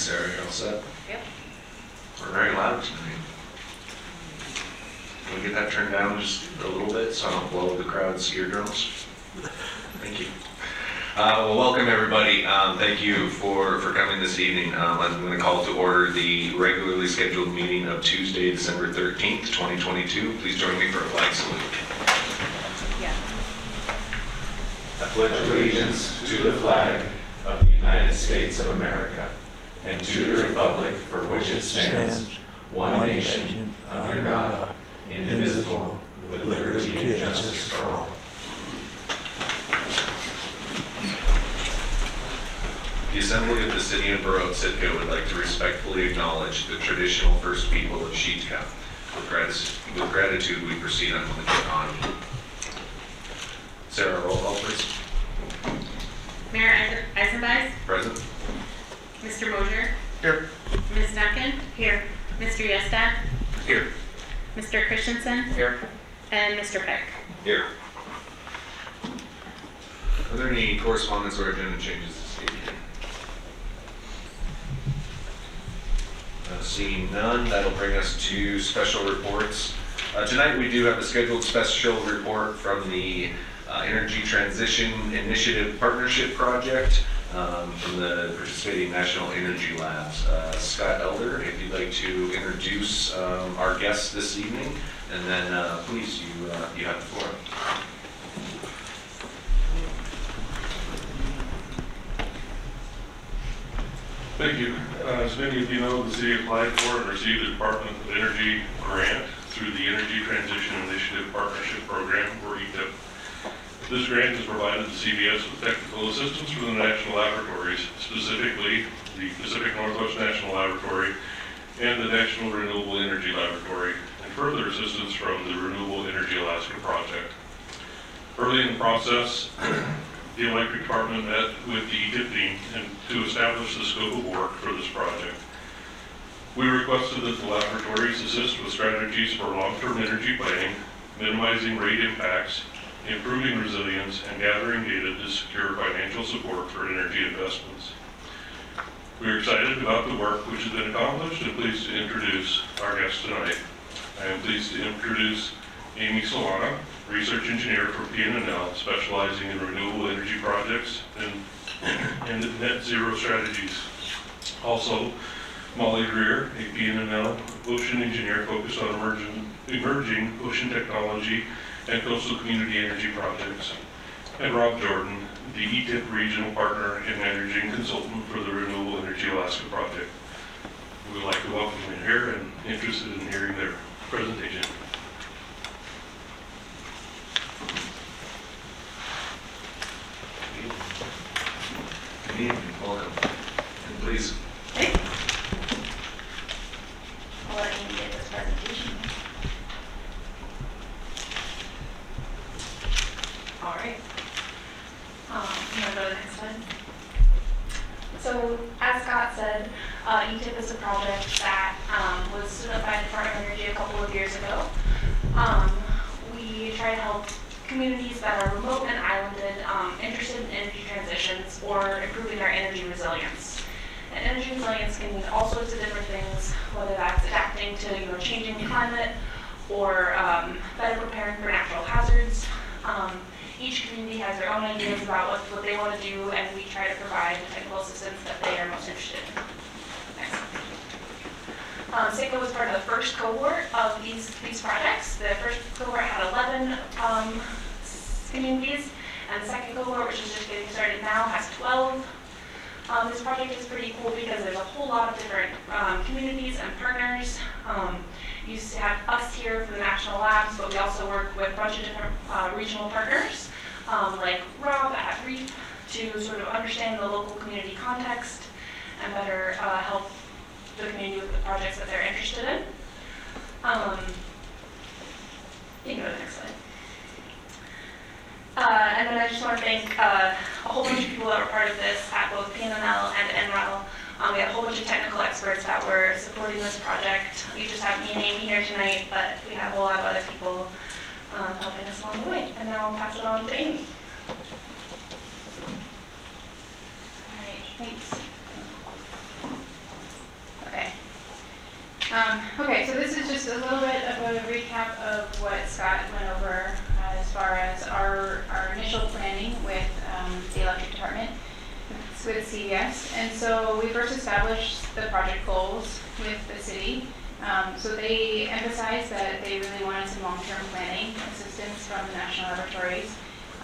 Sarah, you're all set? Yep. We're very loud tonight. Can we get that turned down just a little bit so I don't blow the crowd's eardrums? Thank you. Well, welcome everybody. Thank you for coming this evening. I'm going to call to order the regularly scheduled meeting of Tuesday, December 13th, 2022. Please join me for a flag salute. Yeah. I pledge allegiance to the flag of the United States of America and to the republic for which it stands, one nation, under God, indivisible, with liberty and justice for all. The Assembly of the City of Burroughs, Sitka would like to respectfully acknowledge the traditional First People of Sitka. With gratitude, we proceed on with the economy. Sarah, roll call, please. Mayor Eisenbeis, Present. Mr. Mosier, Here. Ms. Duncan, here, Mr. Yestad, Here. Mr. Christensen, Here. and Mr. Peck. Here. Are there any correspondence or agenda changes this evening? Seeing none, that'll bring us to special reports. Tonight we do have a scheduled special report from the Energy Transition Initiative Partnership Project from the participating National Energy Labs. Scott Elder, if you'd like to introduce our guests this evening, and then please, you have the floor. Thank you. As many of you know, the city applied for and received the Department of Energy grant through the Energy Transition Initiative Partnership Program, or ETIP. This grant has provided the CVS with technical assistance from the national laboratories, specifically the Pacific Northwest National Laboratory and the National Renewable Energy Laboratory, and further assistance from the Renewable Energy Alaska Project. Early in the process, the electric department met with the ETIP team and to establish the scope of work for this project. We requested that the laboratories assist with strategies for long-term energy planning, minimizing rate impacts, improving resilience, and gathering data to secure financial support for energy investments. We are excited about the work which has been accomplished and pleased to introduce our guests tonight. I am pleased to introduce Amy Solana, research engineer for PNNL, specializing in renewable energy projects and net zero strategies. Also, Molly Greer, a PNNL ocean engineer focused on emerging ocean technology and coastal community energy projects. And Rob Jordan, the ETIP regional partner and managing consultant for the Renewable Energy Alaska Project. We would like to welcome you here and interested in hearing their presentation. Good evening, welcome. And please. Hey. I'll let Amy get this presentation. All right. You want to go to the next slide? So, as Scott said, ETIP is a project that was stood up by the Department of Energy a couple of years ago. We try to help communities that are remote and islanded, interested in energy transitions or improving their energy resilience. And energy resilience can mean all sorts of different things, whether that's adapting to changing climate or better preparing for natural hazards. Each community has their own ideas about what they want to do, and we try to provide the technical assistance that they are most interested in. Next. Sitka was part of the first cohort of these projects. The first cohort had 11 communities, and the second cohort, which is just getting started now, has 12. This project is pretty cool because there's a whole lot of different communities and partners. You used to have us here from the national labs, but we also work with a bunch of different regional partners, like Rob at REAP, to sort of understand the local community context and better help the community with the projects that they're interested in. You can go to the next slide. And then I just want to thank a whole bunch of people that were part of this at both PNNL and NREL. We have a whole bunch of technical experts that were supporting this project. We just have me and Amy here tonight, but we have a lot of other people helping us along the way. And now I'll pass it on to Amy. All right, thanks. just a little bit of a recap of what Scott went over as far as our initial planning with the electric department with CVS. And so we first established the project goals with the city. So they emphasized that they really wanted some long-term planning assistance from the national laboratories,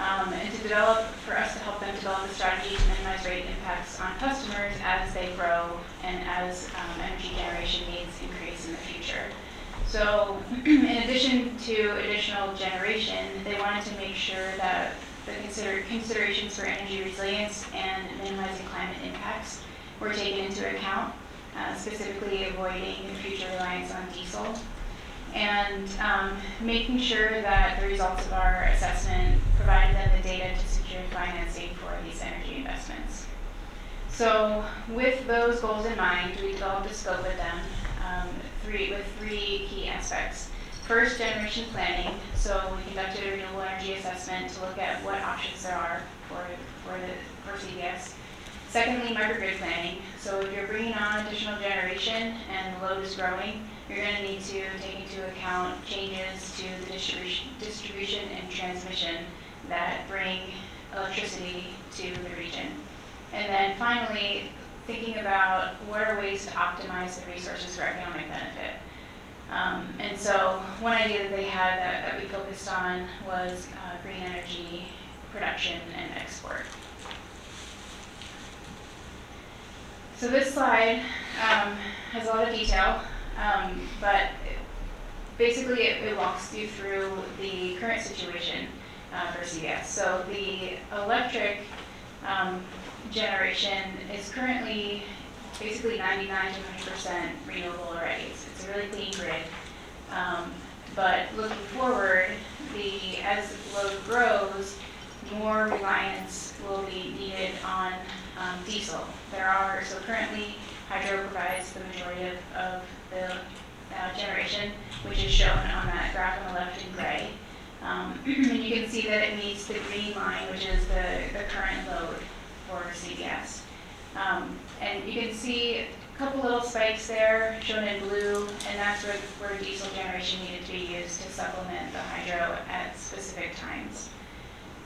and to develop, for us to help them develop a strategy to minimize rate impacts on customers as they grow and as energy generation needs increase in the future. So in addition to additional generation, they wanted to make sure that the considerations for energy resilience and minimizing climate impacts were taken into account, specifically avoiding future reliance on diesel, and making sure that the results of our assessment provided them the data to secure financing for these energy investments. So with those goals in mind, we developed a scope with them with three key aspects. First, generation planning. So we conducted a renewable energy assessment to look at what options there are for CVS. Secondly, microgrid planning. So if you're bringing on additional generation and the load is growing, you're going to need to take into account changes to the distribution and transmission that bring electricity to the region. And then finally, thinking about what are ways to optimize the resources for economic benefit. And so one idea that they had that we focused on was green energy production and export. So this slide has a lot of detail, but basically it walks you through the current situation for CVS. So the electric generation is currently basically 99 to 100% renewable already. It's a really clean grid. But looking forward, as load grows, more reliance will be needed on diesel. So currently hydro provides the majority of the generation, which is shown on that graph on the left in gray. And you can see that it meets the green line, which is the current load for CVS. And you can see a couple little spikes there shown in blue, and that's where diesel generation needed to be used to supplement the hydro at specific times.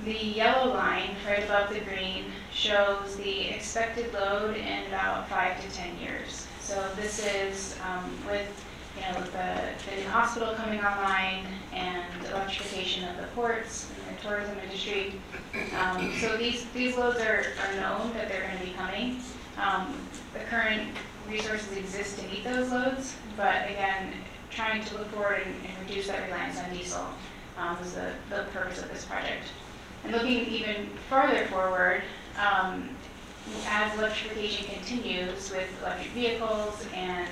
The yellow line right above the green shows the expected load in about 5 to 10 years. So this is with the new hospital coming online and electrification of the ports and the tourism industry. So these loads are known that they're going to be coming. The current resources exist to meet those loads, but again, trying to look forward and reduce that reliance on diesel was the purpose of this project. And looking even farther forward, as electrification continues with electric vehicles and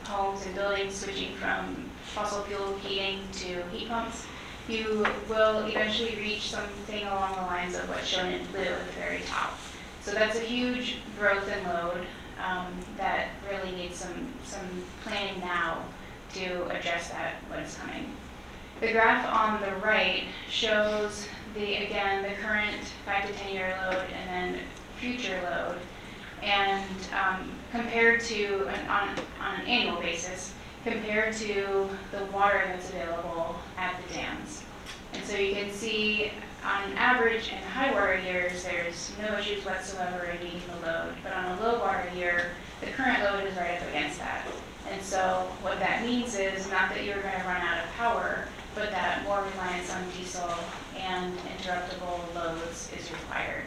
homes and buildings switching from fossil fuel heating to heat pumps, you will eventually reach something along the lines of what's shown in blue at the very top. So that's a huge growth in load that really needs some planning now to address that when it's coming. The graph on the right shows the current 5 to 10 year load and then future load, and compared to on an annual basis, compared to the water that's available at the dams. And so you can see on average in high water years, there's no issues whatsoever in meeting the load, but on a low water year, the current load is right up against that. And so what that means is not that you're going to run out of power, but that more reliance on diesel and interruptible loads is required.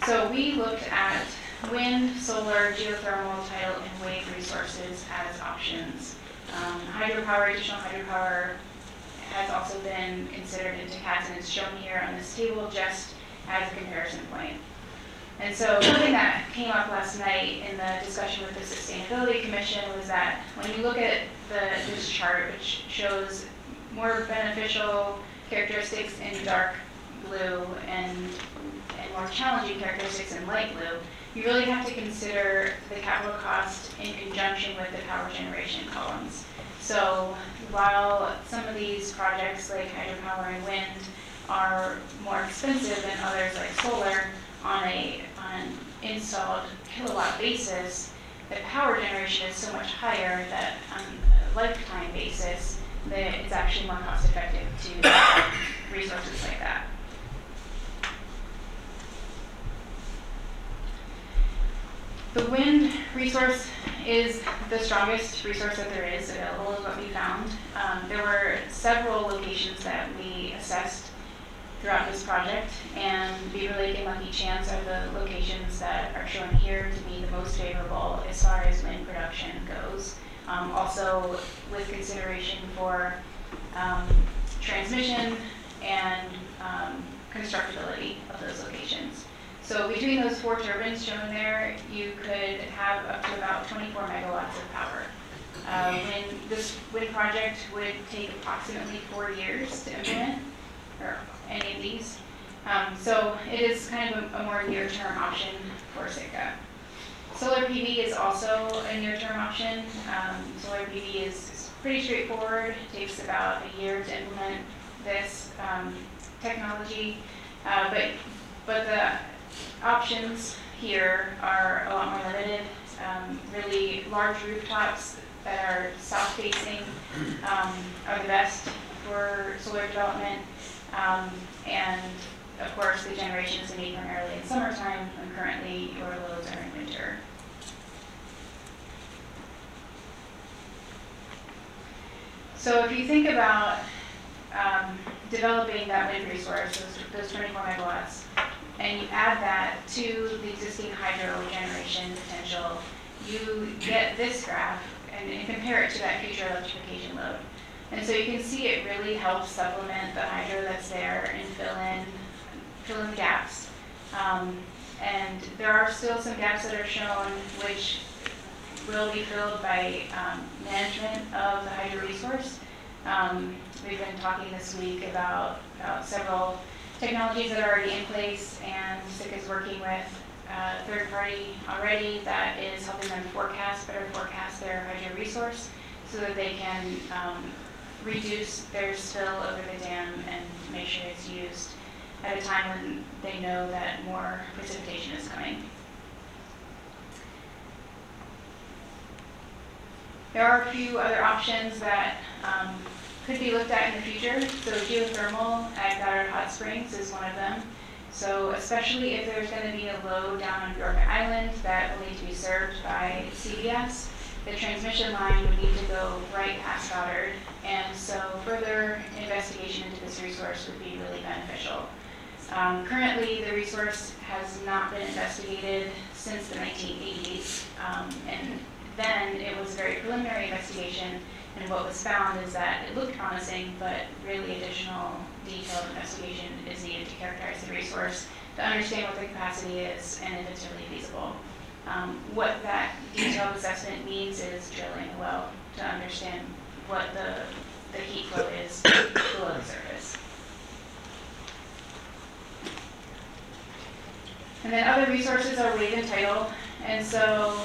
So we looked at wind, solar, geothermal, tidal, and wave resources as options. Hydropower, additional hydropower has also been considered into CATS, and it's shown here on this table just as a comparison point. And so something that came up last night in the discussion with the Sustainability Commission was that when you look at this chart, which shows more beneficial characteristics in dark blue and more challenging characteristics in light blue, you really have to consider the capital cost in conjunction with the power generation columns. So while some of these projects like hydropower and wind are more expensive than others like solar on an installed kilowatt basis, the power generation is so much higher that on a lifetime basis, that it's actually more cost effective to develop resources like that. The wind resource is the strongest resource that there is available, is what we found. There were several locations that we assessed throughout this project, and Beaver Lake and Lucky Chance are the locations that are shown here to be the most favorable as far as wind production goes. Also with consideration for transmission and constructibility of those locations. So between those 4 turbines shown there, you could have up to about 24 megawatts of power. This wind project would take approximately 4 years to implement, or any of these. So it is kind of a more near-term option for Sitka. Solar PV is also a near-term option. Solar PV is pretty straightforward. It takes about a year to implement this technology, but the options here are a lot more limited. Really large rooftops that are south-facing are the best for solar development. And of course, the generation is made primarily in summertime, and currently your loads are in winter. So if you think about developing that wind resource, those 24 megawatts, and you add that to the existing hydro generation potential, you get this graph and compare it to that future electrification load. And so you can see it really helps supplement the hydro that's there and fill in the gaps. And there are still some gaps that are shown which will be filled by management of the hydro resource. We've been talking this week about several technologies that are already in place, and SICK is working with a third party already that is helping them better forecast their hydro resource so that they can reduce their spill over the dam and make sure it's used at a time when they know that more precipitation is coming. There are a few other options that could be looked at in the future. So geothermal at Goddard Hot Springs is one of them. So especially if there's going to be a load down on Bjorka Island that will need to be served by CBS, the transmission line would need to go right past Goddard. And so further investigation into this resource would be really beneficial. Currently, the resource has not been investigated since the 1980s. And then it was a very preliminary investigation, and what was found is that it looked promising, but really additional detailed investigation is needed to characterize the resource to understand what the capacity is and if it's really feasible. What that detailed assessment means is drilling a well to understand what the heat flow is below the surface. And then other resources are wave and tidal. And so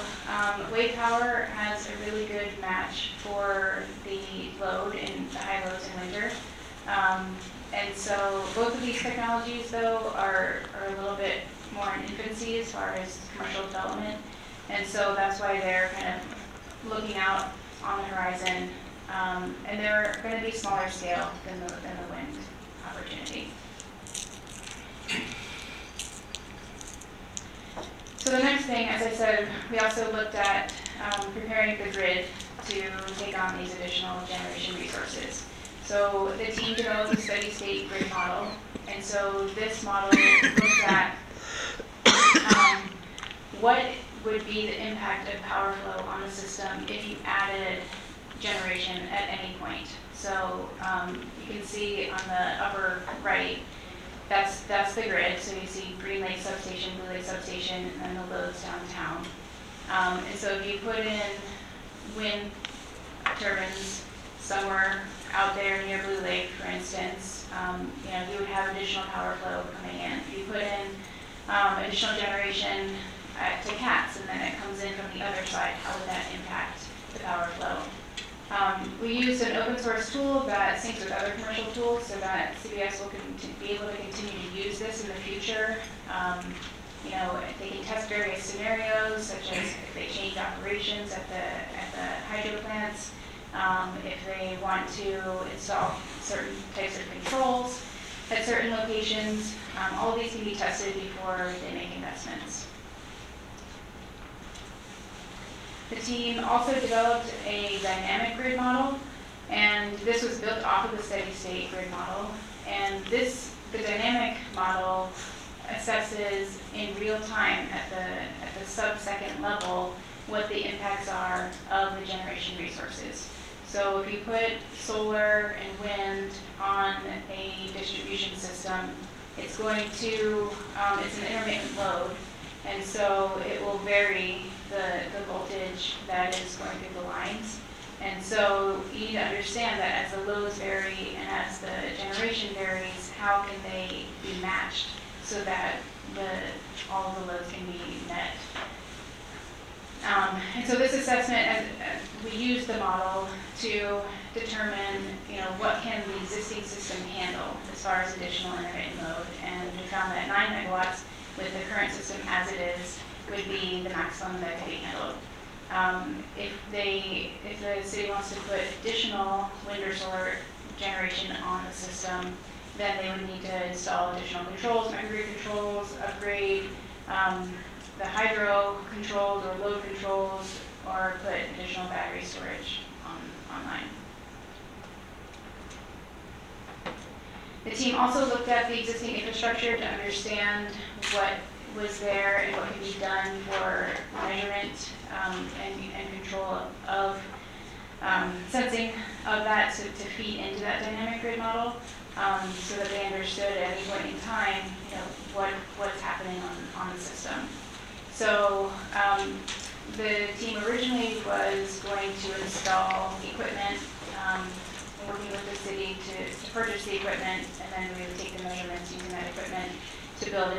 wave power has a really good match for the load in the high loads in winter. And so both of these technologies, though, are a little bit more in infancy as far as commercial development. And so that's why they're kind of looking out on the horizon. And they're going to be smaller scale than the wind opportunity. So the next thing, as I said, we also looked at preparing the grid to take on these additional generation resources. So the team developed a steady state grid model, and so this model looked at what would be the impact of power flow on the system if you added generation at any point. So you can see on the upper right, that's the grid. So you see Green Lake Substation, Blue Lake Substation, and the loads downtown. And so if you put in wind turbines somewhere out there near Blue Lake, for instance, you would have additional power flow coming in. If you put in additional generation to Cats, and then it comes in from the other side, how would that impact the power flow? We used an open source tool that syncs with other commercial tools so that CBS will be able to continue to use this in the future they can test various scenarios, such as if they change operations at the hydro plants, if they want to install certain types of controls at certain locations. All of these can be tested before they make investments. The team also developed a dynamic grid model, and this was built off of the steady state grid model. And the dynamic model assesses in real time at the sub-second level what the impacts are of the generation resources. So if you put solar and wind on a distribution system, it's going to, it's an intermittent load, and so it will vary the voltage that is going through the lines. And so you need to understand that as the loads vary and as the generation varies, how can they be matched so that all of the loads can be met. And so this assessment, we use the model to determine, what can the existing system handle as far as additional intermittent load. And we found that 9 megawatts with the current system as it is would be the maximum that could be handled. If the city wants to put additional wind or solar generation on the system, then they would need to install additional controls, microgrid controls, upgrade the hydro controls or load controls, or put additional battery storage online. The team also looked at the existing infrastructure to understand what was there and what could be done for measurement and control of sensing of that to feed into that dynamic grid model, so that they understood at any point in time, what's happening on the system. So the team originally was going to install equipment, working with the city to purchase the equipment, and then we would take the measurements using that equipment to build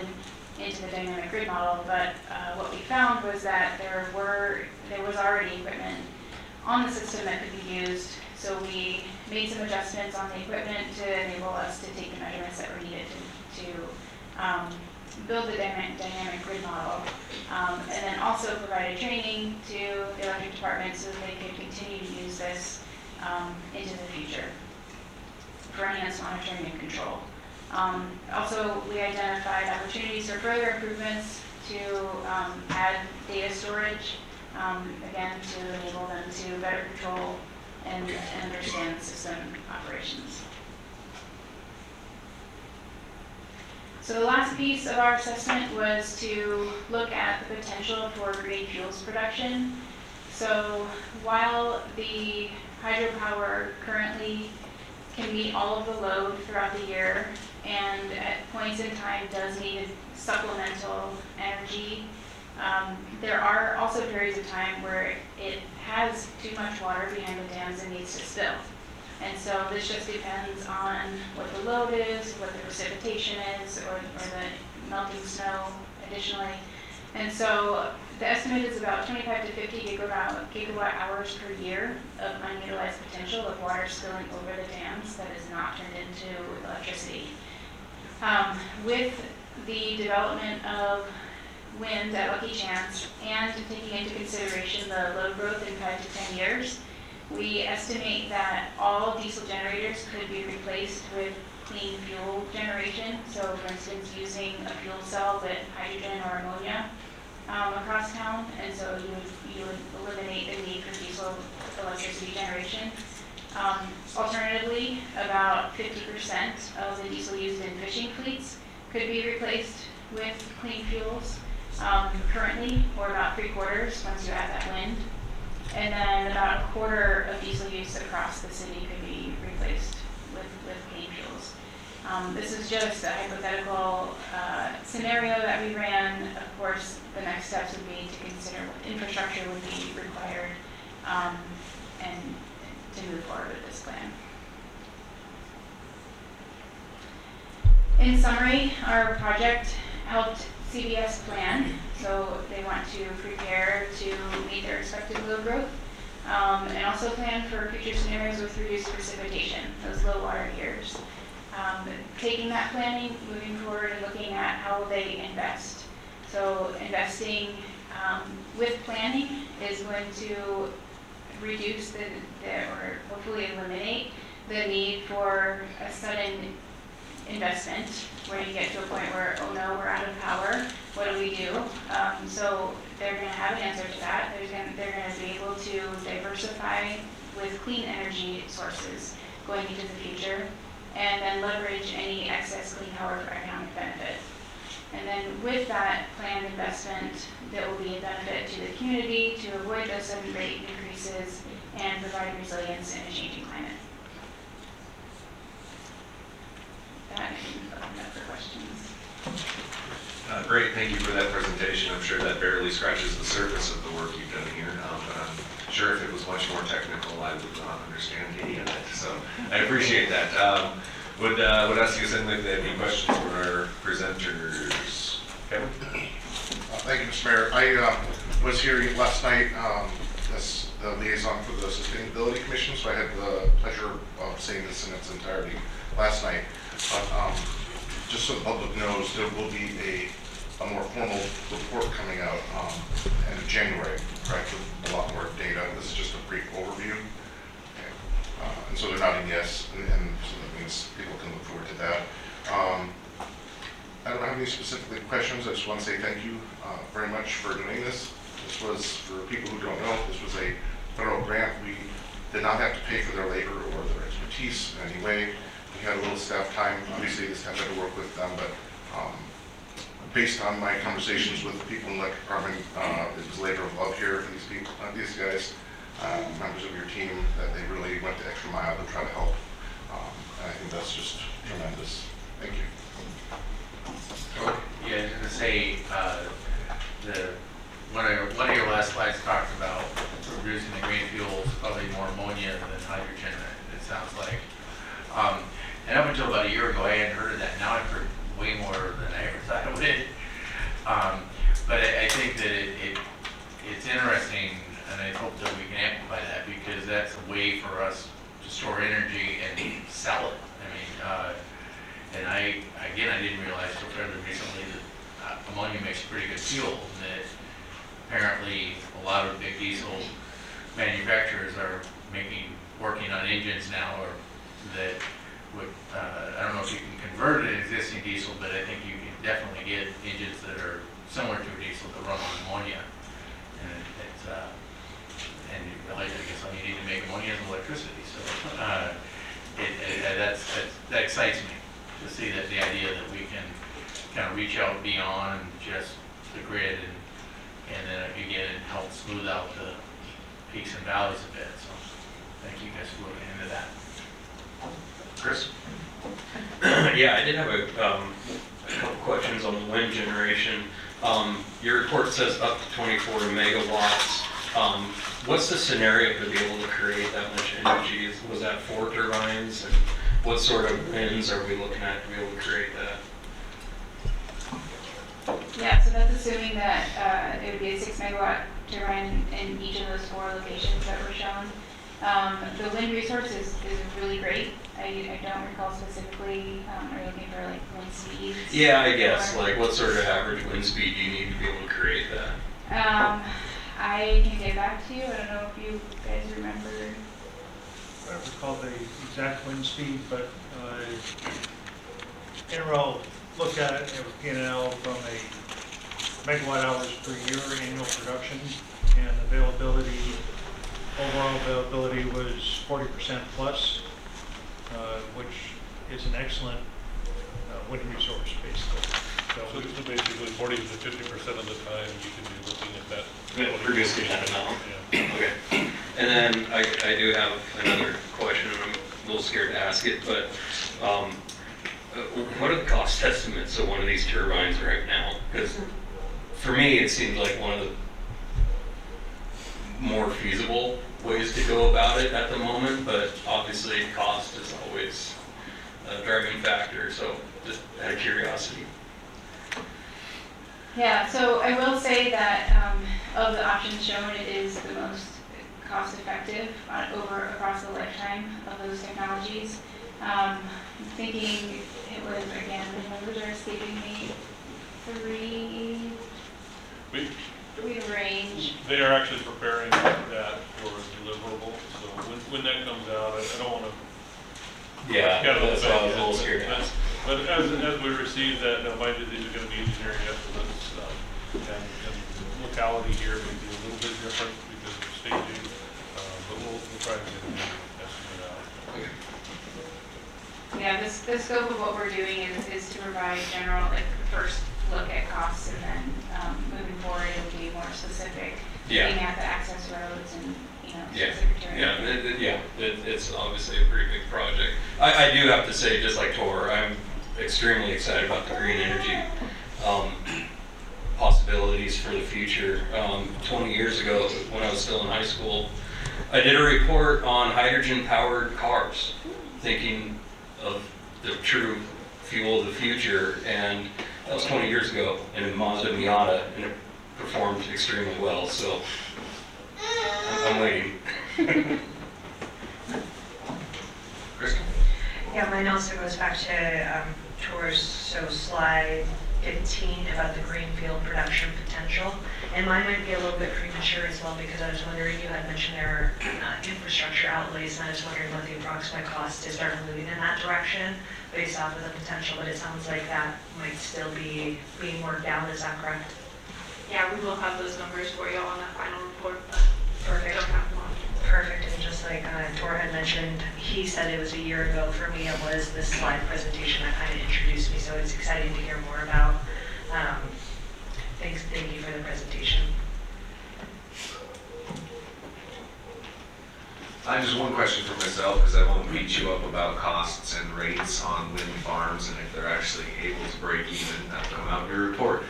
into the dynamic grid model. But what we found was that there was already equipment on the system that could be used. So we made some adjustments on the equipment to enable us to take the measurements that were needed to build the dynamic grid model, and then also provided training to the electric department so that they could continue to use this into the future for enhanced monitoring and control. Also, we identified opportunities for further improvements to add data storage, again, to enable them to better control and understand system operations. So the last piece of our assessment was to look at the potential for green fuels production. So while the hydropower currently can meet all of the load throughout the year and at points in time does need supplemental energy, there are also periods of time where it has too much water behind the dams and needs to spill. And so this just depends on what the load is, what the precipitation is, or the melting snow additionally. And so the estimate is about 25 to 50 gigawatt hours per year of unutilized potential of water spilling over the dams that is not turned into electricity. With the development of wind at Lucky Chance and taking into consideration the load growth in 5 to 10 years, we estimate that all diesel generators could be replaced with clean fuel generation. So for instance, using a fuel cell with hydrogen or ammonia across town. And so you would eliminate the need for diesel electricity generation. Alternatively, about 50% of the diesel used in fishing fleets could be replaced with clean fuels currently, or about 3/4 once you add that wind. And then about 1/4 of diesel use across the city could be replaced with clean fuels. This is just a hypothetical scenario that we ran. Of course, the next steps would be to consider what infrastructure would be required and to move forward with this plan. In summary, our project helped CBS plan, so they want to prepare to meet their expected load growth, and also plan for future scenarios with reduced precipitation, those low water years. Taking that planning, moving forward and looking at how will they invest. So investing with planning is going to reduce or hopefully eliminate the need for a sudden investment where you get to a point where, oh no, we're out of power, what do we do? So they're going to have an answer to that. They're going to be able to diversify with clean energy sources going into the future, and then leverage any excess clean power for economic benefit. And then with that planned investment, that will be a benefit to the community to avoid those sudden rate increases and provide resilience in a changing climate. That I can open up for questions. Great, thank you for that presentation. I'm sure that barely scratches the surface of the work you've done here. But I'm sure if it was much more technical, I would not understand any of it. So I appreciate that. Would ask you to send if they have any questions for our presenters. Kevin? Thank you, Mr. Mayor. I was here last night as the liaison for the Sustainability Commission, so I had the pleasure of seeing this in its entirety last night. But just so the public knows, there will be a more formal report coming out end of January, correct, with a lot more data. This is just a brief overview. Okay. And so they're nodding yes, and so that means people can look forward to that. I don't have any specific questions. I just want to say thank you very much for doing this. This was, for people who don't know, this was a federal grant. We did not have to pay for their labor or their expertise in any way. We had a little staff time. Obviously, this time I had to work with them, but based on my conversations with the people in the department, it was labor of love here for these people, these guys, members of your team, that they really went the extra mile to try to help. And I think that's just tremendous. Thank you. Yeah, I was going to say, one of your last slides talked about producing the green fuels, probably more ammonia than hydrogen, it sounds like. And up until about a year ago, I hadn't heard of that. Now I've heard way more than I ever thought I would. But I think that it's interesting, and I hope that we can amplify that, because that's a way for us to store energy and sell it. I mean, and I didn't realize until fairly recently that ammonia makes pretty good fuel, and that apparently a lot of big diesel manufacturers are working on engines now, or that would, I don't know if you can convert an existing diesel, but I think you can definitely get engines that are similar to a diesel that run on ammonia. And it's, and I guess all you need to make ammonia is electricity. So that excites me to see that the idea that we can kind of reach out beyond just the grid and then again help smooth out the peaks and valleys a bit. So thank you guys for looking into that. Chris? Yeah, I did have a couple questions on the wind generation. Your report says up to 24 megawatts. What's the scenario to be able to create that much energy? Was that 4 turbines? And what sort of winds are we looking at to be able to create that? Yeah, so that's assuming that it would be a 6 megawatt turbine in each of those 4 locations that were shown. The wind resource is really great. I don't recall specifically, are you looking for like wind speeds? Yeah, I guess. Like what sort of average wind speed do you need to be able to create that? I can get back to you. I don't know if you guys remember. I don't recall the exact wind speed, but NREL looked at it with P&L from a megawatt hours per year annual production, and availability, overall availability was 40% plus, which is an excellent wind resource, basically. So basically 40 to 50% of the time you can be looking at that. Producing that amount. Yeah. Okay. And then I do have another question, and I'm a little scared to ask it, but what are the cost estimates of one of these turbines right now? Because for me, it seems like one of the more feasible ways to go about it at the moment, but obviously cost is always a driving factor, so just out of curiosity. Yeah, so I will say that of the options shown, it is the most cost effective across the lifetime of those technologies. I'm thinking it was, again, the numbers are escaping me, We arrange, They are actually preparing that for deliverable, so when that comes out, I don't want to. Yeah, that's why I was a little scared. But as we receive that, now mind you, these are going to be engineering estimates, and locality here may be a little bit different because of staging, but we'll try to get an estimate out. yeah, the scope of what we're doing is to provide general, like, first look at costs, and then, moving forward, it'll be more specific. Yeah. Looking at the access roads and, Yeah, specific terrain. it's obviously a pretty big project. I do have to say, just like Tor, I'm extremely excited about the green energy possibilities for the future. 20 years ago, when I was still in high school, I did a report on hydrogen-powered cars, thinking of the true fuel of the future, and that was 20 years ago in a Mazda Miata, and it performed extremely well, so I'm waiting. Kristen? Yeah, mine also goes back to slide 15 about the greenfield production potential. And mine might be a little bit premature as well, because I was wondering, you had mentioned there are infrastructure outlays, and I was wondering what the approximate cost is start moving in that direction based off of the potential, but it sounds like that might still be being worked out. Is that correct? Yeah, we will have those numbers for you on that final report, but Perfect. don't have them on. Perfect, and just like Tor had mentioned, he said it was a year ago. For me, it was this slide presentation that kind of introduced me, so it's exciting to hear more about. Thank you for the presentation. I have just one question for myself, because I won't beat you up about costs and rates on wind farms, and if they're actually able to break even, that'll come out in your report.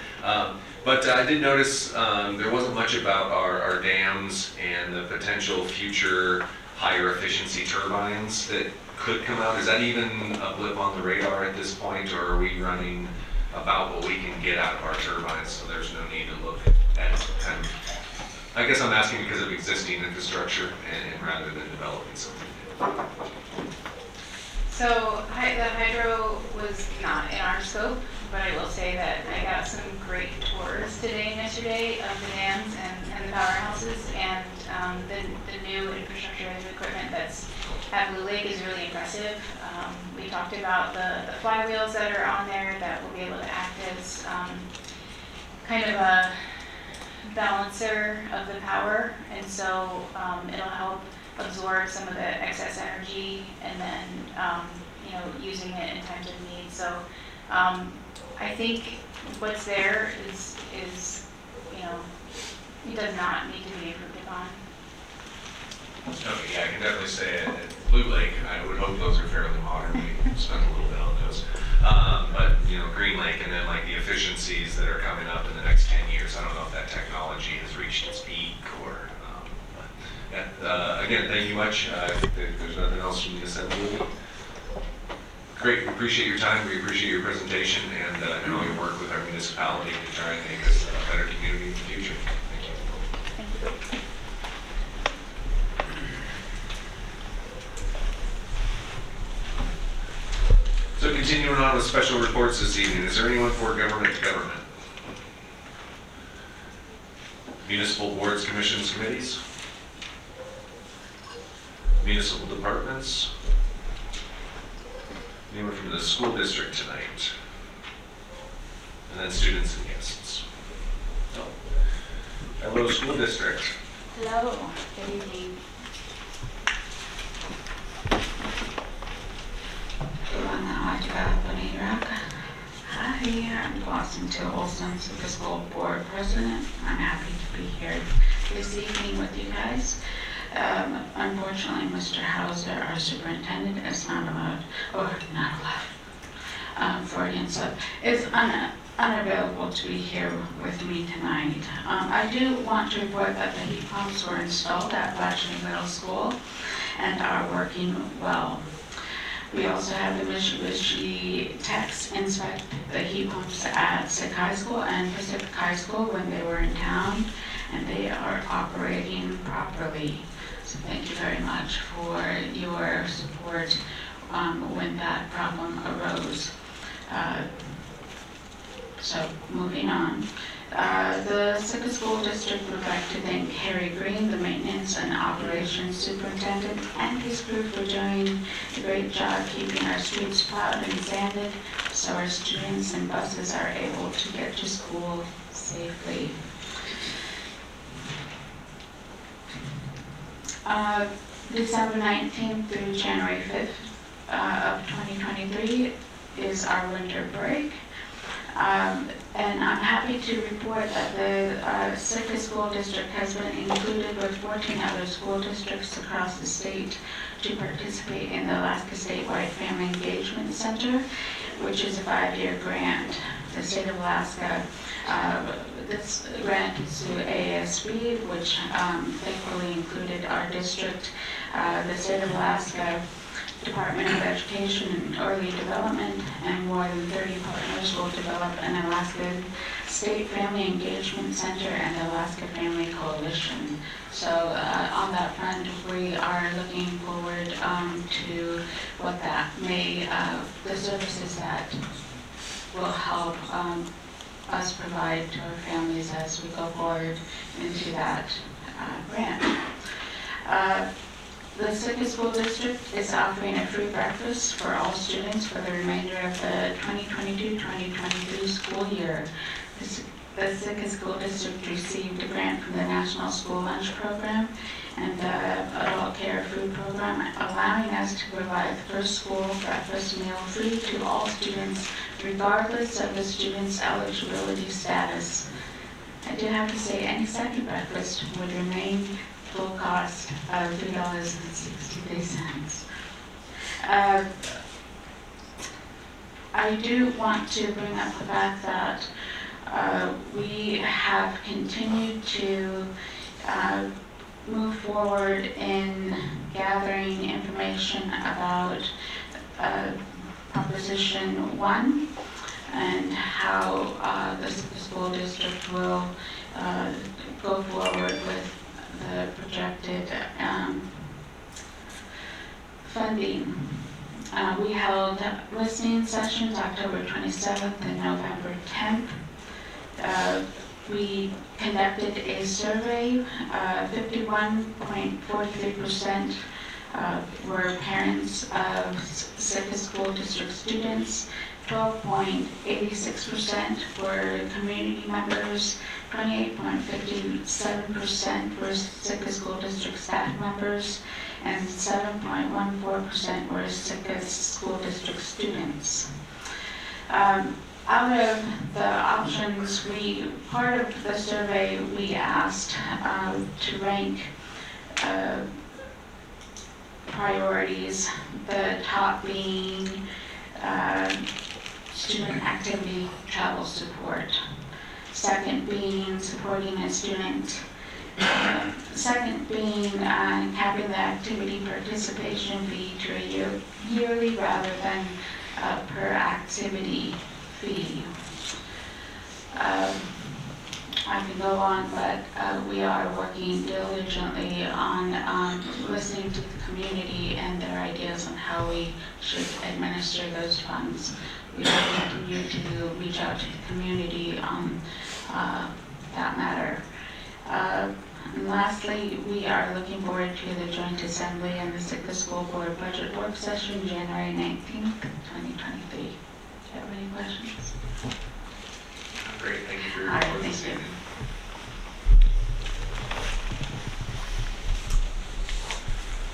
But I did notice there wasn't much about our dams and the potential future higher efficiency turbines that could come out. Is that even a blip on the radar at this point, or are we running about what we can get out of our turbines, so there's no need to look at kind of, I guess I'm asking because of existing infrastructure and rather than developing something. So the hydro was not in our scope, but I will say that I got some great tours today and yesterday of the dams and the powerhouses, and the new infrastructure and equipment that's at Blue Lake is really impressive. We talked about the flywheels that are on there that will be able to act as kind of a balancer of the power, and so it'll help absorb some of the excess energy and then using it in times of need. So I think what's there is it does not need to be improved upon. Okay, yeah, I can definitely say at Blue Lake, I would hope those are fairly modern. We spent a little bit on those. But, Green Lake and then like the efficiencies that are coming up in the next 10 years, I don't know if that technology has reached its peak or, again, thank you much. There's nothing else from the assembly. Great, we appreciate your time, we appreciate your presentation, and all your work with our municipality to try and make us a better community in the future. Thank you. So continuing on with special reports this evening, is there anyone for government to government? Municipal boards, commissions, committees? Municipal departments? Anyone from the school district tonight? And then students and guests. No. Hello, school district. Hello, good evening. Hi, I'm Blossom Till Olson, the school board president. I'm happy to be here this evening with you guys. Unfortunately, Mr. Hauser, our superintendent, is Freudian slip, is unavailable to be here with me tonight. I do want to report that the heat pumps were installed at Blatchley Middle School and are working well. We also have the Mitsubishi techs inspect the heat pumps at Sick High School and Pacific High School when they were in town, and they are operating properly. So thank you very much for your support when that problem arose. So moving on, The Sitka School District would like to thank Harry Green, the Maintenance and Operations Superintendent, and his crew for doing a great job keeping our streets plowed and sanded so our students and buses are able to get to school safely. December 19th through January 5th of 2023 is our winter break. And I'm happy to report that the Sitka School District has been included with 14 other school districts across the state to participate in the Alaska Statewide Family Engagement Center, which is a 5-year grant. The state of Alaska, this grant is through ASB, which thankfully included our district. The state of Alaska Department of Education and Early Development and more than 30 partners will develop an Alaska State Family Engagement Center and Alaska Family Coalition. So on that front, we are looking forward to what that may, the services that will help us provide to our families as we go forward into that grant. The Sitka School District is offering a free breakfast for all students for the remainder of the 2022-2023 school year. The Sitka School District received a grant from the National School Lunch Program and the Adult Care Food Program, allowing us to provide the first school breakfast meal free to all students, regardless of the student's eligibility status. I do have to say, any second breakfast would remain full cost of $3.63. I do want to bring up the fact that we have continued to move forward in gathering information about Proposition 1 and how the school district will go forward with the projected funding. We held listening sessions October 27th and November 10th. We conducted a survey. 51.43% were parents of Sitka School District students. 12.86% were community members, 28.57% were Sitka School District staff members, and 7.14% were Sitka School District students. Out of the options, part of the survey, we asked to rank priorities, the top being student activity travel support. Second being supporting a student. Second being having the activity participation fee to a yearly rather than per activity fee. I can go on, but we are working diligently on listening to the community and their ideas on how we should administer those funds. We will continue to reach out to the community on that matter. And lastly, we are looking forward to the Joint Assembly and the Sitka School Board Budget Work Session, January 19th, 2023. Do you have any questions? Great, thank you for your All right, report this thank you. evening.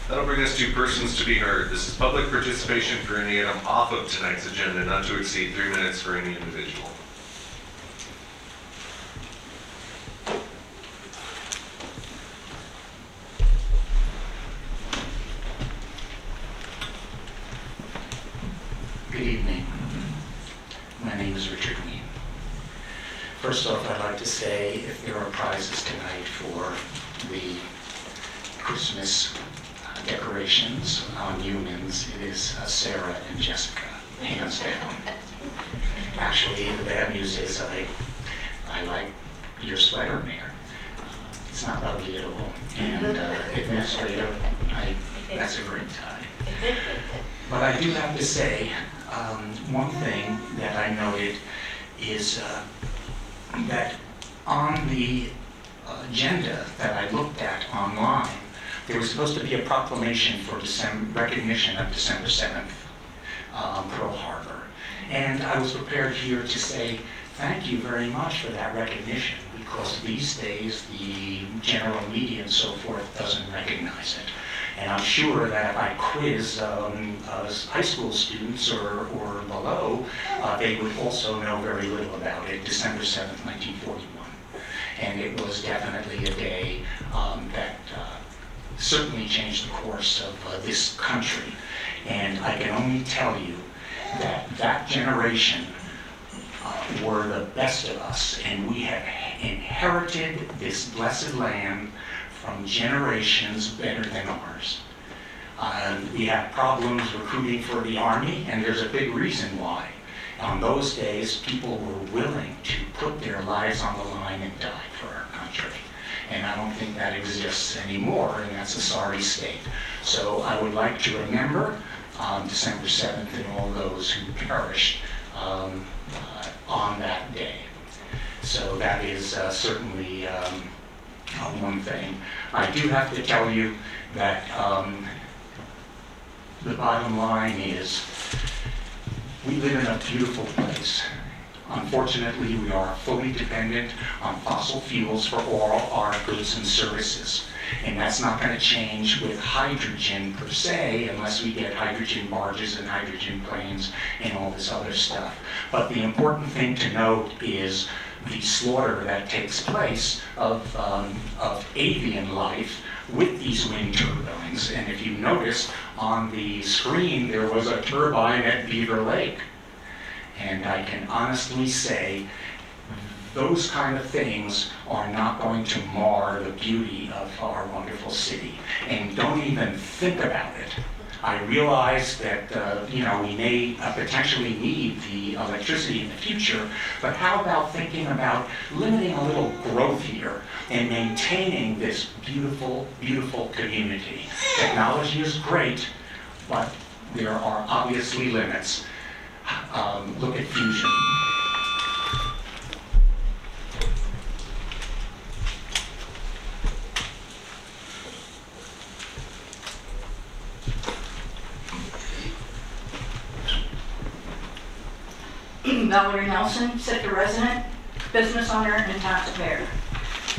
That'll bring us to persons to be heard. This is public participation for any item off of tonight's agenda, not to exceed 3 minutes for any individual. Good evening. My name is Richard Mean. First off, I'd like to say if there are prizes tonight for the Christmas decorations on humans, it is Sarah and Jessica, hands down. Actually, the bad news is I like your sweater, Mayor. It's not ugly at all. And administrative, that's a great tie. But I do have to say, one thing that I noted is that on the agenda that I looked at online, there was supposed to be a proclamation for recognition of December 7th, Pearl Harbor. And I was prepared here to say thank you very much for that recognition, because these days the general media and so forth doesn't recognize it. And I'm sure that if I quiz high school students or below, they would also know very little about it, December 7th, 1941. And it was definitely a day that certainly changed the course of this country. And I can only tell you that that generation were the best of us, and we have inherited this blessed land from generations better than ours. We have problems recruiting for the Army, and there's a big reason why. On those days, people were willing to put their lives on the line and die for our country. And I don't think that exists anymore, and that's a sorry state. So I would like to remember December 7th and all those who perished on that day. So that is certainly one thing. I do have to tell you that the bottom line is we live in a beautiful place. Unfortunately, we are fully dependent on fossil fuels for all our goods and services. And that's not going to change with hydrogen per se, unless we get hydrogen barges and hydrogen planes and all this other stuff. But the important thing to note is the slaughter that takes place of avian life with these wind turbines. And if you notice on the screen, there was a turbine at Beaver Lake. And I can honestly say those kind of things are not going to mar the beauty of our wonderful city. And don't even think about it. I realize that we may potentially need the electricity in the future, but how about thinking about limiting a little growth here and maintaining this beautiful, beautiful community? Technology is great, but there are obviously limits. Look at fusion. Valerie Nelson, Sitka resident, business owner, and taxpayer.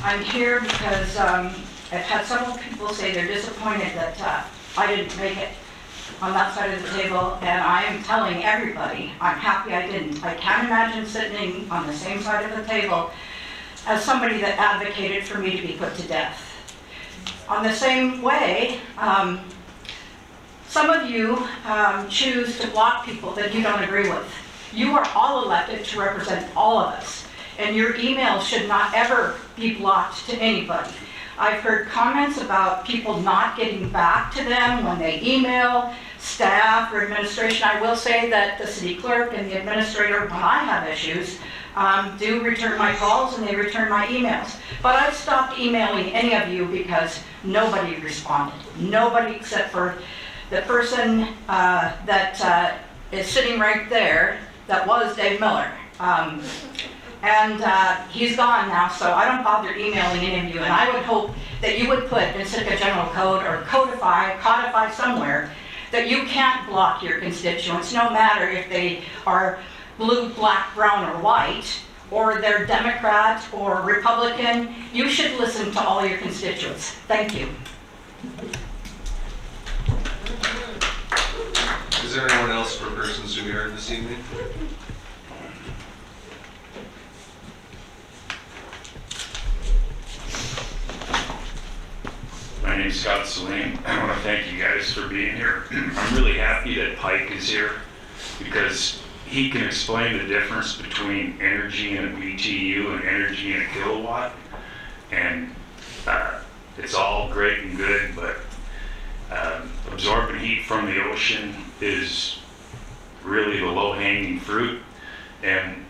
I'm here because I've had several people say they're disappointed that I didn't make it on that side of the table, and I am telling everybody I'm happy I didn't. I can't imagine sitting on the same side of the table as somebody that advocated for me to be put to death. On the same way, some of you choose to block people that you don't agree with. You are all elected to represent all of us, and your emails should not ever be blocked to anybody. I've heard comments about people not getting back to them when they email staff or administration. I will say that the city clerk and the administrator, when I have issues, do return my calls and they return my emails. But I've stopped emailing any of you because nobody responded. Nobody except for the person that is sitting right there, that was Dave Miller. He's gone now, so I don't bother emailing any of you. And I would hope that you would put in Sitka General Code or codify somewhere that you can't block your constituents, no matter if they are blue, black, brown, or white, or they're Democrat or Republican. You should listen to all your constituents. Thank you. Is there anyone else for persons to be heard this evening? My name's Scott Salim. I want to thank you guys for being here. I'm really happy that Pike is here because he can explain the difference between energy in a BTU and energy in a kilowatt. And it's all great and good, but absorbing heat from the ocean is really the low-hanging fruit. And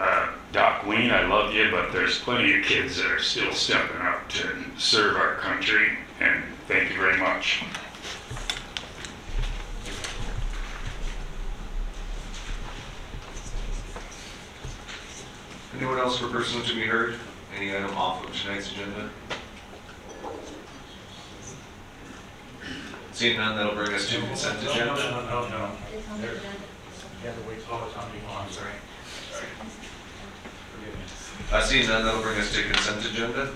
Doc Ween, I love you, but there's plenty of kids that are still stepping up to serve our country, and thank you very much. Anyone else for persons to be heard? Any item off of tonight's agenda? Seeing none, that'll bring us to consent agenda. No. It's on the There- agenda. Yeah, the wait, oh, it's on the, oh, I'm sorry. Forgive me. Seeing none, that'll bring us to consent agenda.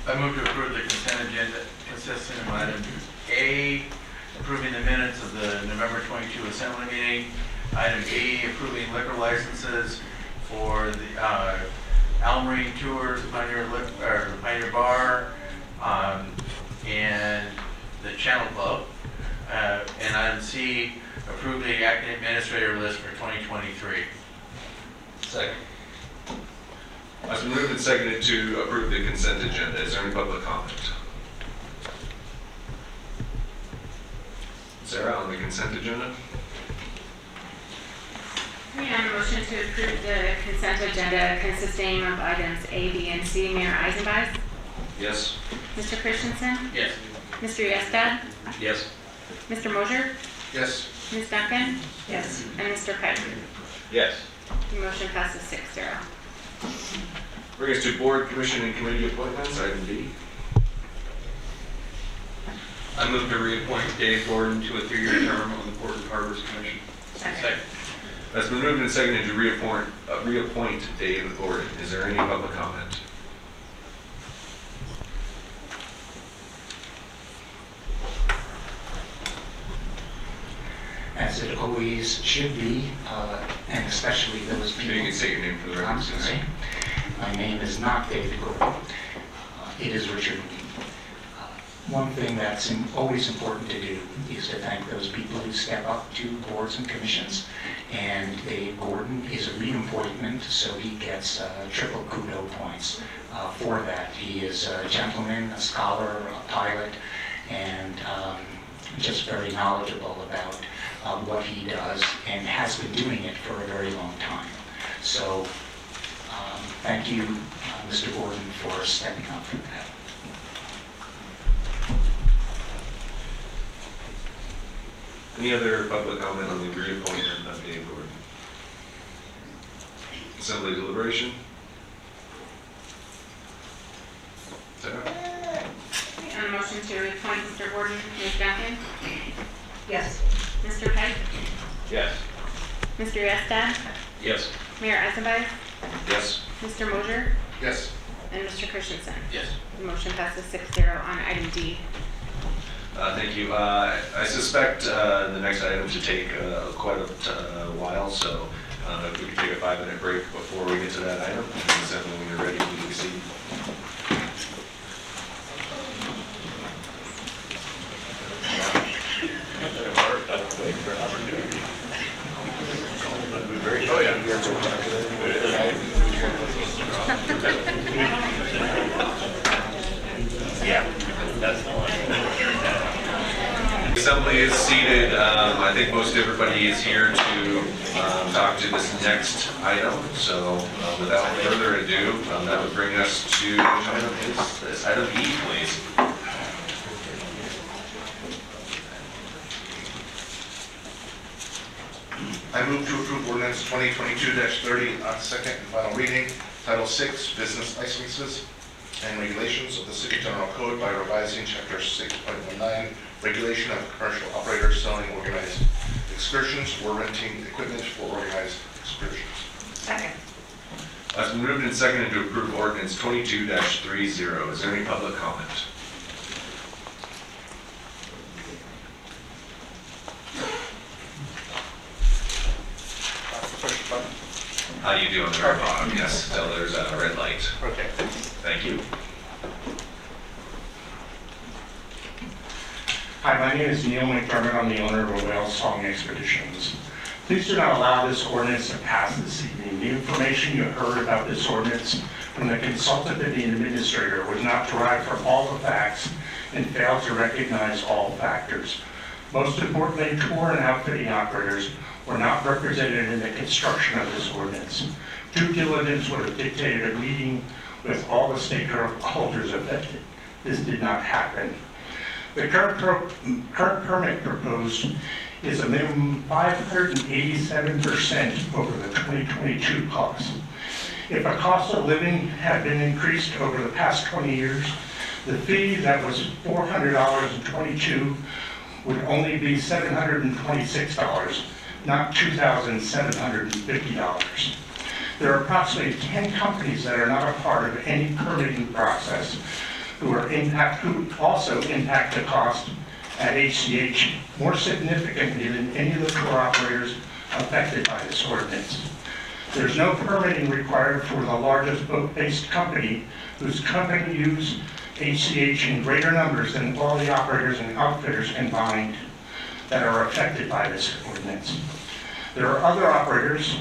I move to approve the consent agenda consisting of item A, approving the minutes of the November 22 assembly meeting. Item B, approving liquor licenses for the Almarine Tours, Pioneer Bar, and the Channel Club. And item C, approve the acting administrator list for 2023. Second. It's been moved and seconded to approve the consent agenda. Is there any public comment? Sarah, on the consent agenda? On a motion to approve the consent agenda consisting of items A, B, and C. Mayor Eisenbach, Yes. Mr. Christensen, Yes. Mr. Yestad, Yes. Mr. Mosier, Yes. Ms. Duncan, Yes. and Mr. Pike. Yes. The motion passes 6-0. Bring us to board, commission, and committee appointments, item D. I move to reappoint Dave Gordon to a 3-year term on the Port and Harbors Commission. Second. It's been moved and seconded to reappoint Dave Gordon. Is there any public comment? As it always should be, and especially those If people. you can say your name for the record. I'm sorry. My name is not David Gordon. It is Richard Weed. One thing that's always important to do is to thank those people who step up to boards and commissions. And Dave Gordon is a reappointment, so he gets triple kudo points for that. He is a gentleman, a scholar, a pilot, and just very knowledgeable about what he does and has been doing it for a very long time. So thank you, Mr. Gordon, for stepping up for that. Any other public comment on the reappointment of Dave Gordon? Assembly deliberation? Sarah? On a motion to reappoint Mr. Gordon, Ms. Duncan, Yes. Mr. Pike, Yes. Mr. Yestad, Yes. Mayor Eisenbach, Yes. Mr. Mosier, Yes. and Mr. Christensen. Yes. The motion passes 6-0 on item D. Thank you. I suspect the next item to take quite a while, so if we could take a 5-minute break before we get to that item, and then when you're ready, please proceed. Oh, yeah. Yeah, that's the one. Assembly is seated. I think most everybody is here to talk to this next item. So without further ado, that would bring us to item E, please. I move to approve ordinance 2022-30 on second and final reading, Title 6, Business Licenses and Regulations of the City General Code by revising Chapter 6.19, Regulation of Commercial Operators Selling Organized Excursions or Renting Equipment for Organized Excursions. Second. It's been moved and seconded to approve ordinance 22-30. Is there any public comment? How do you do on the very bottom? Yes, so there's a red light. Okay. Thank you. Hi, my name is Neil McDermott. I'm the owner of a whale song expeditions. Please do not allow this ordinance to pass this evening. The information you heard about this ordinance from the consultant and the administrator was not derived from all the facts and failed to recognize all factors. Most importantly, tour and outfitting operators were not represented in the construction of this ordinance. Due diligence would have dictated a meeting with all the stakeholders affected. This did not happen. The current permit proposed is a minimum 587% over the 2022 cost. If a cost of living had been increased over the past 20 years, the fee that was $400 in '22 would only be $726, not $2,750. There are approximately 10 companies that are not a part of any permitting process who also impact the cost at HCH more significantly than any of the tour operators affected by this ordinance. There's no permitting required for the largest boat-based company whose company use HCH in greater numbers than all the operators and outfitters combined that are affected by this ordinance. There are other operators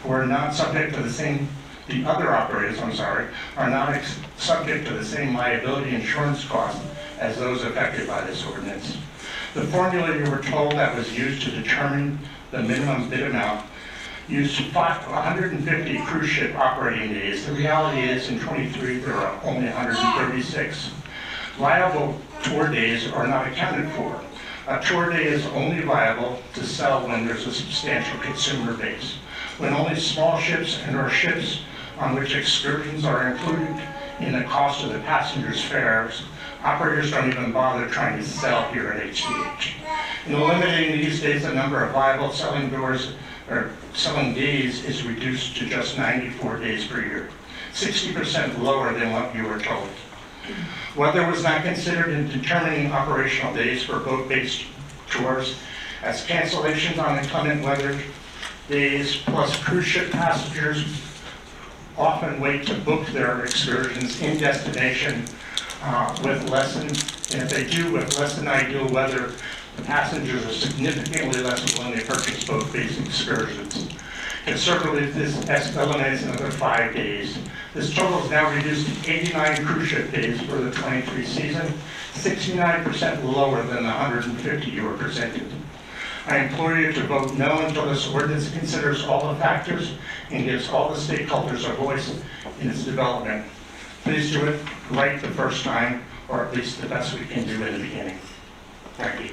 who are not subject to the same, are not subject to the same liability insurance costs as those affected by this ordinance. The formula you were told that was used to determine the minimum bid amount used 150 cruise ship operating days. The reality is in '23 there are only 136. Viable tour days are not accounted for. A tour day is only viable to sell when there's a substantial consumer base. When only small ships and or ships on which excursions are included in the cost of the passengers' fares, operators don't even bother trying to sell here at HCH. In eliminating these days, the number of viable selling days is reduced to just 94 days per year, 60% lower than what you were told. Weather was not considered in determining operational days for boat-based tours, as cancellations on inclement weather days plus cruise ship passengers often wait to book their excursions in destination with less than ideal weather. The passengers are significantly less willing to purchase boat-based excursions. Conservatively, this eliminates another 5 days. This total is now reduced to 89 cruise ship days for the '23 season, 69% lower than the 150 you were presented. I implore you to vote no until this ordinance considers all the factors and gives all the stakeholders a voice in its development. Please do it right the first time, or at least the best we can do in the beginning. Thank you.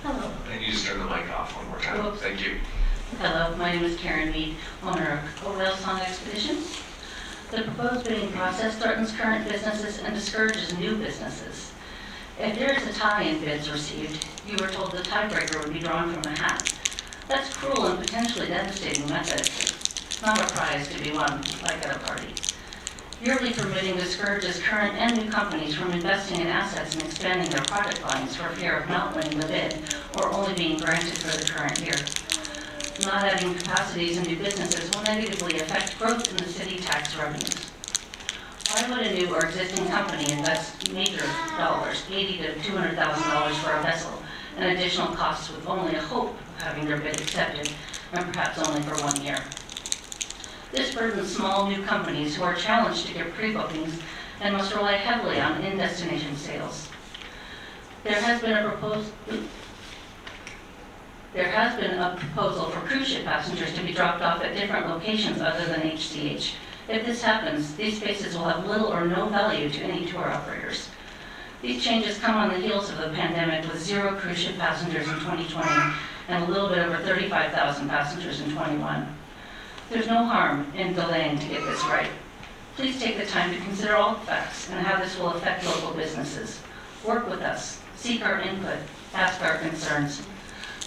Hello. And you just turn the mic off one more time. Whoops. Thank you. Hello, my name is Karen Mead, owner of Whale Song Expeditions. The proposed bidding process threatens current businesses and discourages new businesses. If there is a tie in bids received, you were told the tiebreaker would be drawn from a hat. That's cruel and potentially devastating method. It's not a prize to be won like at a party. Yearly permitting discourages current and new companies from investing in assets and expanding their product lines for fear of not winning the bid or only being granted for the current year. Not adding capacities in new businesses will negatively affect growth in the city tax revenues. Why would a new or existing company invest major dollars, $80,000 to $200,000 for a vessel, and additional costs with only a hope of having their bid accepted, and perhaps only for 1 year? This burdens small new companies who are challenged to get pre-bookings and must rely heavily on in-destination sales. There has been a proposal for cruise ship passengers to be dropped off at different locations other than HCH. If this happens, these spaces will have little or no value to any tour operators. These changes come on the heels of the pandemic with 0 cruise ship passengers in 2020 and a little bit over 35,000 passengers in 21. There's no harm in delaying to get this right. Please take the time to consider all the facts and how this will affect local businesses. Work with us, seek our input, ask our concerns.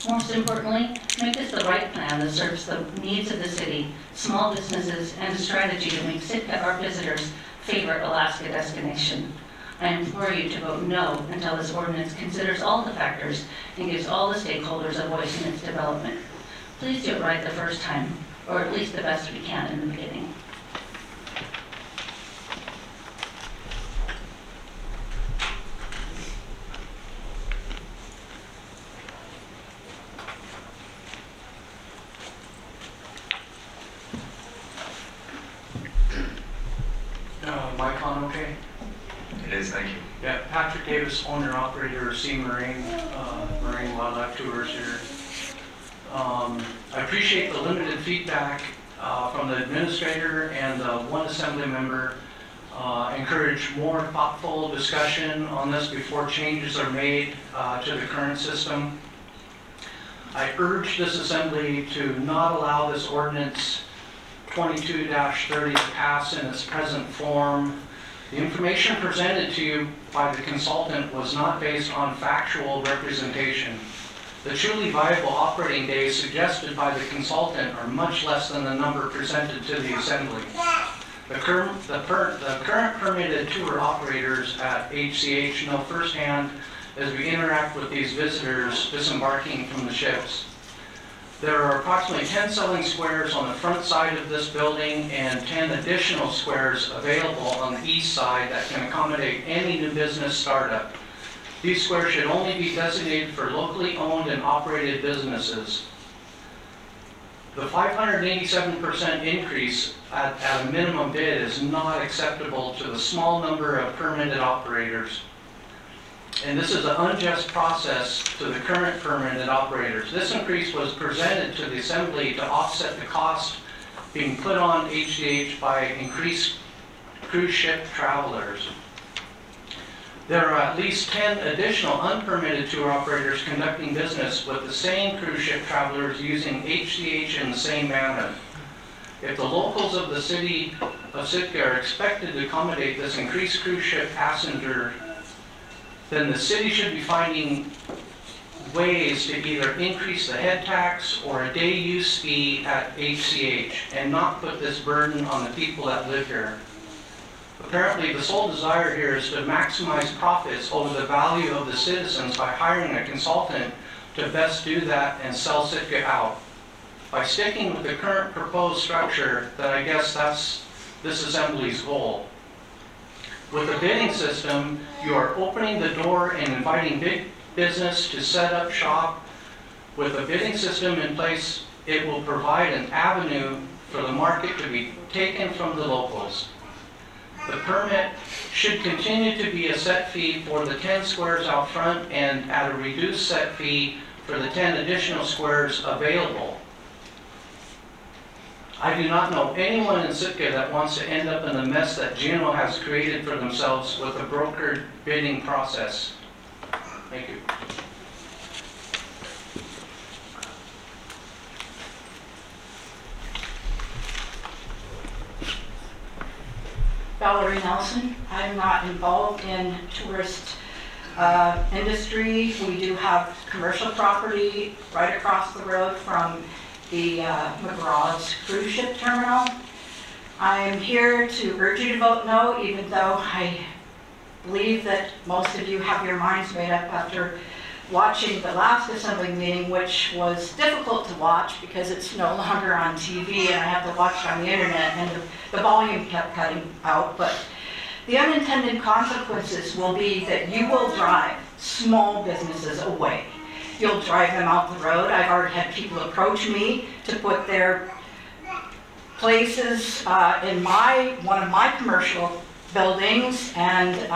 Most importantly, make this the right plan that serves the needs of the city, small businesses, and a strategy to make Sitka our visitors' favorite Alaska destination. I implore you to vote no until this ordinance considers all the factors and gives all the stakeholders a voice in its development. Please do it right the first time, or at least the best we can in the beginning. Mic on okay? It is, thank you. Yeah, Patrick Davis, owner operator of Sea Marine, Marine Wildlife Tours here. I appreciate the limited feedback from the administrator and the one assembly member. Encourage more thoughtful discussion on this before changes are made to the current system. I urge this assembly to not allow this ordinance 22-30 to pass in its present form. The information presented to you by the consultant was not based on factual representation. The truly viable operating days suggested by the consultant are much less than the number presented to the assembly. The current permitted tour operators at HCH know firsthand as we interact with these visitors disembarking from the ships. There are approximately 10 selling squares on the front side of this building and 10 additional squares available on the east side that can accommodate any new business startup. These squares should only be designated for locally owned and operated businesses. The 587% increase at a minimum bid is not acceptable to the small number of permitted operators. And this is an unjust process to the current permitted operators. This increase was presented to the assembly to offset the cost being put on HCH by increased cruise ship travelers. There are at least 10 additional unpermitted tour operators conducting business with the same cruise ship travelers using HCH in the same manner. If the locals of the city of Sitka are expected to accommodate this increased cruise ship passenger, then the city should be finding ways to either increase the head tax or a day use fee at HCH and not put this burden on the people that live here. Apparently, the sole desire here is to maximize profits over the value of the citizens by hiring a consultant to best do that and sell Sitka out. By sticking with the current proposed structure, that I guess that's this assembly's goal. With the bidding system, you are opening the door and inviting big business to set up shop. With a bidding system in place, it will provide an avenue for the market to be taken from the locals. The permit should continue to be a set fee for the 10 squares out front and at a reduced set fee for the 10 additional squares available. I do not know anyone in Sitka that wants to end up in the mess that Juneau has created for themselves with a brokered bidding process. Thank you. Valerie Nelson. I'm not involved in tourist industry. We do have commercial property right across the road from the McGraw's cruise ship terminal. I'm here to urge you to vote no, even though I believe that most of you have your minds made up after watching the last assembly meeting, which was difficult to watch because it's no longer on TV and I have to watch it on the internet and the volume kept cutting out. But the unintended consequences will be that you will drive small businesses away. You'll drive them out the road. I've already had people approach me to put their places in one of my commercial buildings, and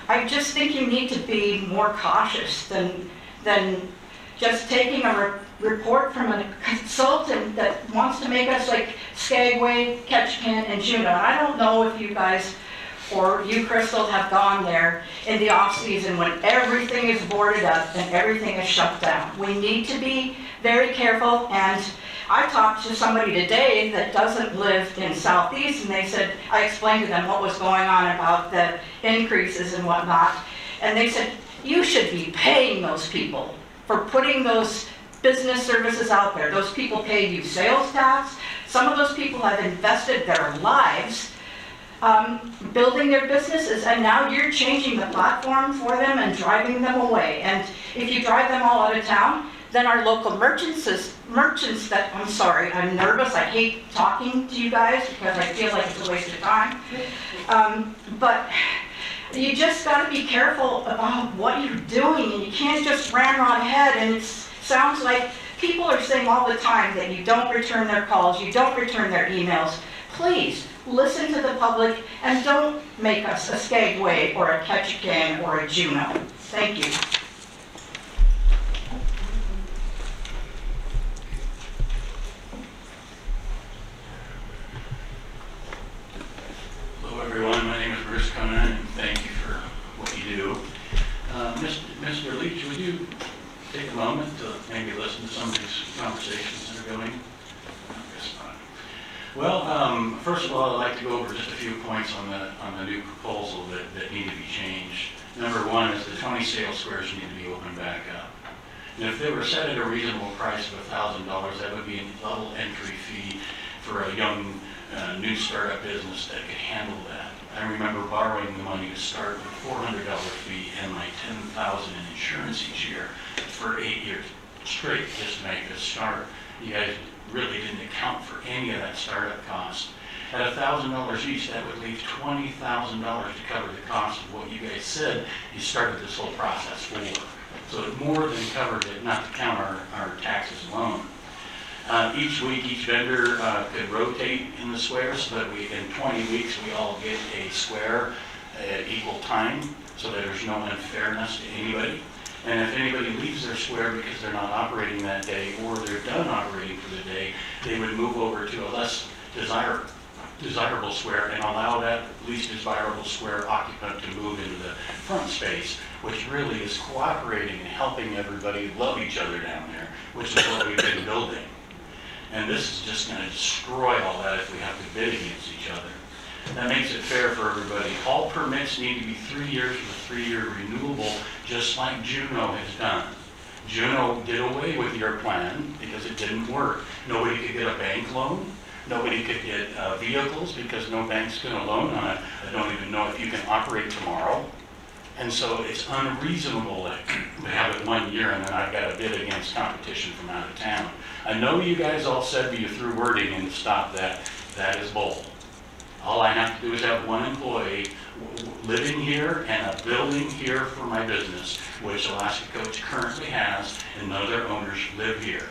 I just think you need to be more cautious than just taking a report from a consultant that wants to make us like Skagway, Ketchikan, and Juneau. And I don't know if you guys or you, Crystal, have gone there in the off-season when everything is boarded up and everything is shut down. We need to be very careful, and I talked to somebody today that doesn't live in Southeast, and they said, I explained to them what was going on about the increases and whatnot, and they said, you should be paying those people for putting those business services out there. Those people pay you sales tax. Some of those people have invested their lives building their businesses, and now you're changing the platform for them and driving them away. And if you drive them all out of town, then our local merchants that, I'm sorry, I'm nervous, I hate talking to you guys because I feel like it's a waste of time. But you just got to be careful about what you're doing, and you can't just ramrod ahead. And it sounds like people are saying all the time that you don't return their calls, you don't return their emails. Please, listen to the public, and don't make us a Skagway or a Ketchikan or a Juneau. Thank you. Hello everyone, my name is Bruce Conan, and thank you for what you do. Mr. Leach, would you take a moment to maybe listen to some of these conversations that are going? I guess not. Well, first of all, I'd like to go over just a few points on the new proposal that need to be changed. Number one is the 20 sales squares need to be opened back up. And if they were set at a reasonable price of $1,000, that would be a level entry fee for a young new startup business that could handle that. I remember borrowing the money to start with a $400 fee and like $10,000 in insurance each year for 8 years straight just to make it start. You guys really didn't account for any of that startup cost. At $1,000 each, that would leave $20,000 to cover the cost of what you guys said you started this whole process for. So it more than covered it, not to count our taxes alone. Each week, each vendor could rotate in the square so that in 20 weeks, we all get a square at equal time so that there's no unfairness to anybody. And if anybody leaves their square because they're not operating that day or they're done operating for the day, they would move over to a less desirable square and allow that least desirable square occupant to move into the front space, which really is cooperating and helping everybody love each other down there, which is what we've been building. And this is just going to destroy all that if we have to bid against each other. That makes it fair for everybody. All permits need to be 3 years with a 3-year renewable, just like Juneau has done. Juneau did away with your plan because it didn't work. Nobody could get a bank loan. Nobody could get vehicles because no bank's going to loan on it. I don't even know if you can operate tomorrow. And so it's unreasonable to have it 1 year and then I've got to bid against competition from out of town. I know you guys all said that you threw wording in to stop that. That is bull. All I have to do is have one employee living here and a building here for my business, which Alaska Coach currently has, and none of their owners live here.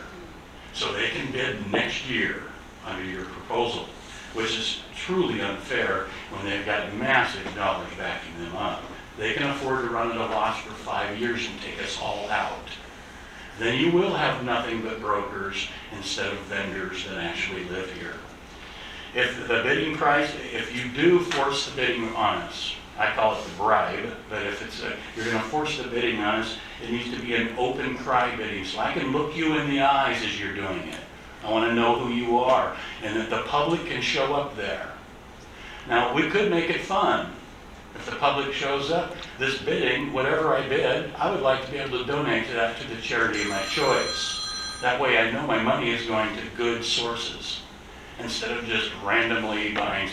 So they can bid next year under your proposal, which is truly unfair when they've got massive dollars backing them up. They can afford to run at a loss for 5 years and take us all out. Then you will have nothing but brokers instead of vendors that actually live here. If the bidding price, if you do force the bidding on us, I call it the bribe, but if you're going to force the bidding on us, it needs to be an open cry bidding so I can look you in the eyes as you're doing it. I want to know who you are and that the public can show up there. Now, we could make it fun. If the public shows up, this bidding, whatever I bid, I would like to be able to donate that to the charity of my choice. That way I know my money is going to good sources instead of just randomly buying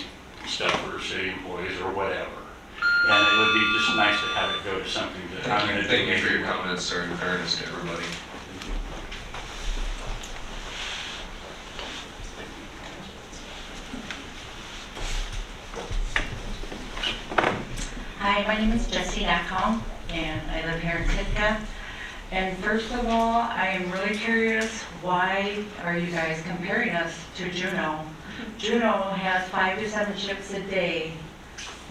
stuff for city employees or whatever. And it would be just nice to have it go to something that I'm going to do. Thank you for your comments, sir, in fairness to everybody. Hi, my name is Jessie Nackholm, and I live here in Sitka. And first of all, I am really curious, why are you guys comparing us to Juneau? Juneau has 5 to 7 ships a day.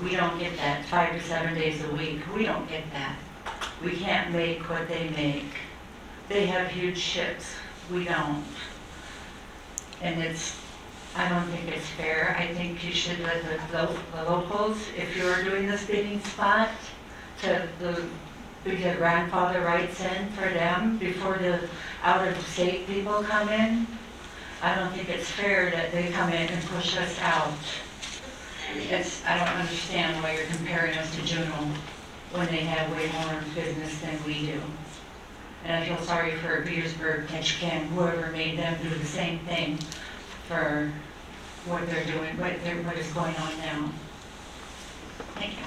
We don't get that, 5 to 7 days a week. We don't get that. We can't make what they make. They have huge ships. We don't. And I don't think it's fair. I think you should let the locals, if you're doing this bidding spot, to get grandfather rights in for them before the out-of-state people come in. I don't think it's fair that they come in and push us out. I don't understand why you're comparing us to Juneau when they have way more business than we do. And I feel sorry for Petersburg, Ketchikan, whoever made them do the same thing for what they're doing, what is going on now. Thank you.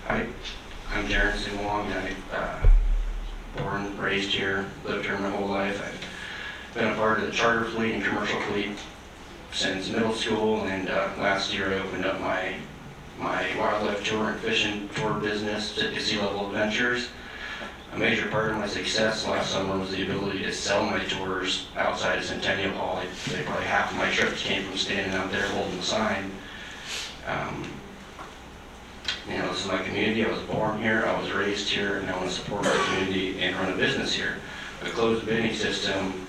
Hi, I'm Jaron Singwong. Born, raised here, lived here my whole life. I've been a part of the charter fleet and commercial fleet since middle school, and last year I opened up my my wildlife tour and fishing tour business, Sitka Sea Level Adventures. A major part of my success last summer was the ability to sell my tours outside of Centennial Hall. I'd say probably half of my trips came from standing out there holding the sign. This is my community. I was born here, I was raised here, and I want to support my community and run a business here. A closed bidding system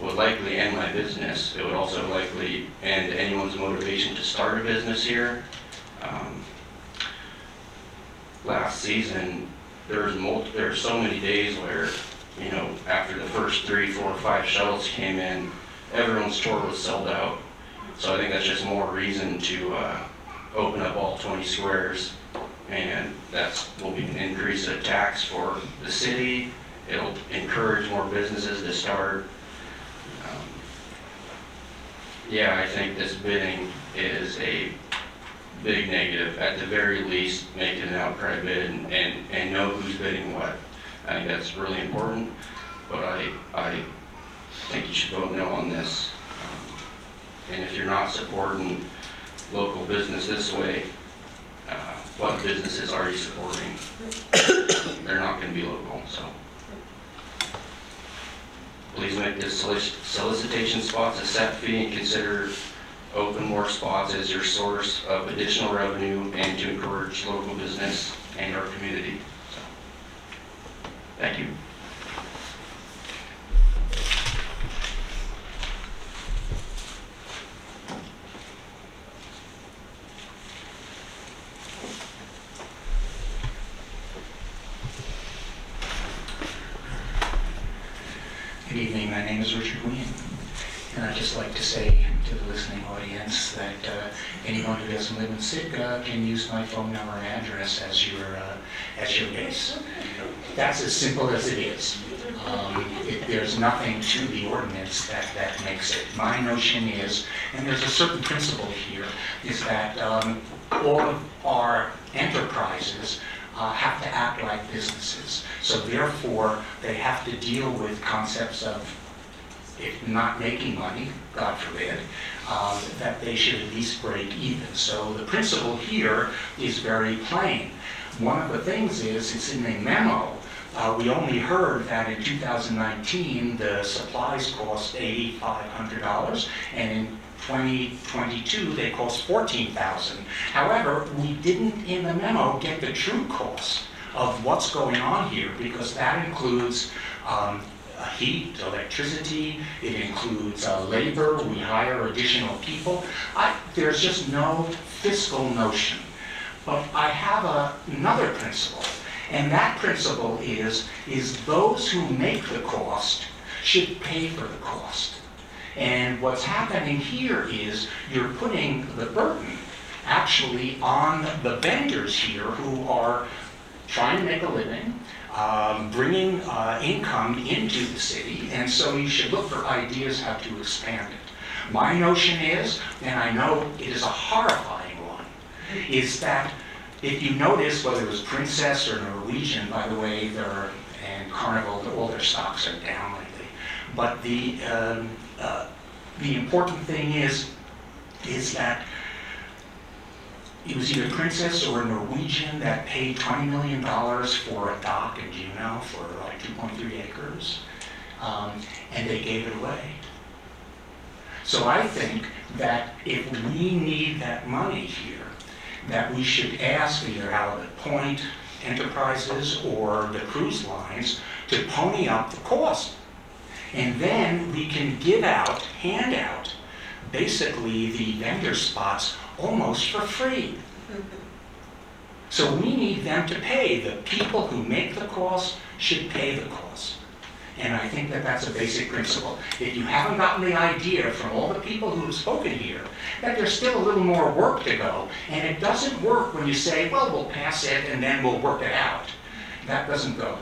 would likely end my business. It would also likely end anyone's motivation to start a business here. Last season, there's so many days where, after the first 3, 4, 5 shuttles came in, everyone's tour was sold out. So I think that's just more reason to open up all 20 squares, and will be an increase of tax for the city. It'll encourage more businesses to start. I think this bidding is a big negative. At the very least, make it an outcry bid and know who's bidding what. I think that's really important, but I think you should vote no on this. And if you're not supporting local business this way, what businesses are you supporting? They're not going to be local, so. Please make this solicitation spots a set fee and consider open more spots as your source of additional revenue and to encourage local business and our community. So, thank you. Good evening, my name is Richard Wien, and I'd just like to say to the listening audience that anyone who doesn't live in Sitka can use my phone number and address as your base. That's as simple as it is. There's nothing to the ordinance that makes it. My notion is, and there's a certain principle here, is that all of our enterprises have to act like businesses. So therefore, they have to deal with concepts of, if not making money, God forbid, that they should at least break even. So the principle here is very plain. One of the things is, it's in a memo, we only heard that in 2019, the supplies cost $8,500, and in 2022, they cost $14,000. However, we didn't in the memo get the true cost of what's going on here, because that includes heat, electricity, it includes labor, we hire additional people. There's just no fiscal notion. But I have another principle, and that principle is those who make the cost should pay for the cost. And what's happening here is you're putting the burden actually on the vendors here who are trying to make a living, bringing income into the city, and so you should look for ideas how to expand it. My notion is, and I know it is a horrifying one, is that if you notice, whether it was Princess or Norwegian, by the way, and Carnival, all their stocks are down lately, but the important thing is that it was either Princess or Norwegian that paid $20 million for a dock in Juneau for like 2.3 acres, and they gave it away. So I think that if we need that money here, that we should ask either Halibut Point Enterprises or the cruise lines to pony up the cost. And then we can hand out, basically the vendor spots almost for free. So we need them to pay. The people who make the cost should pay the cost. And I think that that's a basic principle. If you haven't gotten the idea from all the people who have spoken here, that there's still a little more work to go, and it doesn't work when you say, well, we'll pass it and then we'll work it out. That doesn't go.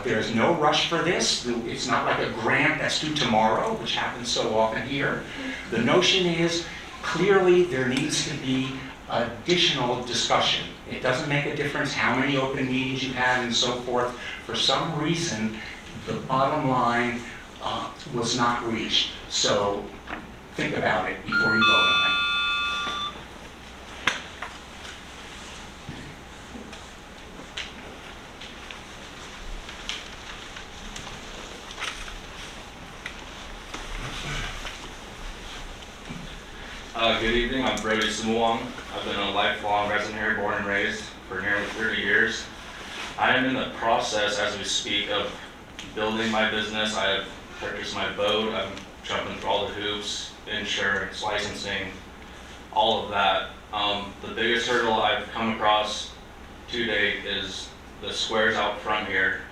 There's no rush for this. It's not like a grant that's due tomorrow, which happens so often here. The notion is, clearly there needs to be additional discussion. It doesn't make a difference how many open meetings you have and so forth. For some reason, the bottom line was not reached. So think about it before you vote on it. Good evening, I'm Brody Sumuang. I've been a lifelong resident here, born and raised for nearly 30 years. I am in the process, as we speak, of building my business. I have purchased my boat, I'm jumping through all the hoops, insurance, licensing, all of that. The biggest hurdle I've come across to date is the squares out front here.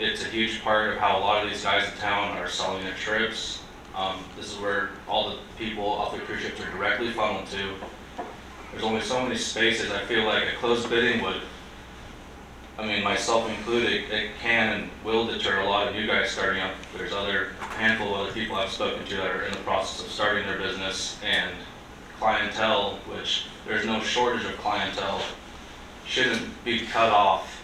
It's a huge part of how a lot of these guys in town are selling their trips. This is where all the people off the cruise ships are directly funneled to. There's only so many spaces. I feel like a closed bidding would, I mean, myself included, it can and will deter a lot of you guys starting up. There's a handful of other people I've spoken to that are in the process of starting their business, and clientele, which there's no shortage of clientele, shouldn't be cut off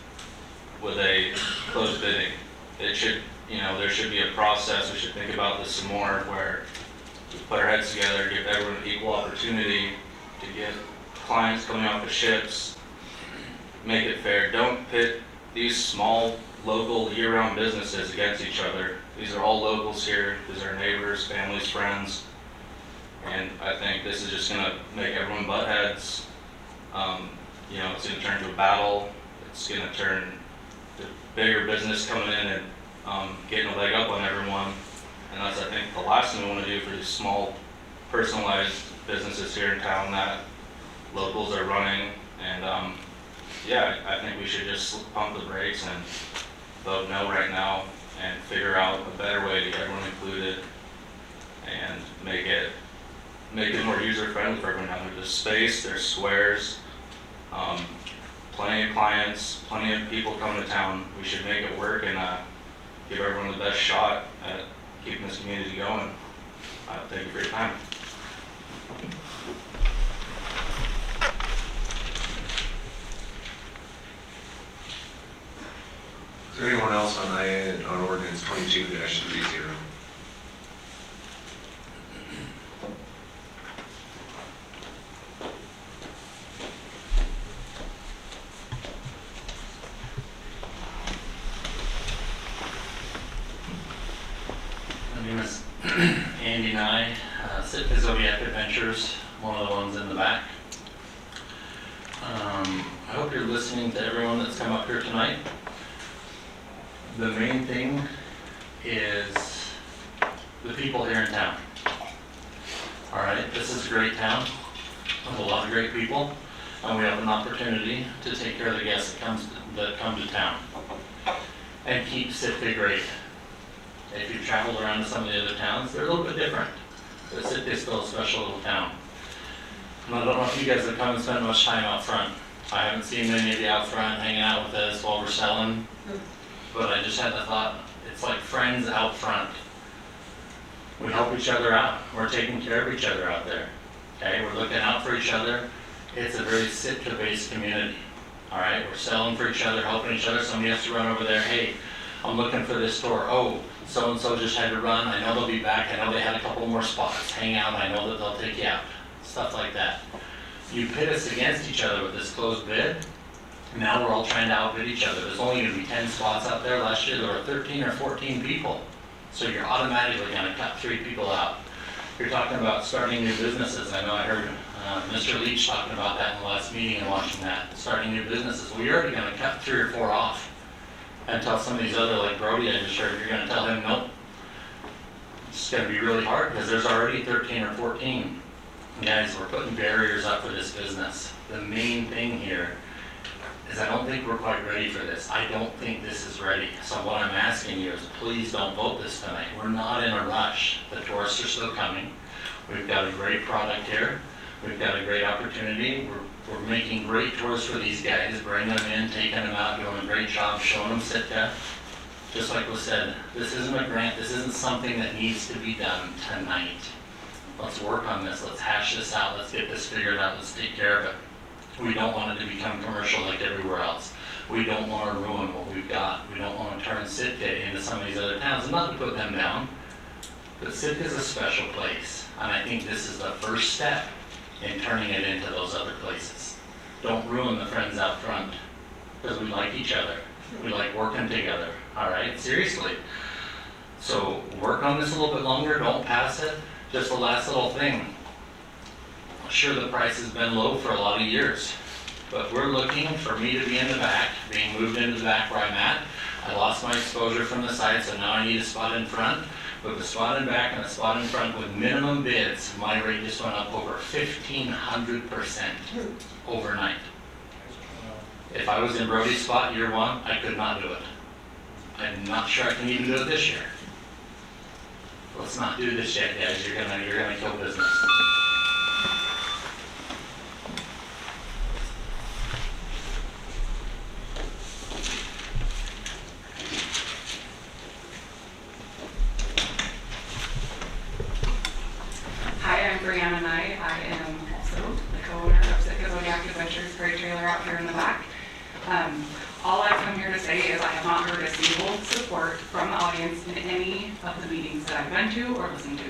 with a closed bidding. It should, there should be a process. We should think about this some more, where we put our heads together, give everyone an equal opportunity to get clients coming off the ships, make it fair. Don't pit these small, local, year-round businesses against each other. These are all locals here. These are neighbors, families, friends. And I think this is just gonna make everyone butt heads. It's gonna turn to a battle. It's gonna turn to bigger business coming in and getting a leg up on everyone. And that's, I think, the last thing we want to do for these small, personalized businesses here in town that locals are running. And I think we should just pump the brakes and vote no right now and figure out a better way to get everyone included and make it more user-friendly for everyone. There's space, there's squares, plenty of clients, plenty of people coming to town. We should make it work and give everyone the best shot at keeping this community going. Thank you for your time. Is there anyone else on ordinance 22-30? My name is Andy Nye, Sitka Zodiac Adventures, one of the ones in the back. I hope you're listening to everyone that's come up here tonight. The main thing is the people here in town. All right, this is a great town with a lot of great people, and we have an opportunity to take care of the guests that come to town and keep Sitka great. If you've traveled around to some of the other towns, they're a little bit different. But Sitka is still a special little town. And I don't know if you guys have come and spent much time out front. I haven't seen many of you out front hanging out with us while we're selling, but I just had the thought, it's like friends out front. We help each other out. We're taking care of each other out there. Okay, we're looking out for each other. It's a very Sitka-based community. All right, we're selling for each other, helping each other. Somebody has to run over there. Hey, I'm looking for this store. Oh, so-and-so just had to run. I know they'll be back. I know they had a couple more spots. Hang out. I know that they'll take you out. Stuff like that. You pit us against each other with this closed bid. Now we're all trying to outbid each other. There's only going to be 10 spots out there. Last year there were 13 or 14 people. So you're automatically going to cut 3 people out. You're talking about starting new businesses. I know I heard Mr. Leach talking about that in the last meeting and watching that. Starting new businesses. Well, you're already going to cut 3 or 4 off. And tell some of these other, like Brody, I just heard, you're going to tell him, nope. It's going to be really hard because there's already 13 or 14 guys. We're putting barriers up for this business. The main thing here is I don't think we're quite ready for this. I don't think this is ready. So what I'm asking you is please don't vote this tonight. We're not in a rush. The tourists are still coming. We've got a great product here. We've got a great opportunity. We're making great tours for these guys, bringing them in, taking them out, doing a great job, showing them Sitka. Just like was said, this isn't a grant. This isn't something that needs to be done tonight. Let's work on this. Let's hash this out. Let's get this figured out. Let's take care of it. We don't want it to become commercial like everywhere else. We don't want to ruin what we've got. We don't want to turn Sitka into some of these other towns. And not to put them down, but Sitka is a special place. And I think this is the first step in turning it into those other places. Don't ruin the friends out front, because we like each other. We like working together, all right? Seriously. So work on this a little bit longer, don't pass it. Just the last little thing, Sure, the price has been low for a lot of years, but we're looking for me to be in the back, being moved into the back where I'm at. I lost my exposure from the side, so now I need a spot in front. With a spot in back and a spot in front with minimum bids, my rate just went up over 1,500% overnight. If I was in Brody's spot year one, I could not do it. I'm not sure I can even do it this year. Let's not do this yet, guys. You're gonna kill business. Hi, I'm Brianna Knight. I am also the co-owner of Sitka Zodiac Adventures Freight Trailer out here in the back. All I've come here to say is I have not heard a single support from the audience in any of the meetings that I've been to or listened to.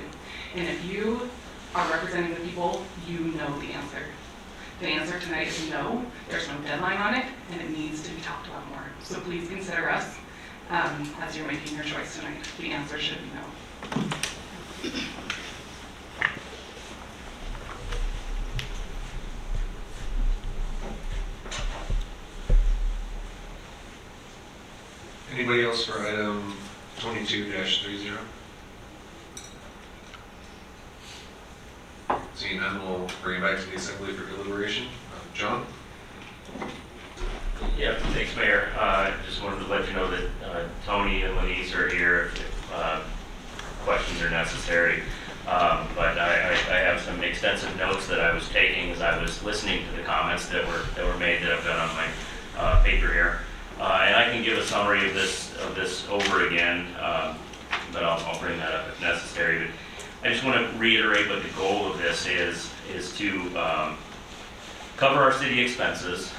And if you are representing the people, you know the answer. The answer tonight is no. There's no deadline on it, and it needs to be talked about more. So please consider us as you're making your choice tonight. The answer should be no. Anybody else for item 22-30? Seeing none, we'll bring it back to the assembly for deliberation. John? Yeah, thanks, Mayor. Just wanted to let you know that Tony and Lenise are here if questions are necessary. But I have some extensive notes that I was taking as I was listening to the comments that were made that I've got on my paper here. And I can give a summary of this over again, but I'll bring that up if necessary. But I just want to reiterate what the goal of this is to cover our city expenses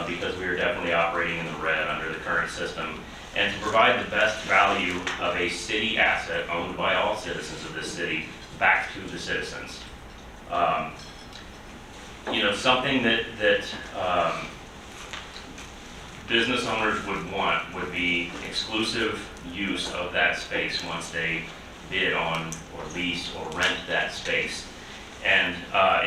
because we are definitely operating in the red under the current system, and to provide the best value of a city asset owned by all citizens of this city back to the citizens. Something that business owners would want would be exclusive use of that space once they bid on or lease or rent that space. And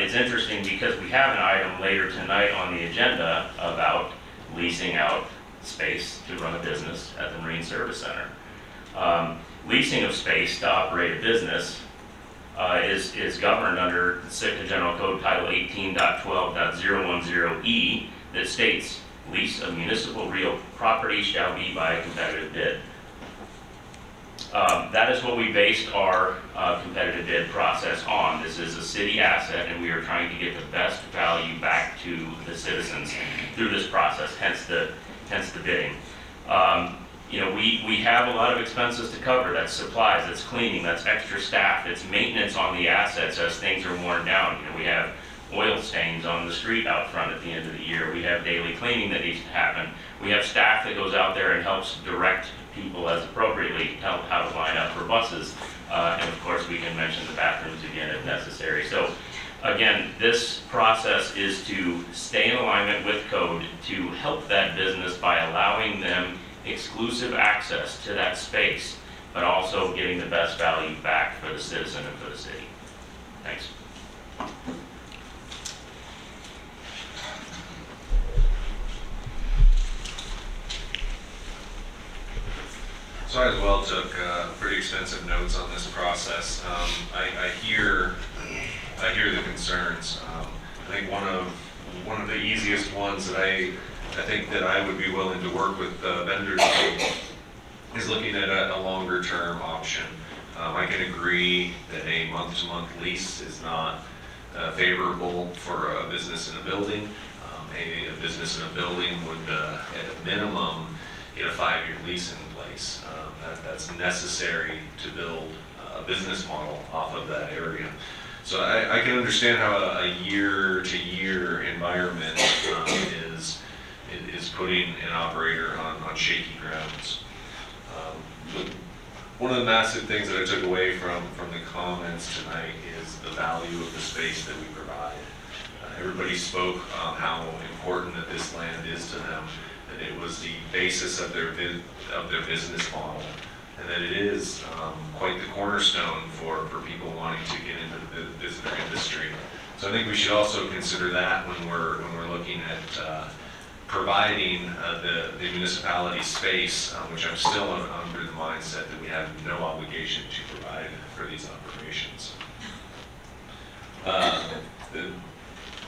it's interesting because we have an item later tonight on the agenda about leasing out space to run a business at the Marine Service Center. Leasing of space to operate a business is governed under the Sitka General Code Title 18.12.010E that states, lease of municipal real property shall be by a competitive bid. That is what we based our competitive bid process on. This is a city asset, and we are trying to get the best value back to the citizens through this process, hence the bidding. We have a lot of expenses to cover. That's supplies, that's cleaning, that's extra staff, it's maintenance on the assets as things are worn down. We have oil stains on the street out front at the end of the year. We have daily cleaning that needs to happen. We have staff that goes out there and helps direct people as appropriately, tell how to line up for buses. And of course, we can mention the bathrooms again if necessary. So again, this process is to stay in alignment with code to help that business by allowing them exclusive access to that space, but also getting the best value back for the citizen and for the city. Thanks. So I as well took pretty extensive notes on this process. I hear the concerns. I think one of the easiest ones that I think that I would be willing to work with vendors on is looking at a longer term option. I can agree that a month-to-month lease is not favorable for a business in a building. A business in a building would, at a minimum, get a 5-year lease in place. That's necessary to build a business model off of that area. So I can understand how a year-to-year environment is putting an operator on shaky grounds. But one of the massive things that I took away from the comments tonight is the value of the space that we provide. Everybody spoke on how important that this land is to them, that it was the basis of their business model, and that it is quite the cornerstone for people wanting to get into the visitor industry. So I think we should also consider that when we're looking at providing the municipality space, which I'm still under the mindset that we have no obligation to provide for these operations.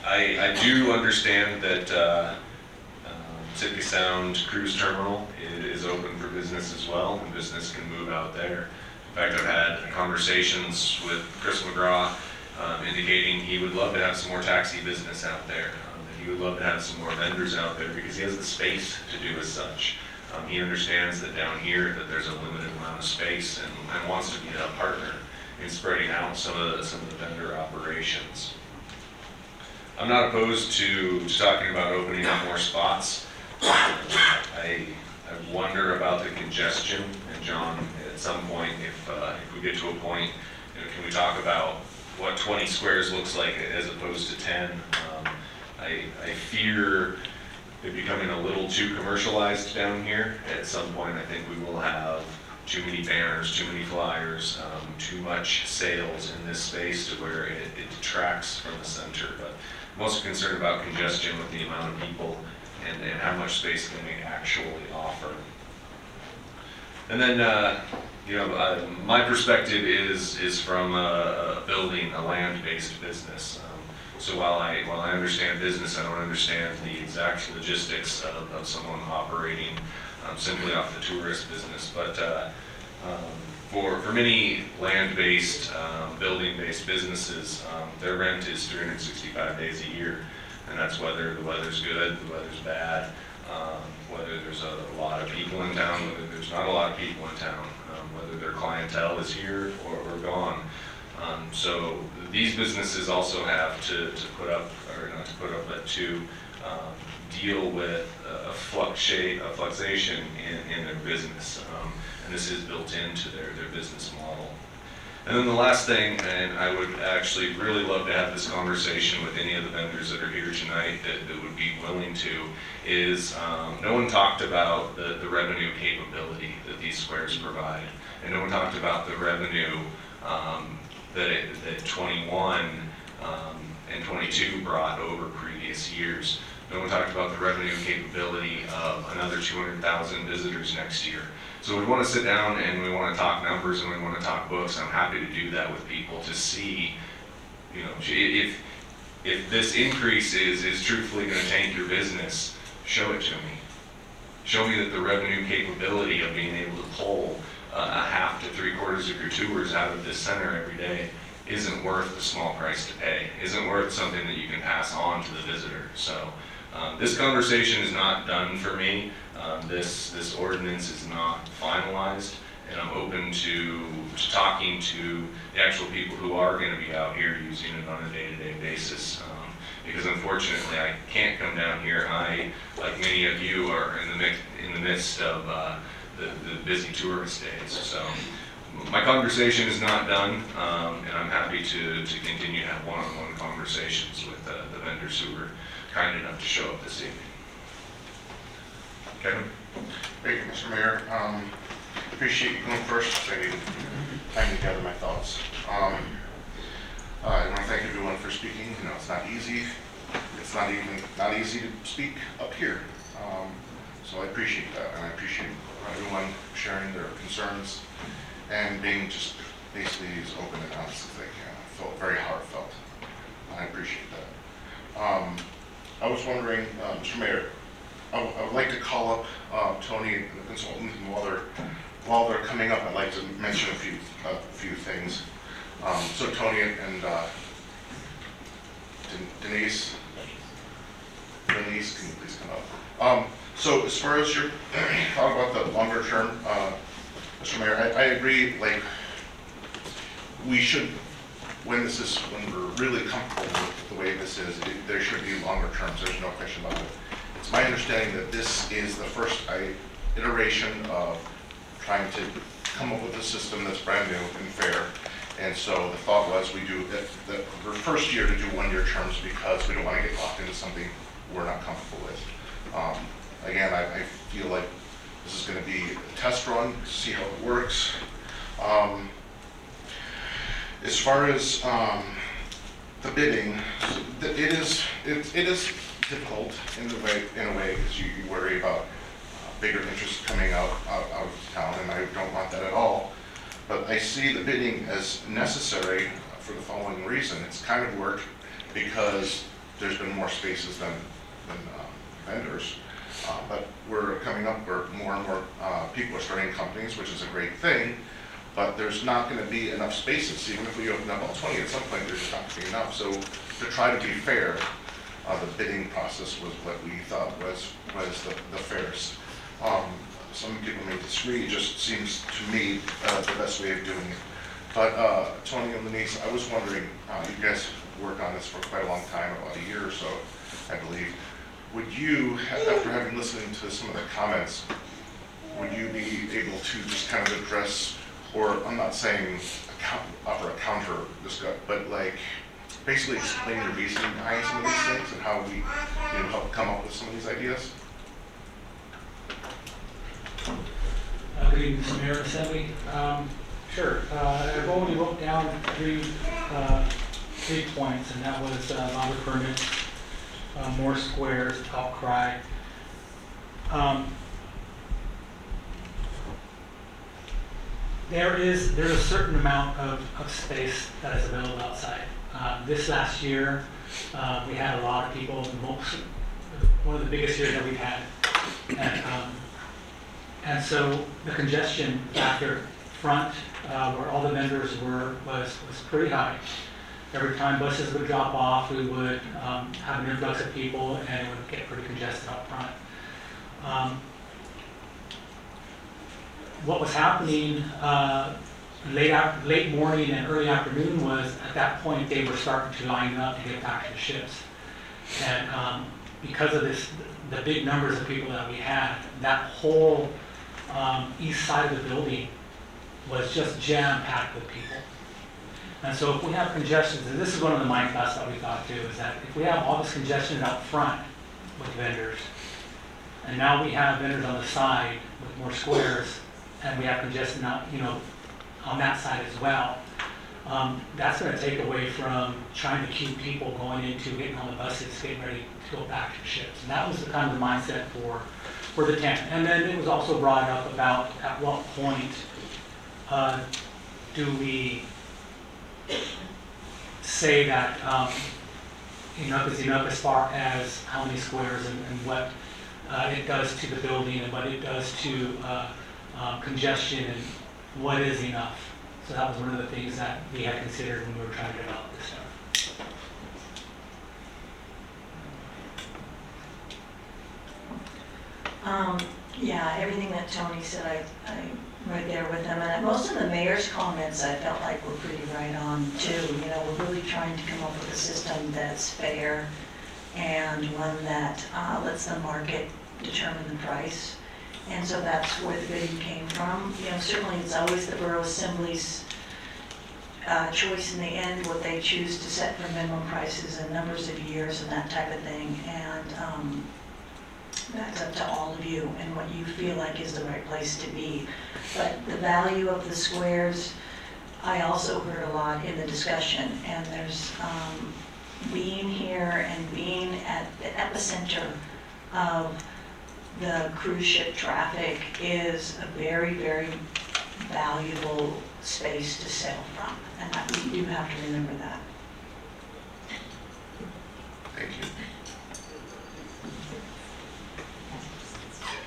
I do understand that Sitka Sound Cruise Terminal is open for business as well, and business can move out there. In fact, I've had conversations with Chris McGraw indicating he would love to have some more taxi business out there. That he would love to have some more vendors out there because he has the space to do as such. He understands that down here that there's a limited amount of space and wants to be a partner in spreading out some of the vendor operations. I'm not opposed to talking about opening up more spots. I wonder about the congestion, and John, at some point, if we get to a point, can we talk about what 20 squares looks like as opposed to 10? I fear it becoming a little too commercialized down here. At some point, I think we will have too many banners, too many flyers, too much sales in this space to where it detracts from the center. But I'm also concerned about congestion with the amount of people and how much space can we actually offer. And then, my perspective is from a building, a land-based business. So while I understand business, I don't understand the exact logistics of someone operating simply off the tourist business. But for many land-based, building-based businesses, their rent is 365 days a year. And that's whether the weather's good, the weather's bad, whether there's a lot of people in town, whether there's not a lot of people in town, whether their clientele is here or gone. So these businesses also have to put up, or not to put up, but to deal with a fluctuation in their business. And this is built into their business model. And then the last thing, and I would actually really love to have this conversation with any of the vendors that are here tonight that would be willing to, is no one talked about the revenue capability that these squares provide. And no one talked about the revenue that 21 and 22 brought over previous years. No one talked about the revenue capability of another 200,000 visitors next year. So we want to sit down and we want to talk numbers and we want to talk books. I'm happy to do that with people to see, if this increase is truthfully going to tank your business, show it to me. Show me that the revenue capability of being able to pull a half to 3/4 of your tours out of this center every day isn't worth the small price to pay, isn't worth something that you can pass on to the visitor. So this conversation is not done for me. This ordinance is not finalized, and I'm open to talking to the actual people who are going to be out here using it on a day-to-day basis. Because unfortunately, I can't come down here. I, like many of you, are in the midst of the busy tourist days. So my conversation is not done, and I'm happy to continue to have one-on-one conversations with the vendors who were kind enough to show up this evening. Kevin? Thank you, Mr. Mayor. Appreciate you going first. I need time to gather my thoughts. I want to thank everyone for speaking. It's not easy. It's not easy to speak up here. So I appreciate that, and I appreciate everyone sharing their concerns and being just basically as open and honest as they can. I felt very heartfelt. I appreciate that. I was wondering, Mr. Mayor, I would like to call up Tony and the consultant, and while they're coming up, I'd like to mention a few things. So Tony and Denise, can you please come up? So as far as your thought about the longer term, Mr. Mayor, I agree. Like, we should, when we're really comfortable with the way this is, there should be longer terms. There's no question about it. It's my understanding that this is the first iteration of trying to come up with a system that's brand new and fair. And so the thought was we do the first year to do 1-year terms because we don't want to get locked into something we're not comfortable with. Again, I feel like this is going to be a test run to see how it works. As far as the bidding, it is difficult in a way, because you worry about bigger interests coming out of town, and I don't want that at all. But I see the bidding as necessary for the following reason. It's kind of work because there's been more spaces than vendors. But we're coming up where more and more people are starting companies, which is a great thing. But there's not going to be enough spaces. Even if we open up all 20, at some point there's just not going to be enough. So to try to be fair, the bidding process was what we thought was the fairest. Some people may disagree. It just seems to me the best way of doing it. But Tony and Denise, I was wondering, you guys worked on this for quite a long time, about a year or so, I believe. Would you, after having listened to some of the comments, would you be able to just kind of address, or I'm not saying offer a counter discussion, but like basically explain your reasoning behind some of these things and how we help come up with some of these ideas? Good evening, Mr. Mayor, Assembly. Sure. I've only wrote down three points, and that was longer permits, more squares, outcry. There's a certain amount of space that is available outside. This last year, we had a lot of people, one of the biggest years that we've had. And so the congestion factor front, where all the vendors were, was pretty high. Every time buses would drop off, we would have an influx of people, and it would get pretty congested out front. What was happening late morning and early afternoon was, at that point, they were starting to line up to get back to the ships. And because of the big numbers of people that we had, that whole east side of the building was just jam-packed with people. And so if we have congestion, and this is one of the mind thoughts that we thought too, is that if we have all this congestion out front with vendors, and now we have vendors on the side with more squares, and we have congestion out, on that side as well, that's going to take away from trying to keep people going into getting on the buses, getting ready to go back to the ships. And that was the kind of the mindset for the tent. And then it was also brought up about at what point do we say that enough is enough as far as how many squares and what it does to the building and what it does to congestion and what is enough. So that was one of the things that we had considered when we were trying to develop this stuff. Yeah, everything that Tony said, I'm right there with him. And most of the mayor's comments I felt like were pretty right on too. We're really trying to come up with a system that's fair and one that lets the market determine the price. And so that's where the bidding came from. Certainly it's always the Borough Assembly's choice in the end, what they choose to set for minimum prices and numbers of years and that type of thing. And that's up to all of you and what you feel like is the right place to be. But the value of the squares, I also heard a lot in the discussion. And there's being here and being at the epicenter of the cruise ship traffic is a very, very valuable space to sail from. And you have to remember that. Thank you.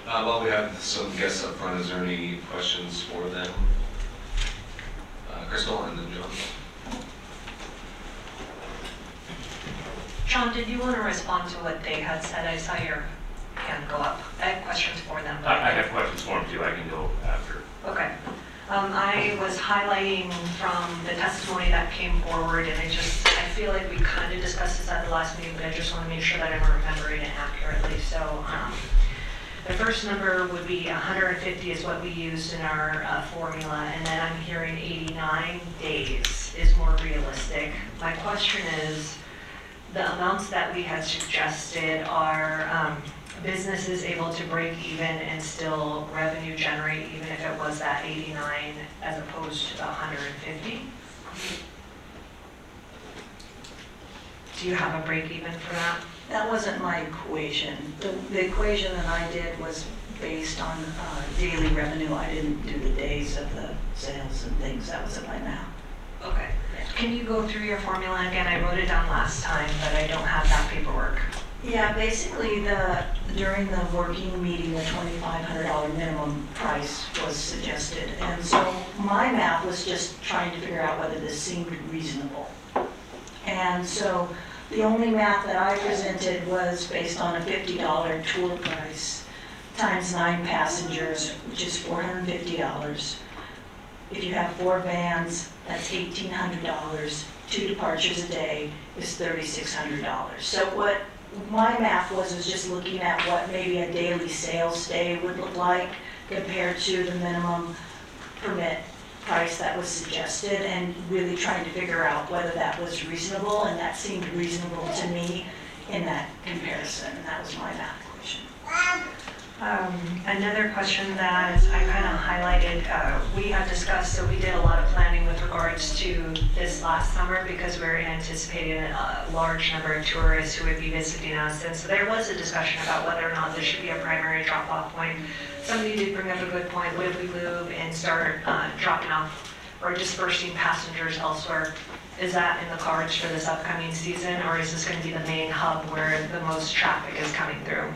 While we have some guests up front, is there any questions for them? Crystal and then John. John, did you want to respond to what they had said? I saw your hand go up. I have questions for them. I have questions for them too. I can go after. Okay. I was highlighting from the testimony that came forward, and I feel like we kind of discussed this at the last meeting, but I just want to make sure that I'm remembering it accurately. So the first number would be 150 is what we used in our formula, and then I'm hearing 89 days is more realistic. My question is, the amounts that we had suggested are businesses able to break even and still revenue generate even if it was that 89 as opposed to the 150? Do you have a break even for that? That wasn't my equation. The equation that I did was based on daily revenue. I didn't do the days of the sales and things. That was in my math. Okay. Can you go through your formula again? I wrote it down last time, but I don't have that paperwork. Yeah, basically during the working meeting, the $2,500 minimum price was suggested. And so my math was just trying to figure out whether this seemed reasonable. And so the only math that I presented was based on a $50 tour price times 9 passengers, which is $450. If you have 4 vans, that's $1,800. 2 departures a day is $3,600. So what my math was just looking at what maybe a daily sales day would look like compared to the minimum permit price that was suggested, and really trying to figure out whether that was reasonable, and that seemed reasonable to me in that comparison, and that was my math equation. Another question that I kind of highlighted, we had discussed, so we did a lot of planning with regards to this last summer because we were anticipating a large number of tourists who would be visiting us. And so there was a discussion about whether or not there should be a primary drop-off point. Somebody did bring up a good point. What if we move and start dropping off or dispersing passengers elsewhere? Is that in the cards for this upcoming season, or is this going to be the main hub where the most traffic is coming through?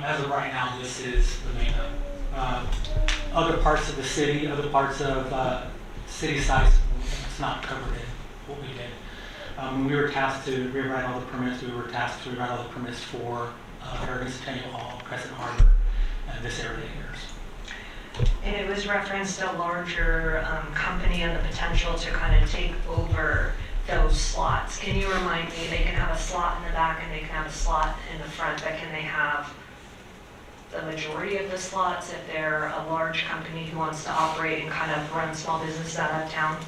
As of right now, this is the main hub. Other parts of the city, other parts of city sites, it's not covered in what we did. When we were tasked to rewrite all the permits, we were tasked to rewrite all the permits for Aragon Centennial Hall, Crescent Harbor, and this area here. And it was referenced a larger company and the potential to kind of take over those slots. Can you remind me, they can have a slot in the back and they can have a slot in the front, but can they have the majority of the slots if they're a large company who wants to operate and kind of run small business out of town?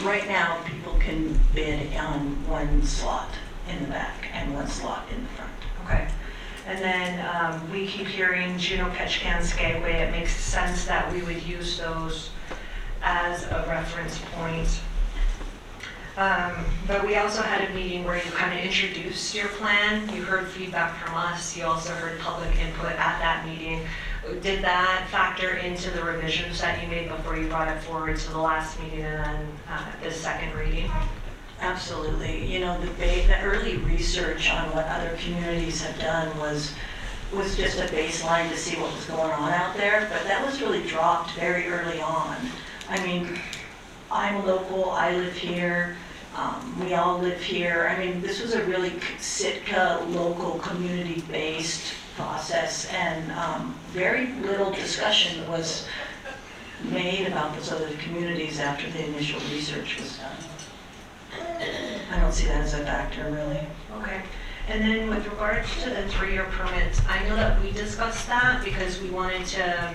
Right now, people can bid on 1 slot in the back and 1 slot in the front. Okay. And then we keep hearing Juneau Ketchikan Skagway. It makes sense that we would use those as a reference point. But we also had a meeting where you kind of introduced your plan. You heard feedback from us. You also heard public input at that meeting. Did that factor into the revisions that you made before you brought it forward to the last meeting and then the second reading? Absolutely. You know, the early research on what other communities have done was just a baseline to see what was going on out there, but that was really dropped very early on. I mean, I'm local, I live here, we all live here. I mean, this was a really Sitka local community-based process, and very little discussion was made about those other communities after the initial research was done. I don't see that as a factor, really. Okay. And then with regards to the 3-year permits, I know that we discussed that because we wanted to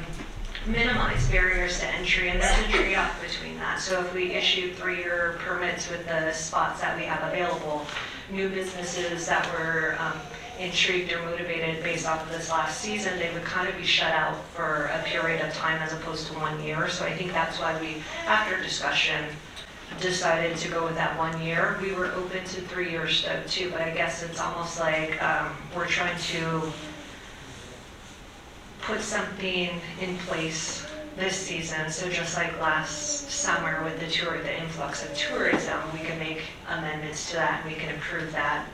minimize barriers to entry, and there's a trade-off between that. So if we issue 3-year permits with the spots that we have available, new businesses that were intrigued or motivated based off of this last season, they would kind of be shut out for a period of time as opposed to 1 year. So I think that's why we, after discussion, decided to go with that 1 year. We were open to 3 years though too, but I guess it's almost like we're trying to put something in place this season. So just like last summer with the influx of tourism, we can make amendments to that and we can improve that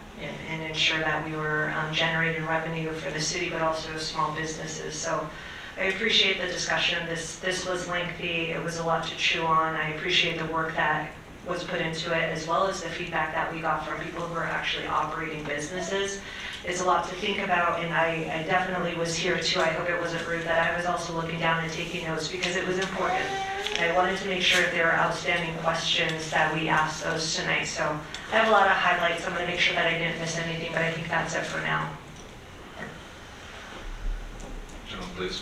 and ensure that we were generating revenue for the city, but also small businesses. So I appreciate the discussion. This was lengthy. It was a lot to chew on. I appreciate the work that was put into it, as well as the feedback that we got from people who are actually operating businesses. It's a lot to think about, and I definitely was here too. I hope it wasn't rude that I was also looking down and taking notes because it was important. And I wanted to make sure if there are outstanding questions that we asked those tonight. So I have a lot of highlights. I'm going to make sure that I didn't miss anything, but I think that's it for now. Gentlemen, please.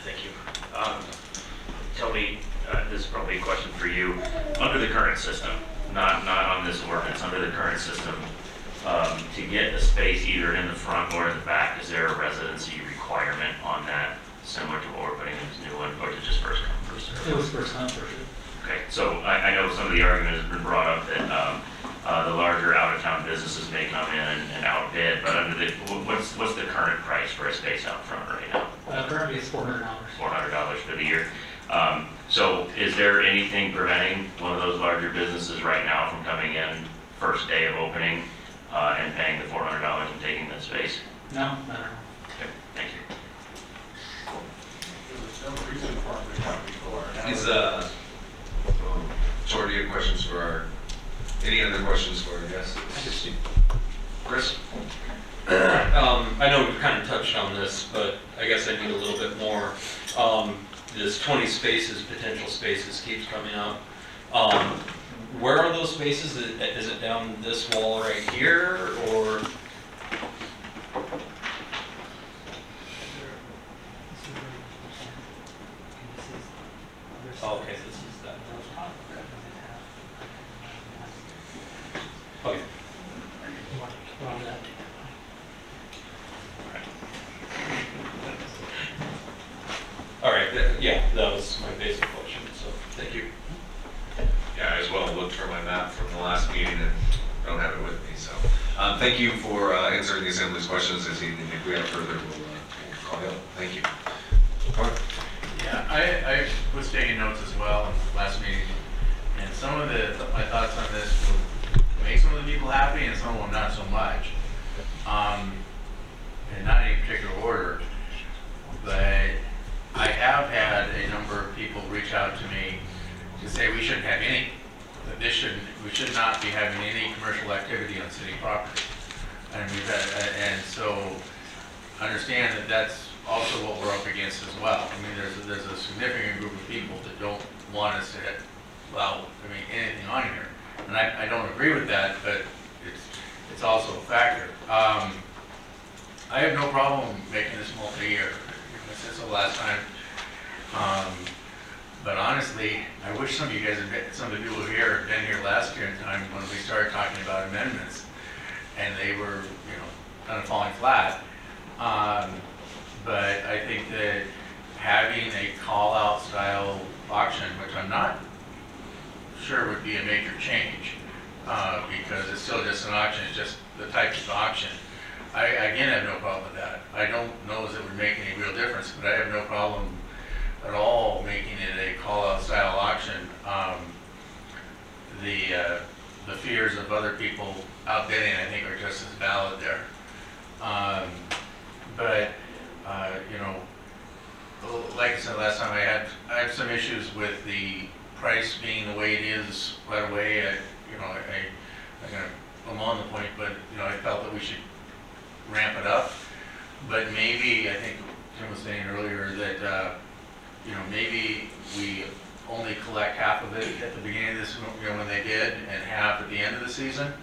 Thank you. Tony, this is probably a question for you. Under the current system, not on this ordinance, under the current system, to get a space either in the front or in the back, is there a residency requirement on that, similar to what we're putting in this new one, or is it just first come, first served? It was first come, first served. Okay, so I know some of the argument has been brought up that It's $400. $400 for the year. So is there anything preventing one of those larger businesses right now from coming in first day of opening and paying the $400 and taking the space? No, not at all. Okay, thank you. There was no reason for them to come before. Is, Tor, do you have questions for any other questions for our guests? Chris? I know we've kind of touched on this, but I guess I need a little bit more. This 20 spaces, potential spaces keeps coming up. Where are those spaces? Is it down this wall right here, or? Oh, okay, this is that. Okay. All right, yeah, that was my basic question, so thank you. Yeah, I as well looked for my map from the last meeting and don't have it with me, so. Thank you for answering the Assembly's questions this evening. If we have further, we'll call you up. Thank you. Yeah, I was taking notes as well in the last meeting, and some of my thoughts on this will make some of the people happy and some of them not so much. And not in any particular order, but I have had a number of people reach out to me to say we shouldn't have any, that we should not be having any commercial activity on city property. And and so understand that that's also what we're up against as well. I mean, there's a significant group of people that don't want us to hit, anything on here. And I don't agree with that, but it's also a factor. I have no problem making this multi-year. Since the last time. But honestly, I wish some of you guys some of the people here had been here last year in time when we started talking about amendments, and they were, kind of falling flat. But I think that having a call-out style auction, which I'm not sure would be a major change, because it's still just an auction, it's just the type of auction. I, again, have no problem with that. I don't know as it would make any real difference, but I have no problem at all making it a call-out style auction. The fears of other people outbidding, I think, are just as valid there. But like I said last time, I had some issues with the price being the way it is right away. I'm on the point, but I felt that we should ramp it up. But maybe, I think Tim was saying earlier that maybe we only collect half of it at the beginning of this, when they did, and half at the end of the season.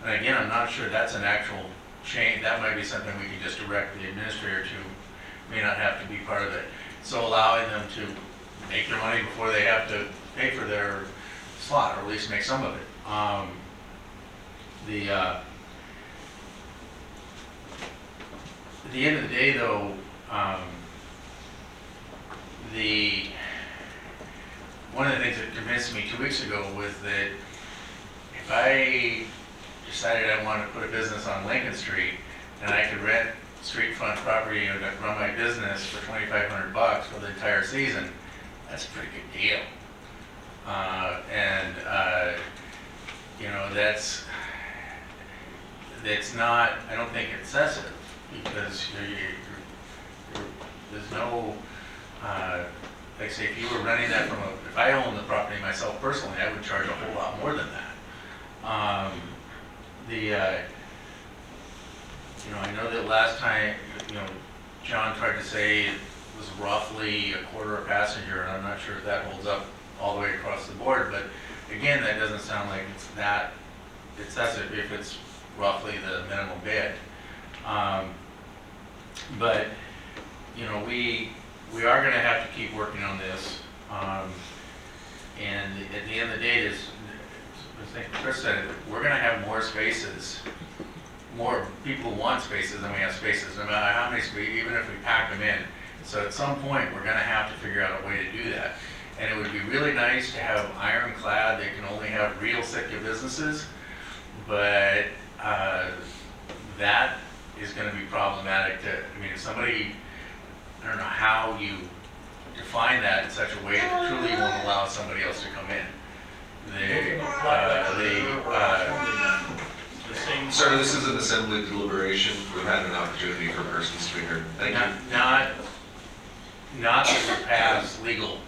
And again, I'm not sure that's an actual change. That might be something we can just direct the administrator to. May not have to be part of it. So allowing them to make their money before they have to pay for their slot, or at least make some of it. At the end of the day, though, one of the things that convinced me 2 weeks ago was that if I decided I wanted to put a business on Lincoln Street and I could rent street front property and run my business for $2,500 for the entire season, that's a pretty good deal. That's not, I don't think, excessive, because there's no, like say, if you were running that from if I owned the property myself personally, I would charge a whole lot more than that. I know that last time, John tried to say it was roughly a quarter a passenger, and I'm not sure if that holds up all the way across the board, but again, that doesn't sound like it's that excessive if it's roughly the minimum bid. But we are going to have to keep working on this. And at the end of the day, I think Chris said it, we're going to have more spaces, more people want spaces than we have spaces, no matter how many spaces, even if we pack them in. So at some point, we're going to have to figure out a way to do that. And it would be really nice to have ironclad that can only have real Sitka businesses, but that is going to be problematic. If somebody I don't know how you define that in such a way that truly won't allow somebody else to come in. Sir, this is an assembly deliberation. We've had an opportunity for persons to be heard. Thank you. Not to surpass legal,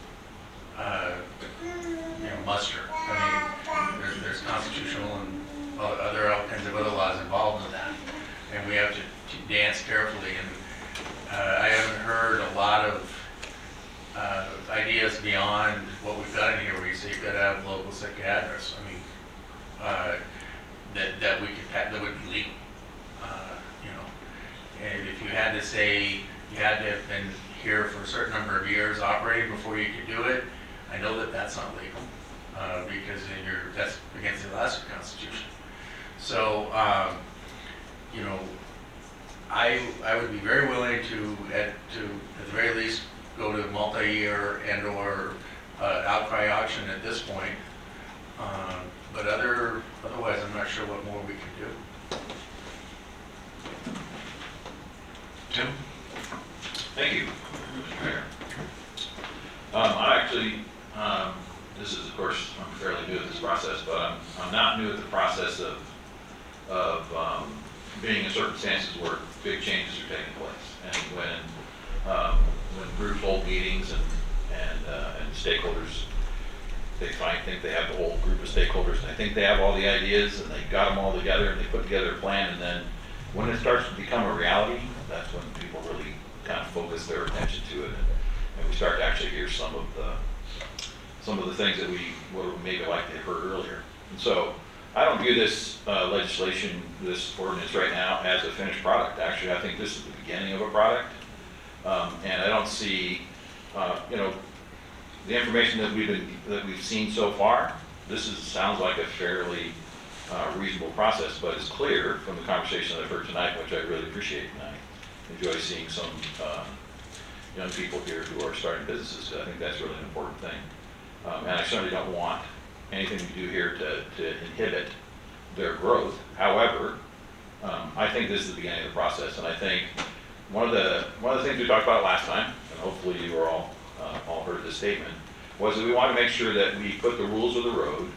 muster. I mean, there's constitutional and other all kinds of other laws involved in that, and we have to dance carefully. And I haven't heard a lot of ideas beyond what we've got in here, where you say you've got to have local SIC address. I mean, that would be legal. And if you had to say you had to have been here for a certain number of years operating before you could do it, I know that that's not legal, because that's against the Alaska Constitution. So, I would be very willing to, at the very least, go to multi-year and/or outcry auction at this point. But otherwise, I'm not sure what more we can do. Tim? Thank you, Mr. Mayor. I actually, this is, of course, I'm fairly new at this process, but I'm not new at the process of being in circumstances where big changes are taking place. And when groups hold meetings and stakeholders, they think they have the whole group of stakeholders, and they think they have all the ideas, and they got them all together, and they put together a plan, and then when it starts to become a reality, that's when people really kind of focus their attention to it, and we start to actually hear some of the things that we would have maybe liked to have heard earlier. And so I don't view this legislation, this ordinance right now, as a finished product. Actually, I think this is the beginning of a product, and I don't see, the information that we've seen so far. Sounds like a fairly reasonable process, but it's clear from the conversation that I've heard tonight, which I really appreciate, and I enjoy seeing some young people here who are starting businesses. I think that's really an important thing, and I certainly don't want anything we do here to inhibit their growth. However, I think this is the beginning of the process, and I think one of the things we talked about last time, and hopefully you were all heard this statement, was that we want to make sure that we put the rules of the road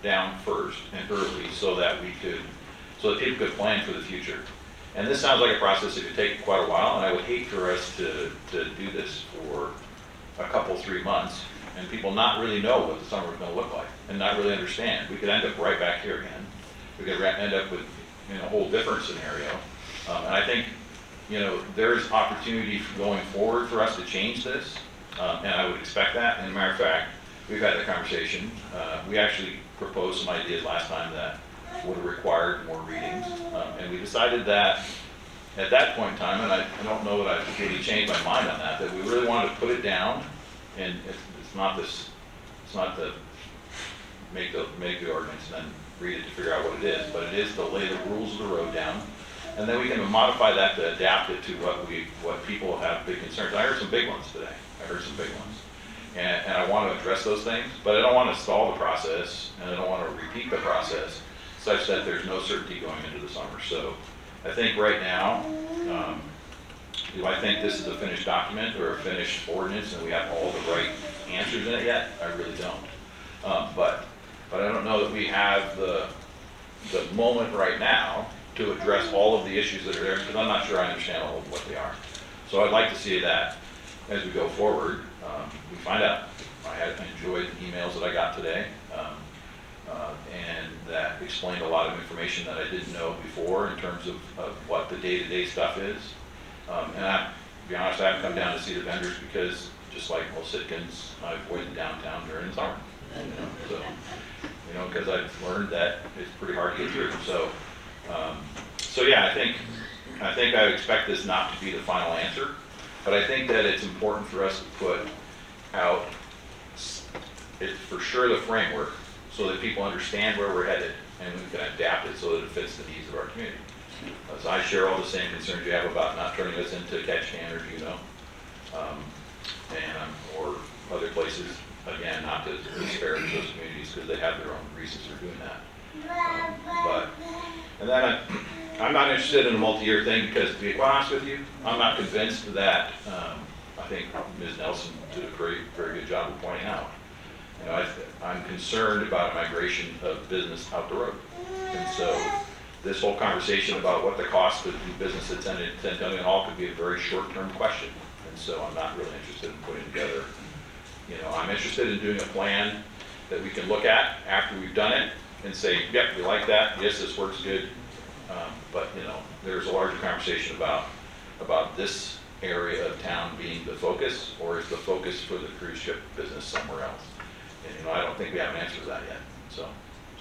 down first and early so that people could plan for the future. And this sounds like a process that could take quite a while, and I would hate for us to do this for a couple, 3 months, and people not really know what the summer is going to look like, and not really understand. We could end up right back here again. We could end up with a whole different scenario. And I think, there's opportunity going forward for us to change this, and I would expect that. And as a matter of fact, we've had that conversation. We actually proposed some ideas last time that would have required more readings, and we decided that at that point in time, and I don't know that I've really changed my mind on that we really wanted to put it down, and it's not to make the ordinance and then read it to figure out what it is, but it is to lay the rules of the road down, and then we can modify that to adapt it to what people have big concerns. I heard some big ones today. And I want to address those things, but I don't want to stall the process, and I don't want to repeat the process such that there's no certainty going into the summer. So I think right now, do I think this is a finished document or a finished ordinance and we have all the right answers in it yet? I really don't. But I don't know that we have the moment right now to address all of the issues that are there, because I'm not sure I understand all of what they are. So I'd like to see that as we go forward, we find out. I enjoyed the emails that I got today, and that explained a lot of information that I didn't know before in terms of what the day-to-day stuff is. And to be honest, I haven't come down to see the vendors because, just like most Sitkans, I avoid the downtown during the summer. Because I've learned that it's pretty hard to get through. So yeah, I think I expect this not to be the final answer. But I think that it's important for us to put out, for sure, the framework so that people understand where we're headed and we can adapt it so that it fits the needs of our community. As I share all the same concerns you have about not turning us into catch can or or other places. Again, not to disparage those communities because they have their own reasons for doing that. And then I'm not interested in a multi-year thing because, to be quite honest with you, I'm not convinced that, I think Ms. Nelson did a very, very good job of pointing out. You know, I'm concerned about a migration of business out the road. And so this whole conversation about what the cost of the business at 10 million all could be a very short-term question. And so I'm not really interested in putting together, you know, I'm interested in doing a plan that we can look at after we've done it and say, yep, we like that, yes, this works good. But, you know, there's a larger conversation about this area of town being the focus, or is the focus for the cruise ship business somewhere else? And, you know, I don't think we have an answer to that yet. So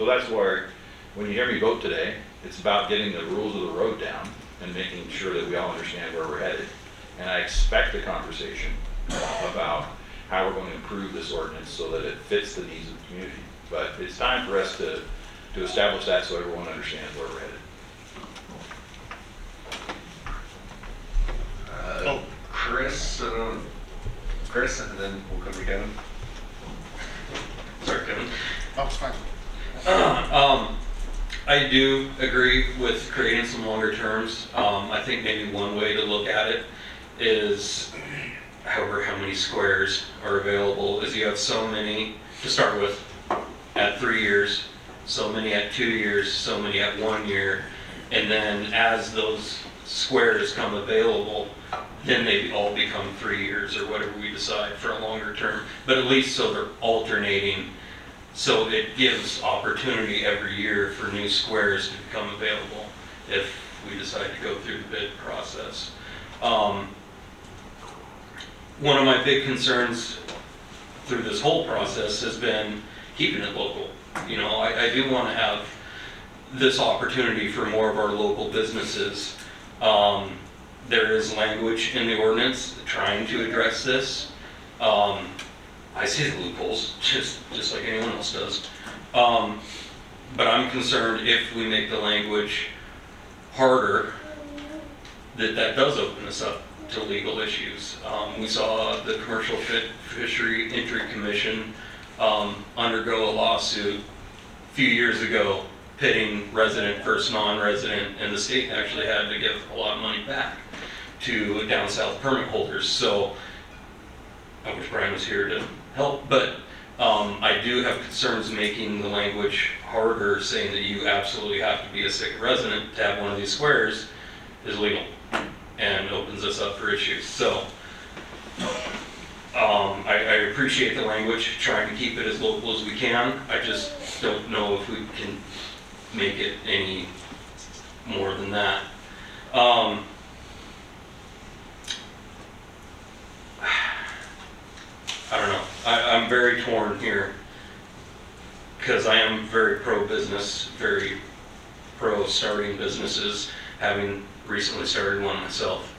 that's where, when you hear me vote today, it's about getting the rules of the road down and making sure that we all understand where we're headed. And I expect a conversation about how we're going to improve this ordinance so that it fits the needs of the community. But it's time for us to establish that so everyone understands where we're headed. Chris, and then we'll come to Kevin. Sorry, Kevin. Oh, it's fine. I do agree with creating some longer terms. I think maybe one way to look at it is however how many squares are available, is you have so many to start with at 3 years, so many at 2 years, so many at 1 year, and then as those squares come available, then they all become 3 years or whatever we decide for a longer term, but at least so they're alternating, so it gives opportunity every year for new squares to become available if we decide to go through the bid process. One of my big concerns through this whole process has been keeping it local. You know, I do want to have this opportunity for more of our local businesses. There is language in the ordinance trying to address this. I see the loopholes, just like anyone else does. But I'm concerned if we make the language harder, that does open us up to legal issues. We saw the Commercial Fishery Entry Commission undergo a lawsuit a few years ago pitting resident versus non-resident, and the state actually had to give a lot of money back to down south permit holders. So I wish Brian was here to help, but I do have concerns making the language harder, saying that you absolutely have to be a SIC resident to have one of these squares is legal and opens us up for issues. So I appreciate the language, trying to keep it as local as we can. I just don't know if we can make it any more than that. I don't know. I'm very torn here because I am very pro-business, very pro-starting businesses, having recently started one myself.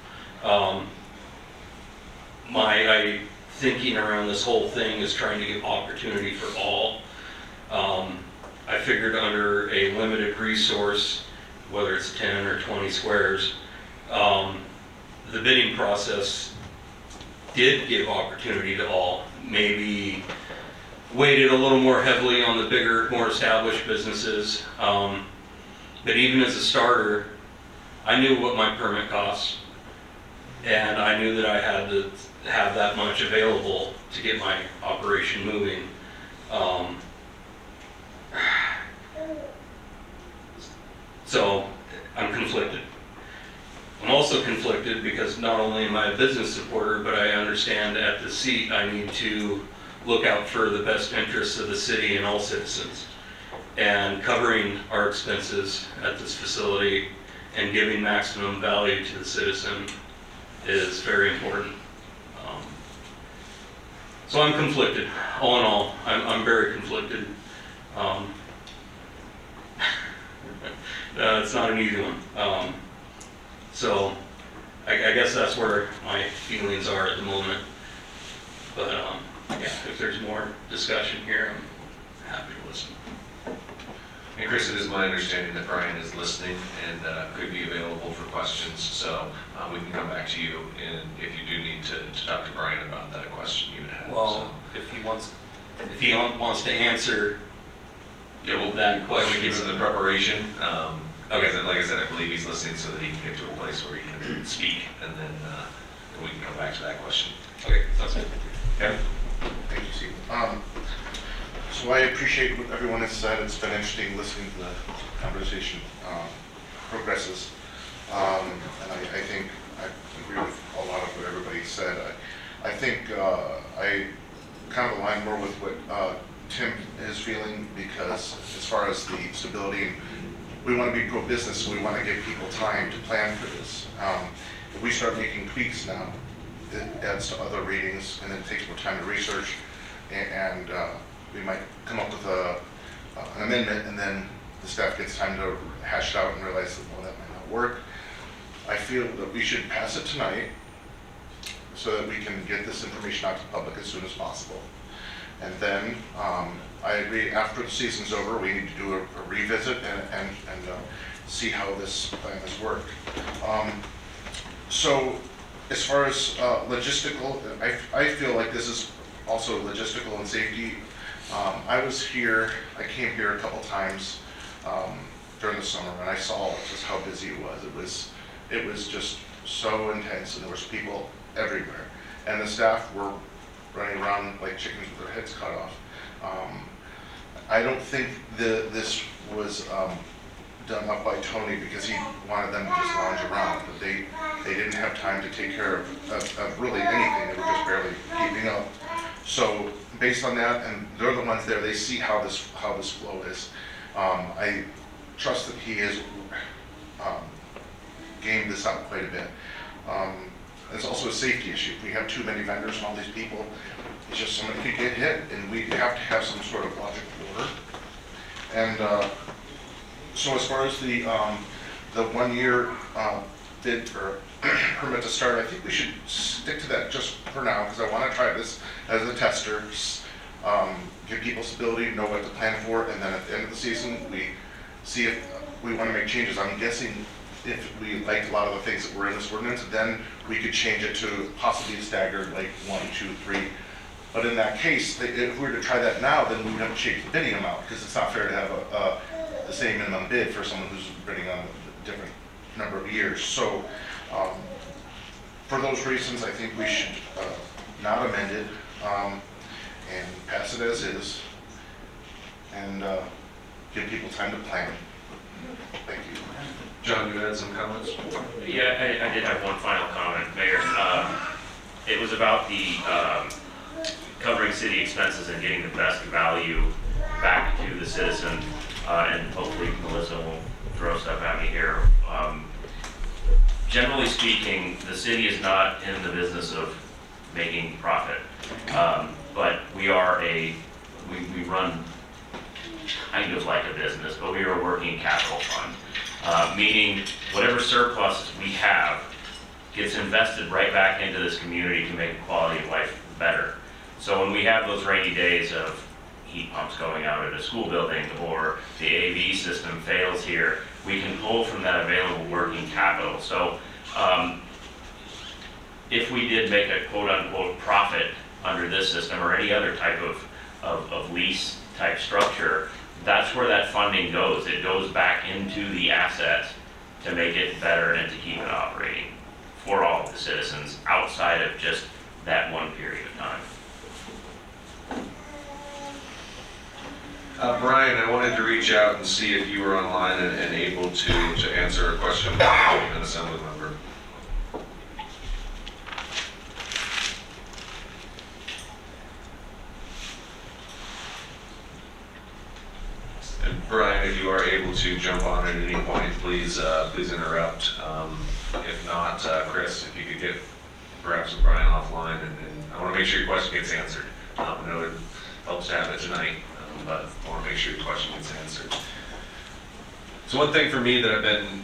My thinking around this whole thing is trying to give opportunity for all. I figured under a limited resource, whether it's 10 or 20 squares, the bidding process did give opportunity to all, maybe weighted a little more heavily on the bigger, more established businesses. But even as a starter, I knew what my permit cost, and I knew that I had to have that much available to get my operation moving. So I'm conflicted. I'm also conflicted because not only am I a business supporter, but I understand at the seat I need to look out for the best interests of the city and all citizens. And covering our expenses at this facility and giving maximum value to the citizen is very important. So I'm conflicted. All in all, I'm very conflicted. It's not an easy one. So I guess that's where my feelings are at the moment. But yeah, if there's more discussion here, I'm happy to listen. And Chris, it is my understanding that Brian is listening and could be available for questions. So we can come back to you, and if you do need to talk to Brian about that question you had. Well, if he wants to answer yeah, well, that question, given the preparation, Okay, then, like I said, I believe he's listening so that he can get to a place where he can speak, and then we can come back to that question. Okay, sounds good. Kevin? Thank you, Steve. So I appreciate what everyone has said. It's been interesting listening to the conversation progresses. And I think I agree with a lot of what everybody said. I think I kind of align more with what Tim is feeling, because as far as the stability, we want to be pro-business, so we want to give people time to plan for this. If we start making tweaks now, it adds to other readings, and it takes more time to research, and we might come up with an amendment, and then the staff gets time to hash it out and realize that, well, that might not work. I feel that we should pass it tonight so that we can get this information out to the public as soon as possible. And then I agree, after the season's over, we need to do a revisit and see how this plan has worked. So as far as logistical, I feel like this is also logistical and safety. I came here a couple times during the summer, and I saw just how busy it was. It was just so intense, and there was people everywhere. And the staff were running around like chickens with their heads cut off. I don't think this was done up by Tony because he wanted them to just lounge around, but they didn't have time to take care of really anything. They were just barely keeping up. So based on that, and they're the ones there, they see how this flow is. I trust that he has gamed this out quite a bit. It's also a safety issue. If we have too many vendors and all these people, it's just somebody could get hit, and we have to have some sort of logical order. And so as far as the 1 year bid or permit to start, I think we should stick to that just for now, because I want to try this as a tester, give people stability, know what to plan for, and then at the end of the season, we see if we want to make changes. I'm guessing if we liked a lot of the things that were in this ordinance, then we could change it to possibly staggered, like 1, 2, 3. But in that case, if we were to try that now, then we would have to change the bidding amount, because it's not fair to have the same minimum bid for someone who's bidding on a different number of years. So for those reasons, I think we should not amend it and pass it as is, and give people time to plan. Thank you. John, you had some comments? Yeah, I did have one final comment, Mayor. It was about the covering city expenses and getting the best value back to the citizen, and hopefully Melissa won't throw stuff at me here. Generally speaking, the city is not in the business of making profit, but we run kind of like a business, but we are a working capital fund. Meaning whatever surplus we have gets invested right back into this community to make the quality of life better. So when we have those rainy days of heat pumps going out at a school building, or the AV system fails here, we can pull from that available working capital. So if we did make a quote-unquote profit under this system or any other type of lease type structure, that's where that funding goes. It goes back into the asset to make it better and to keep it operating for all of the citizens outside of just that one period of time. Brian, I wanted to reach out and see if you were online and able to answer a question from an assembly member. And Brian, if you are able to jump on at any point, please interrupt. If not, Chris, if you could get perhaps Brian offline, and I want to make sure your question gets answered. I know it helps to have it tonight, but I want to make sure your question gets answered. So one thing for me that I've been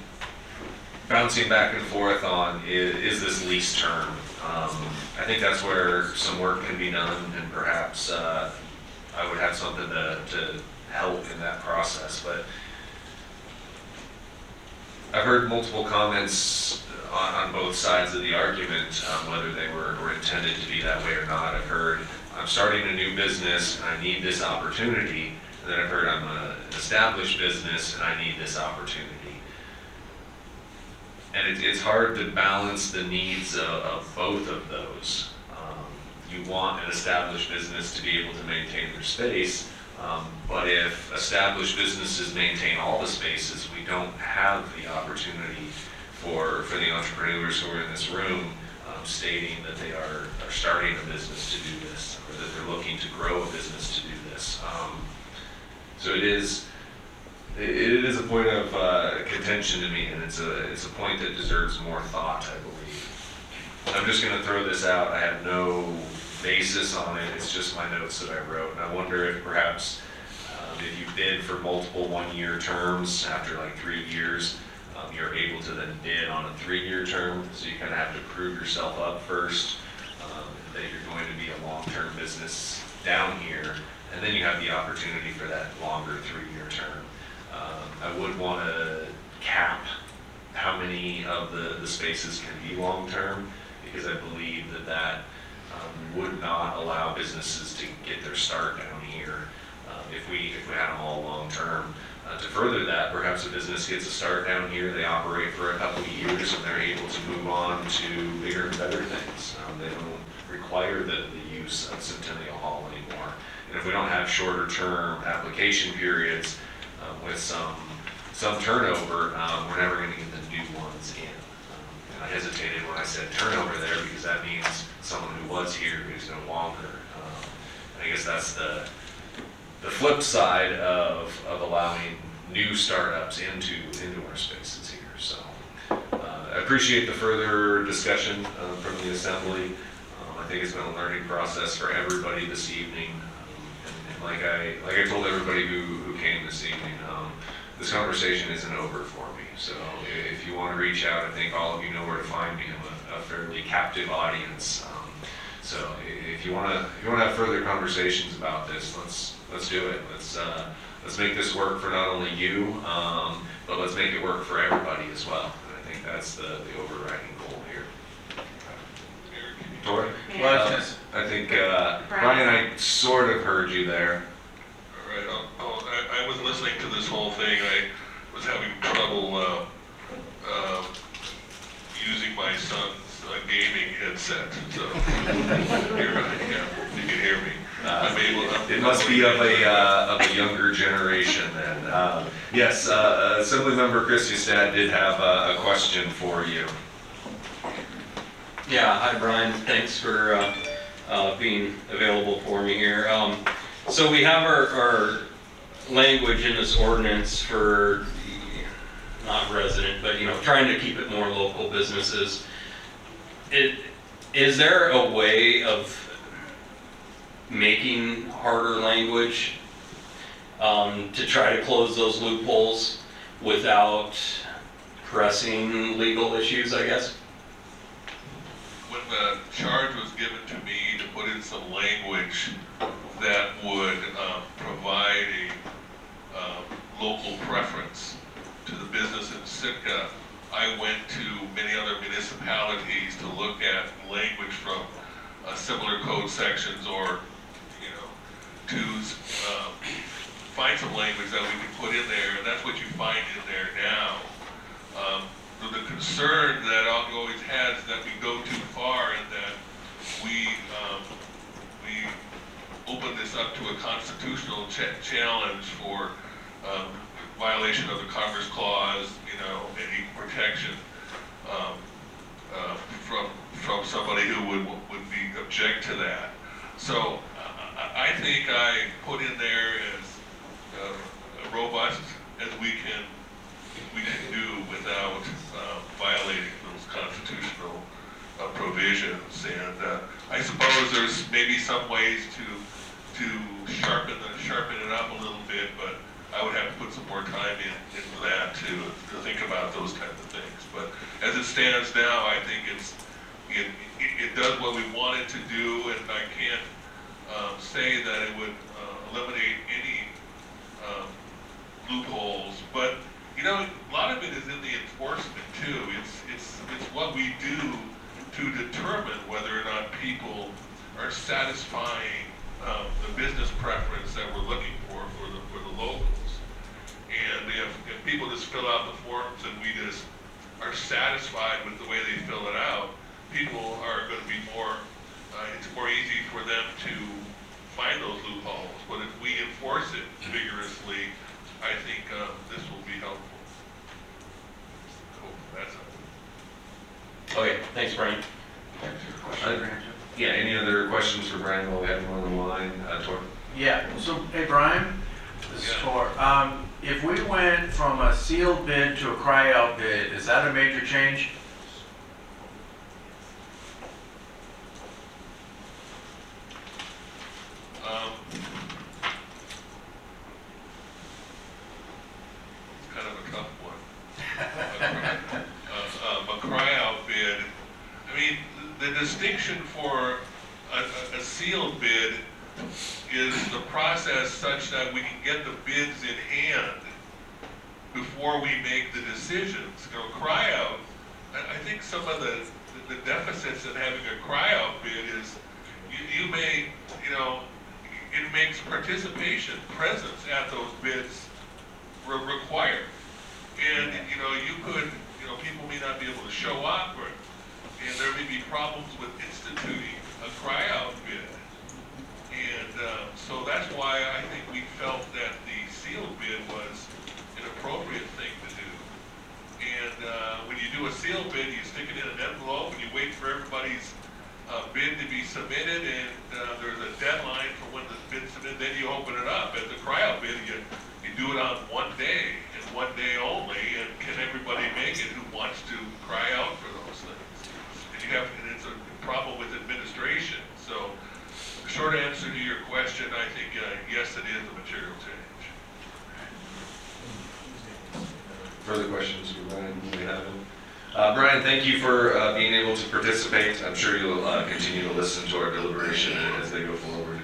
bouncing back and forth on is this lease term. I think that's where some work can be done, and perhaps I would have something to help in that process. But I've heard multiple comments on both sides of the argument, whether they were intended to be that way or not. I've heard, I'm starting a new business and I need this opportunity. And then I've heard, I'm an established business and I need this opportunity. And it's hard to balance the needs of both of those. You want an established business to be able to maintain their space, but if established businesses maintain all the spaces, we don't have the opportunity for the entrepreneurs who are in this room stating that they are starting a business to do this, or that they're looking to grow a business to do this. So it is a point of contention to me, and it's a point that deserves more thought, I believe. I'm just going to throw this out. I have no basis on it. It's just my notes that I wrote, and I wonder if perhaps if you bid for multiple one-year terms after like 3 years, you're able to then bid on a 3-year term. So you kind of have to prove yourself up first, that you're going to be a long-term business down here, and then you have the opportunity for that longer 3-year term. I would want to cap how many of the spaces can be long-term, because I believe that would not allow businesses to get their start down here if we had them all long-term. To further that, perhaps a business gets a start down here, they operate for a couple of years, and they're able to move on to bigger and better things. They don't require the use of Centennial Hall anymore. And if we don't have shorter-term application periods with some turnover, we're never going to get the new ones in. And I hesitated when I said turnover there, because that means someone who was here who's no longer. And I guess that's the flip side of allowing new startups into our spaces here. So I appreciate the further discussion from the assembly. I think it's been a learning process for everybody this evening. And like I told everybody who came this evening, this conversation isn't over for me. So if you want to reach out, I think all of you know where to find me. I'm a fairly captive audience. So if you want to have further conversations about this, let's do it. Let's make this work for not only you, but let's make it work for everybody as well. And I think that's the overriding goal here. Tori? Well, I think Brian, I sort of heard you there. All right. I was listening to this whole thing. I was having trouble using my son's gaming headset. So you're right. Yeah, you can hear me. It must be of a younger generation then. Yes, Assemblymember Chris Hustad did have a question for you. Yeah, hi Brian, thanks for being available for me here. So we have our language in this ordinance for, not resident, but trying to keep it more local businesses. Is there a way of making harder language to try to close those loopholes without pressing legal issues, I guess? When the charge was given to me to put in some language that would provide a local preference to the business in Sitka, I went to many other municipalities to look at language from similar code sections, or to find some language that we can put in there, and that's what you find in there now. The concern that I always had is that we go too far and that we open this up to a constitutional challenge for violation of the Commerce Clause, and equal protection from somebody who would be object to that. So I think I put in there as robust as we can do without violating those constitutional provisions. And I suppose there's maybe some ways to sharpen it up a little bit, but I would have to put some more time into that to think about those kinds of things. But as it stands now, I think it does what we want it to do, and I can't say that it would eliminate any loopholes. But a lot of it is in the enforcement too. It's what we do to determine whether or not people are satisfying the business preference that we're looking for the locals. And if people just fill out the forms and we just are satisfied with the way they fill it out, people are going to be more, it's more easy for them to find those loopholes. But if we enforce it vigorously, I think this will be helpful. Cool, that's it. Okay, thanks, Brian. Yeah, any other questions for Brian while we have him on the line? Tor? Yeah, so, hey, Brian, this is Tor. If we went from a sealed bid to a cry-out bid, is that a major change? It's kind of a tough one. A cry-out bid, I mean, the distinction for a sealed bid is the process such that we can get the bids in hand before we make the decisions. You know, cry-out, I think some of the deficits in having a cry-out bid is you may, you know, it makes participation, presence at those bids required. And, you know, you could, you know, people may not be able to show up, and there may be problems with instituting a cry-out bid. And so that's why I think we felt that the sealed bid was an appropriate thing to do. And when you do a sealed bid, you stick it in an envelope and you wait for everybody's bid to be submitted, and there's a deadline for when the bid's submitted, then you open it up. As a cry-out bid, you do it on one day and one day only, and can everybody make it who wants to cry out for those things? And it's a problem with administration. So the short answer to your question, I think, yes, it is a material change. Further questions for Brian? We have him. Brian, thank you for being able to participate. I'm sure you'll continue to listen to our deliberation as they go forward.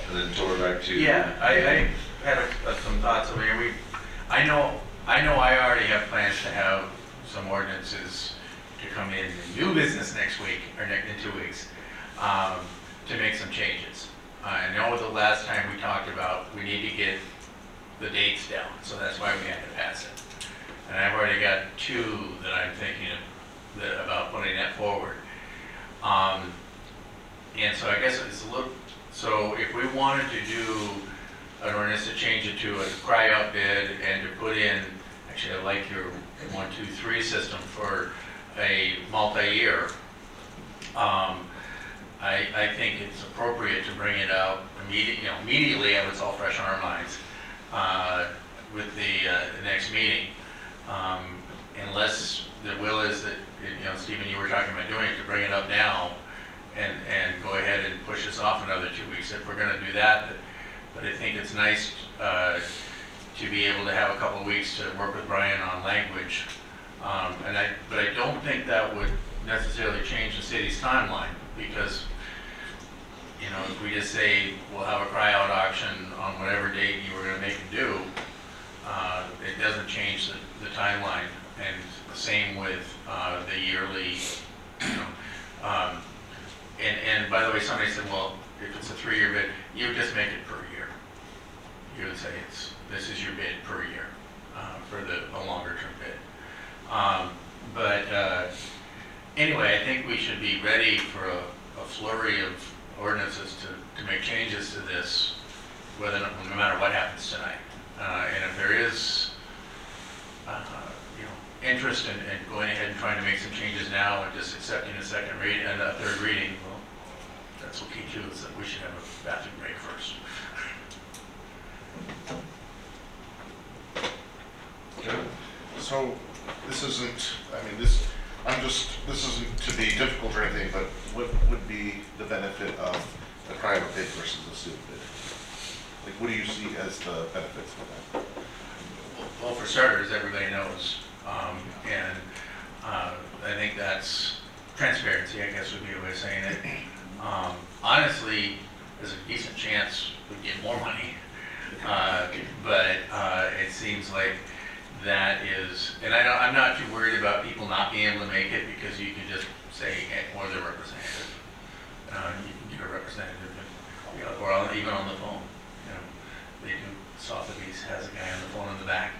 And then Tor, back to you. Yeah, I had some thoughts over here. I know I already have plans to have some ordinances to come in new business next week, or in 2 weeks, to make some changes. I know the last time we talked about we need to get the dates down, so that's why we had to pass it. And I've already got 2 that I'm thinking about putting that forward. And so I guess it's a little, so if we wanted to do an ordinance to change it to a cry-out bid and to put in, actually I like your 1, 2, 3 system for a multi-year, I think it's appropriate to bring it out immediately when it's all fresh on our minds with the next meeting. Unless the will is that, you know, Stephen, you were talking about doing it, to bring it up now and go ahead and push this off another 2 weeks if we're going to do that. But I think it's nice to be able to have a couple of weeks to work with Brian on language. But I don't think that would necessarily change the city's timeline, because, you know, if we just say we'll have a cry-out auction on whatever date you were going to make it due, it doesn't change the timeline. And the same with the yearly, you know. And by the way, somebody said, well, if it's a 3-year bid, you would just make it per year. You would say this is your bid per year for a longer term bid. Anyway, I think we should be ready for a flurry of ordinances to make changes to this, no matter what happens tonight. And if there is, you know, interest in going ahead and trying to make some changes now and just accepting a second read and a third reading, well, that's okay too. Is that we should have a bathroom break first. So this isn't, I mean, this isn't to be difficult or anything, but what would be the benefit of a private bid versus a sealed bid? Like, what do you see as the benefits of that? Well, for starters, everybody knows, and I think that's transparency, I guess would be a way of saying it. Honestly, there's a decent chance we'd get more money, but it seems like that is, and I'm not too worried about people not being able to make it, because you can just say, hey, or their representative. You can get a representative, you know, or even on the phone. You know, they do. Sotheby's has a guy on the phone in the back.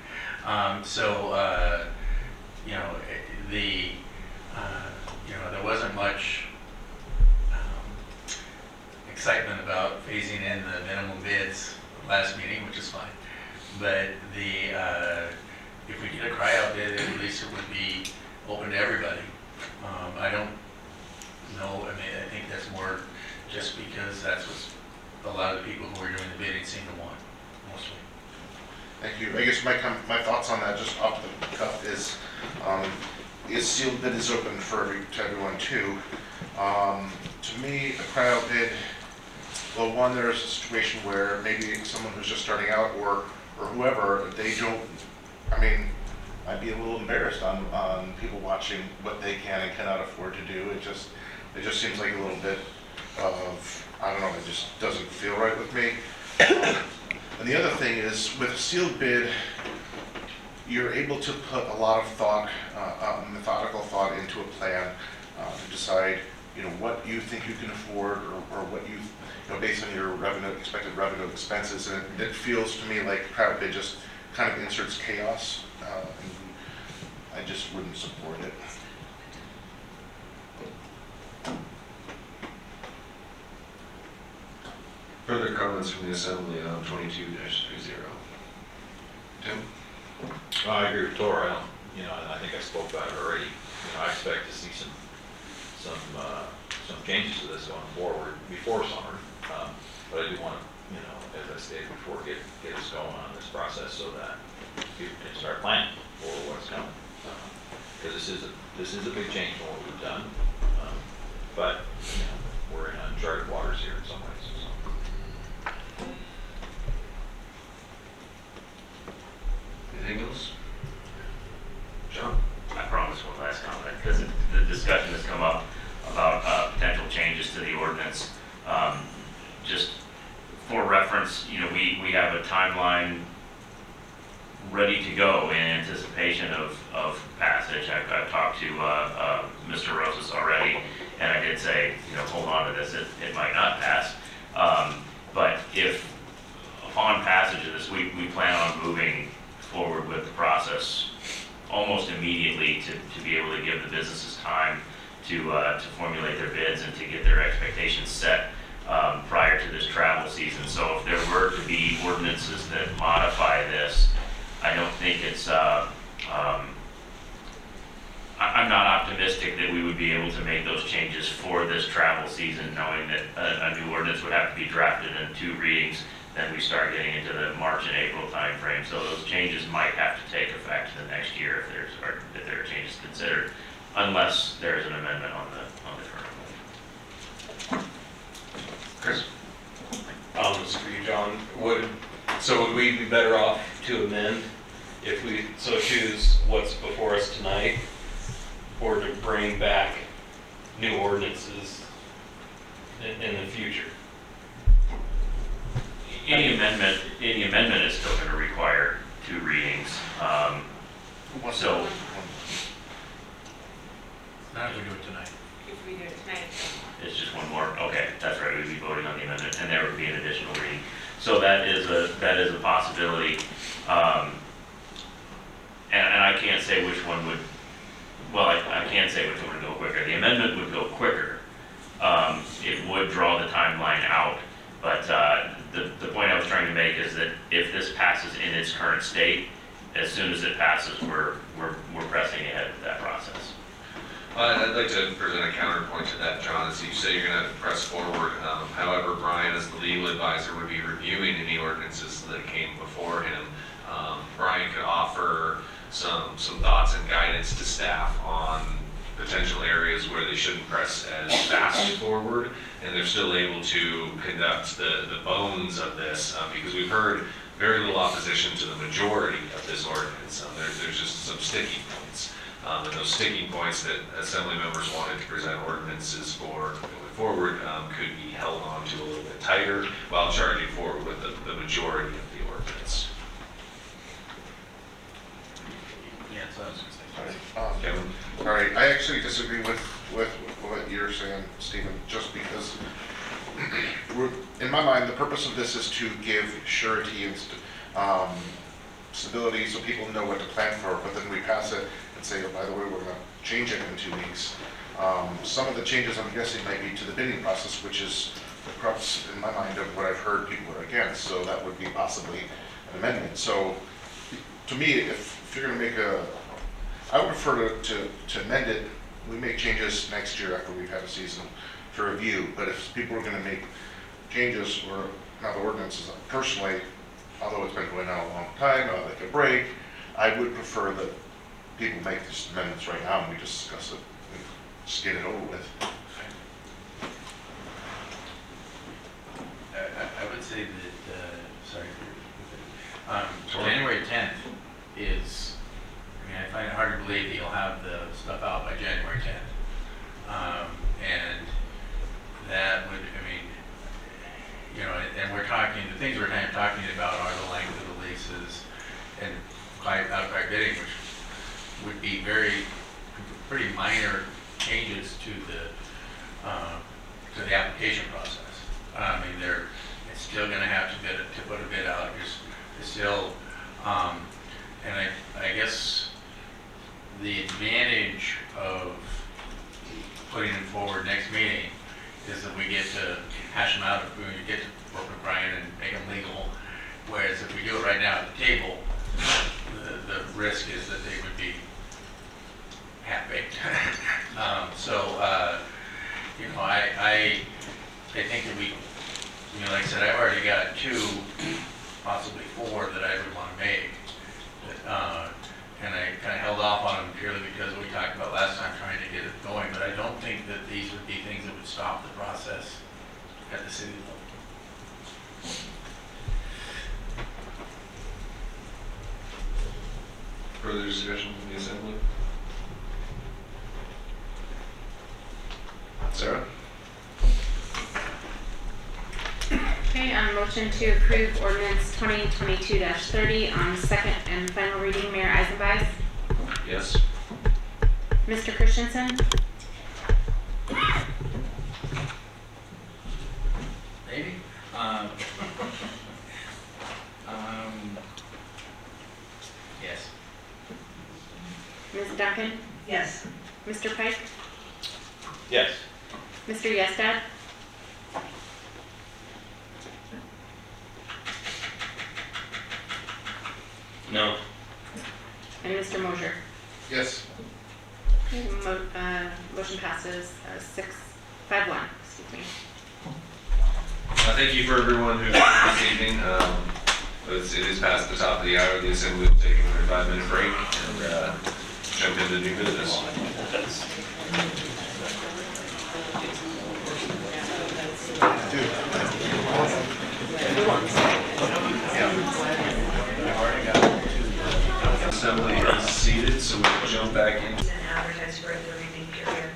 you know, there wasn't much excitement about phasing in the minimum bids last meeting, which is fine. But if we get a cry-out bid, at least it would be open to everybody. I don't know, I mean, I think that's more just because that's what a lot of the people who are doing the bidding seem to want, mostly. Thank you. I guess my thoughts on that, just off the cuff, is sealed bid is open to everyone too. To me, a crowd bid, well, one, there's a situation where maybe someone who's just starting out or whoever, they don't, I mean, I'd be a little embarrassed on people watching what they can and cannot afford to do. It just seems like a little bit of, I don't know, it just doesn't feel right with me. And the other thing is, with a sealed bid, you're able to put a lot of thought, methodical thought into a plan to decide, you know, what you think you can afford or what you know, based on your revenue, expected revenue expenses. And it feels to me like crowd bid just kind of inserts chaos. And I just wouldn't support it. Further comments from the assembly on 22-30? Tim? I agree with Tor. And I think I spoke about it already. I expect to see some changes to this going forward before summer. But I do want to, as I stated before, get us going on this process so that people can start planning for what's coming. Because this is a big change from what we've done. But we're in uncharted waters here in some ways. So. Anything else? John? I promise one last comment, because the discussion has come up about potential changes to the ordinance. Just for reference, we have a timeline ready to go in anticipation of passage. I've talked to Mr. Rosas already, and I did say, hold on to this, it might not pass. But if upon passage of this, we plan on moving forward with the process almost immediately to be able to give the businesses time to formulate their bids and to get their expectations set prior to this travel season. So if there were to be ordinances that modify this, I don't think it's, I'm not optimistic that we would be able to make those changes for this travel season, knowing that a new ordinance would have to be drafted in 2 readings. Then we start getting into the March and April timeframe. So those changes might have to take effect the next year if there are changes considered, unless there is an amendment on the current one. Chris? This is for you, John. Would we be better off to amend if we so choose what's before us tonight, or to bring back new ordinances in the future? Any amendment is still going to require 2 readings. So. Not if we do it tonight. If we do it tonight. It's just one more. Okay, that's right. We'd be voting on the amendment, and there would be an additional reading. So that is a possibility. And I can't say which one would. Well, I can say which one would go quicker. The amendment would go quicker. It would draw the timeline out. But the point I was trying to make is that if this passes in its current state, as soon as it passes, we're pressing ahead with that process. I'd like to present a counterpoint to that, John. As you say, you're going to press forward. However, Brian, as the legal advisor, would be reviewing any ordinances that came before him. Brian could offer some thoughts and guidance to staff on potential areas where they shouldn't press as fast forward, and they're still able to conduct the bones of this, because we've heard very little opposition to the majority of this ordinance. There's just some sticking points. And those sticking points that assembly members wanted to present ordinances for going forward could be held on to a little bit tighter while charging forward with the majority of the ordinance. Yeah, so I was going to say. Kevin? All right, I actually disagree with what you're saying, Stephen, just because in my mind, the purpose of this is to give surety and stability so people know what to plan for, but then we pass it and say, oh, by the way, we're gonna change it in 2 weeks. Some of the changes I'm guessing might be to the bidding process, which is the crux in my mind of what I've heard people are against, so that would be possibly an amendment. So to me, if you're gonna make I would prefer to amend it. We make changes next year after we've had a season to review, but if people are gonna make changes or now the ordinances, personally, although it's been going on a long time, I'll take a break, I would prefer that people make these amendments right now and we discuss it, and just get it over with. I would say that, January 10th is, I find it hard to believe that you'll have the stuff out by January 10th. And that would, and we're talking, the things we're kind of talking about are the length of the leases and outright bidding, which would be pretty minor changes to the application process. It's still going to have to put a bid out. It's still, and I guess the advantage of putting them forward next meeting is that we get to hash them out, we get to work with Brian and make them legal. Whereas if we do it right now at the table, the risk is that they would be half-baked. I think that we, like I said, I've already got 2, possibly 4 that I would want to make. And I kind of held off on them purely because we talked about last time trying to get it going, but I don't think that these would be things that would stop the process at the city level. Further discussion from the assembly? Sarah? Okay, motion to approve ordinance 2022-30 on second and final reading. Mayor Eisenbach? Yes. Mr. Christensen? Maybe. Yes. Ms. Duncan? Yes. Mr. Pike? Yes. Mr. Yestad? No. And Mr. Mosier? Yes. Okay, motion passes 5-1, excuse me. Thank you for everyone who's here this evening. It is past the top of the hour. The assembly will take another 5-minute break and jump into new business. Assembly is seated, so we'll jump back in. And advertise for the reading period.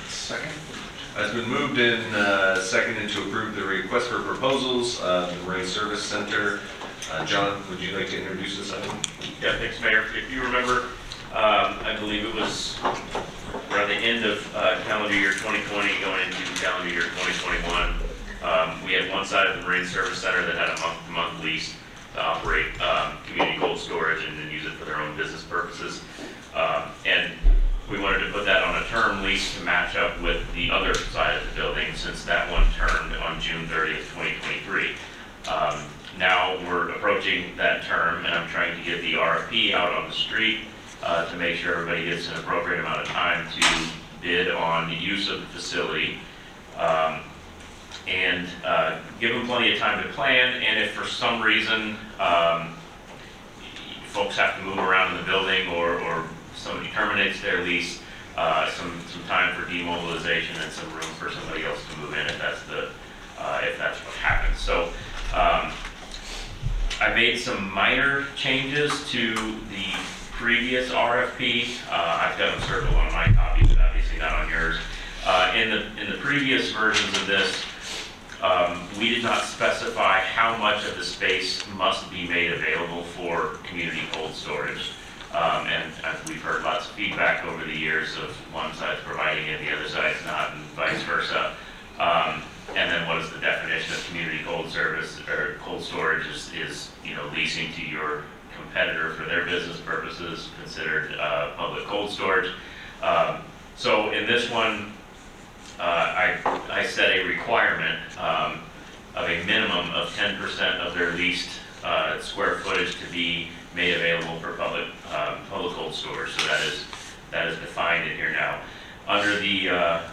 Second. Has been moved and seconded to approve the request for proposals, the Marine Service Center. John, would you like to introduce this item? Yeah, thanks, Mayor. If you remember, I believe it was around the end of calendar year 2020 going into calendar year 2021, we had one side of the Marine Service Center that had a month-to-month lease to operate community cold storage and then use it for their own business purposes. And we wanted to put that on a term lease to match up with the other side of the building since that one turned on June 30th, 2023. Now we're approaching that term and I'm trying to get the RFP out on the street to make sure everybody gets an appropriate amount of time to bid on the use of the facility and give them plenty of time to plan. And if for some reason folks have to move around in the building or somebody terminates their lease, some time for demobilization and some room for somebody else to move in if that's what happens. So I made some minor changes to the previous RFP. I've got them circled on my copy, but obviously not on yours. In the previous versions of this, we did not specify how much of the space must be made available for community cold storage. And we've heard lots of feedback over the years of one side's providing it, the other side's not, and vice versa. And then what is the definition of community cold service or cold storage is leasing to your competitor for their business purposes, considered public cold storage. So in this one, I set a requirement of a minimum of 10% of their leased square footage to be made available for public cold storage. So that is defined in here now. Under the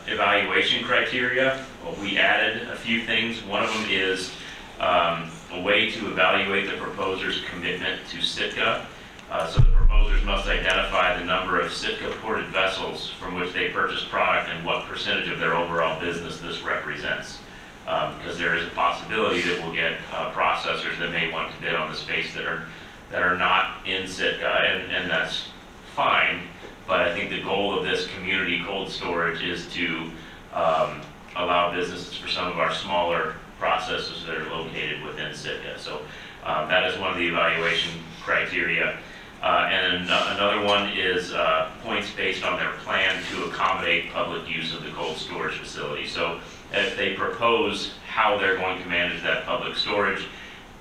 evaluation criteria, we added a few things. One of them is a way to evaluate the proposer's commitment to Sitka. So the proposers must identify the number of Sitka ported vessels from which they purchase product and what percentage of their overall business this represents. Because there is a possibility that we'll get processors that may want to bid on the space that are not in Sitka, and that's fine. But I think the goal of this community cold storage is to allow businesses for some of our smaller processors that are located within Sitka. So that is one of the evaluation criteria. And another one is points based on their plan to accommodate public use of the cold storage facility. So if they propose how they're going to manage that public storage,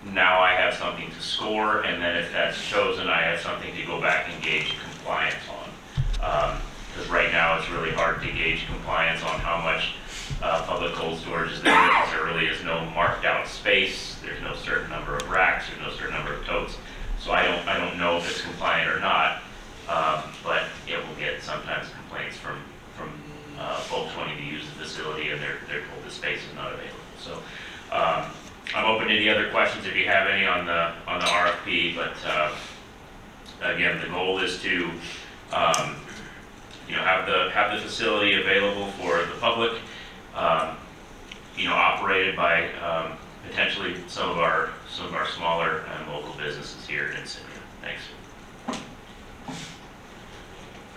now I have something to score, and then if that's chosen, I have something to go back and gauge compliance on. Because right now it's really hard to gauge compliance on how much public cold storage is there, because there really is no marked out space, there's no certain number of racks, there's no certain number of totes. So I don't know if it's compliant or not, but yeah, we'll get sometimes complaints from folks wanting to use the facility and they're told the space is not available. So I'm open to any other questions if you have any on the RFP, but again, the goal is to have the facility available for the public, operated by potentially some of our smaller and local businesses here in Sitka. Thanks.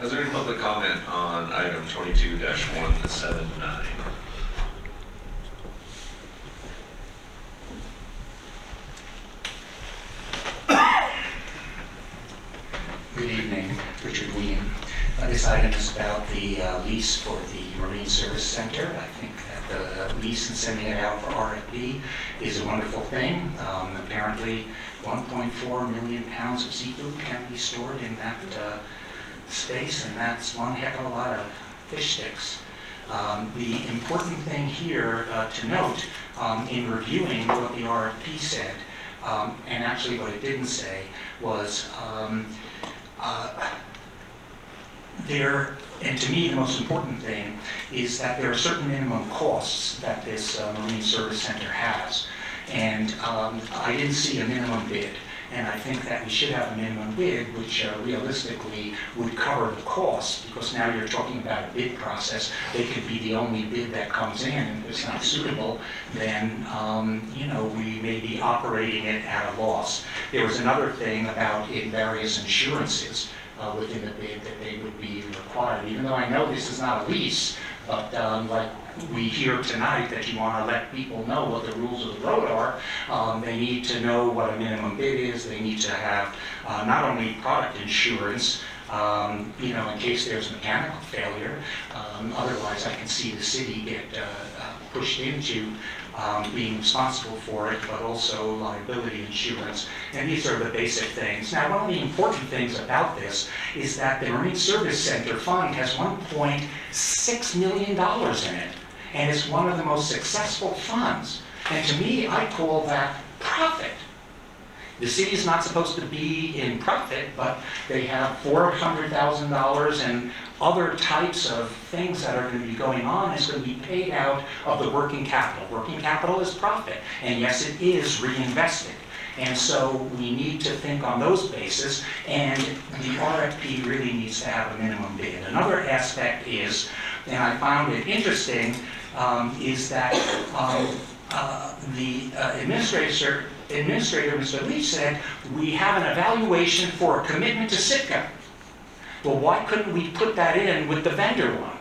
Is there any public comment on item 22-179? Good evening, Richard Ween. This item is about the lease for the Marine Service Center. I think that the lease and sending it out for RFP is a wonderful thing. Apparently 1.4 million pounds of seafood can be stored in that space, and that's one heck of a lot of fish sticks. The important thing here to note in reviewing what the RFP said, and actually what it didn't say, was and to me the most important thing is that there are certain minimum costs that this Marine Service Center has. And I didn't see a minimum bid. And I think that we should have a minimum bid which realistically would cover the cost, because now you're talking about a bid process. They could be the only bid that comes in, and if it's not suitable, then we may be operating it at a loss. There was another thing about in various insurances within the bid that they would be required, even though I know this is not a lease, but like we hear tonight that you want to let people know what the rules of the road are. They need to know what a minimum bid is. They need to have not only product insurance, in case there's mechanical failure. Otherwise, I can see the city get pushed into being responsible for it, but also liability insurance. And these are the basic things. Now, one of the important things about this is that the Marine Service Center Fund has $1.6 million in it, and it's one of the most successful funds. And to me, I call that profit. The city is not supposed to be in profit, but they have $400,000 and other types of things that are going to be going on. It's going to be paid out of the working capital. Working capital is profit, and yes, it is reinvested. And so we need to think on those bases, and the RFP really needs to have a minimum bid. Another aspect is, and I found it interesting, is that the administrator, Mr. Leach, said, we have an evaluation for a commitment to Sitka. Well, why couldn't we put that in with the vendor one?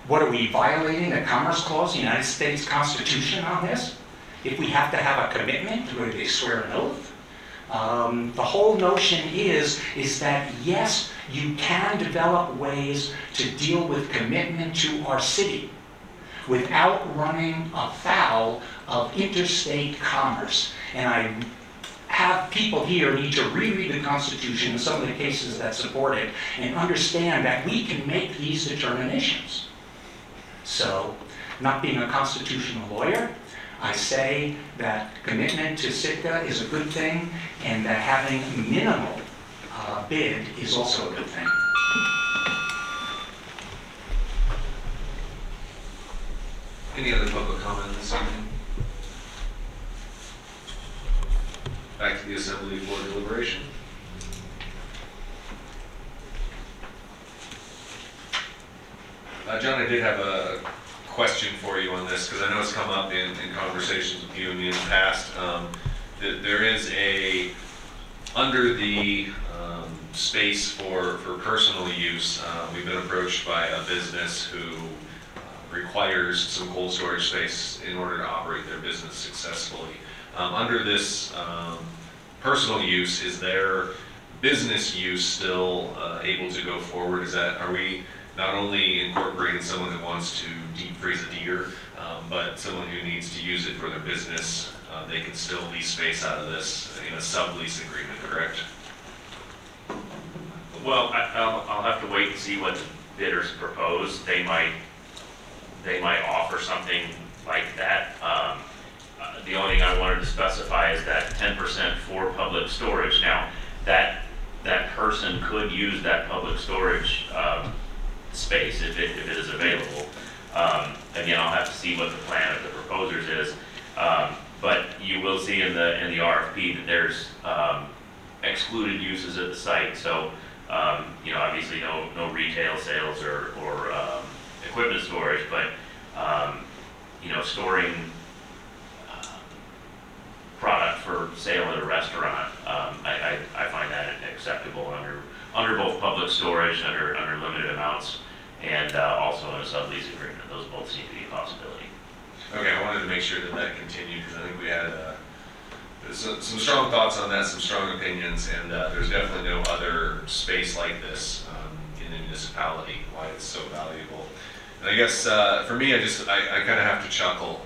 What, are we violating the Commerce Clause of the United States Constitution on this? If we have to have a commitment, do they swear an oath? The whole notion is that yes, you can develop ways to deal with commitment to our city without running afoul of interstate commerce. And I have people here need to reread the Constitution and some of the cases that support it and understand that we can make these determinations. So, not being a constitutional lawyer, I say that commitment to Sitka is a good thing, and that having minimal bid is also a good thing. Any other public comment this evening? Back to the assembly for deliberation. John, I did have a question for you on this, because I know it's come up in conversations with you in the past. There is under the space for personal use, we've been approached by a business who requires some cold storage space in order to operate their business successfully. Under this personal use, is their business use still able to go forward? Are we not only incorporating someone who wants to deep freeze a deer, but someone who needs to use it for their business, they can still lease space out of this in a sublease agreement, correct? Well, I'll have to wait and see what the bidders propose. They might offer something like that. The only thing I wanted to specify is that 10% for public storage. Now, that person could use that public storage space if it is available. Again, I'll have to see what the plan of the proposers is. But you will see in the RFP that there's excluded uses at the site. So, obviously no retail sales or equipment storage, but storing product for sale at a restaurant, I find that acceptable under both public storage, under limited amounts, and also in a sublease agreement. Those both seem to be a possibility. Okay, I wanted to make sure that continued, because I think we had some strong thoughts on that, some strong opinions, and there's definitely no other space like this in the municipality, why it's so valuable. And I guess for me, I kind of have to chuckle.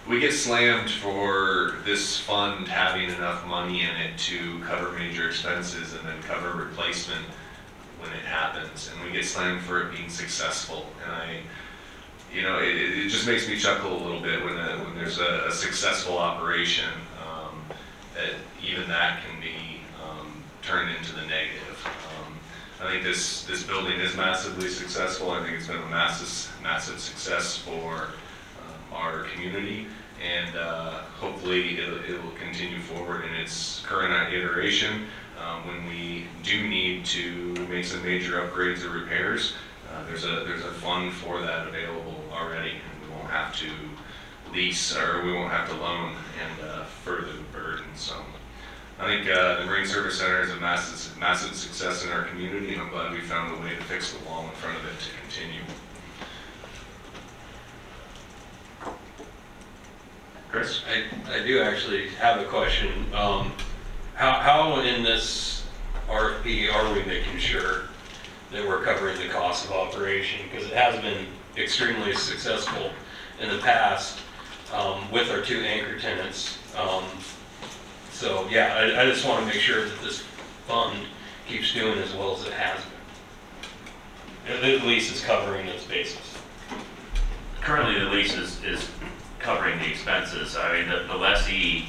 We get slammed for this fund having enough money in it to cover major expenses and then cover replacement when it happens, and we get slammed for it being successful. And it just makes me chuckle a little bit when there's a successful operation, that even that can be turned into the negative. I think this building is massively successful. I think it's been a massive success for our community, and hopefully it will continue forward in its current iteration. When we do need to make some major upgrades or repairs, there's a fund for that available already, and we won't have to lease, or we won't have to loan and further the burden. So I think the Marine Service Center is a massive success in our community, and I'm glad we found a way to fix the wall in front of it to continue. Chris? I do actually have a question. How in this RFP are we making sure that we're covering the cost of operation? Because it has been extremely successful in the past with our two anchor tenants. So yeah, I just want to make sure that this fund keeps doing as well as it has been. At least it's covering its bases. Currently, the lease is covering the expenses. I mean, the lessee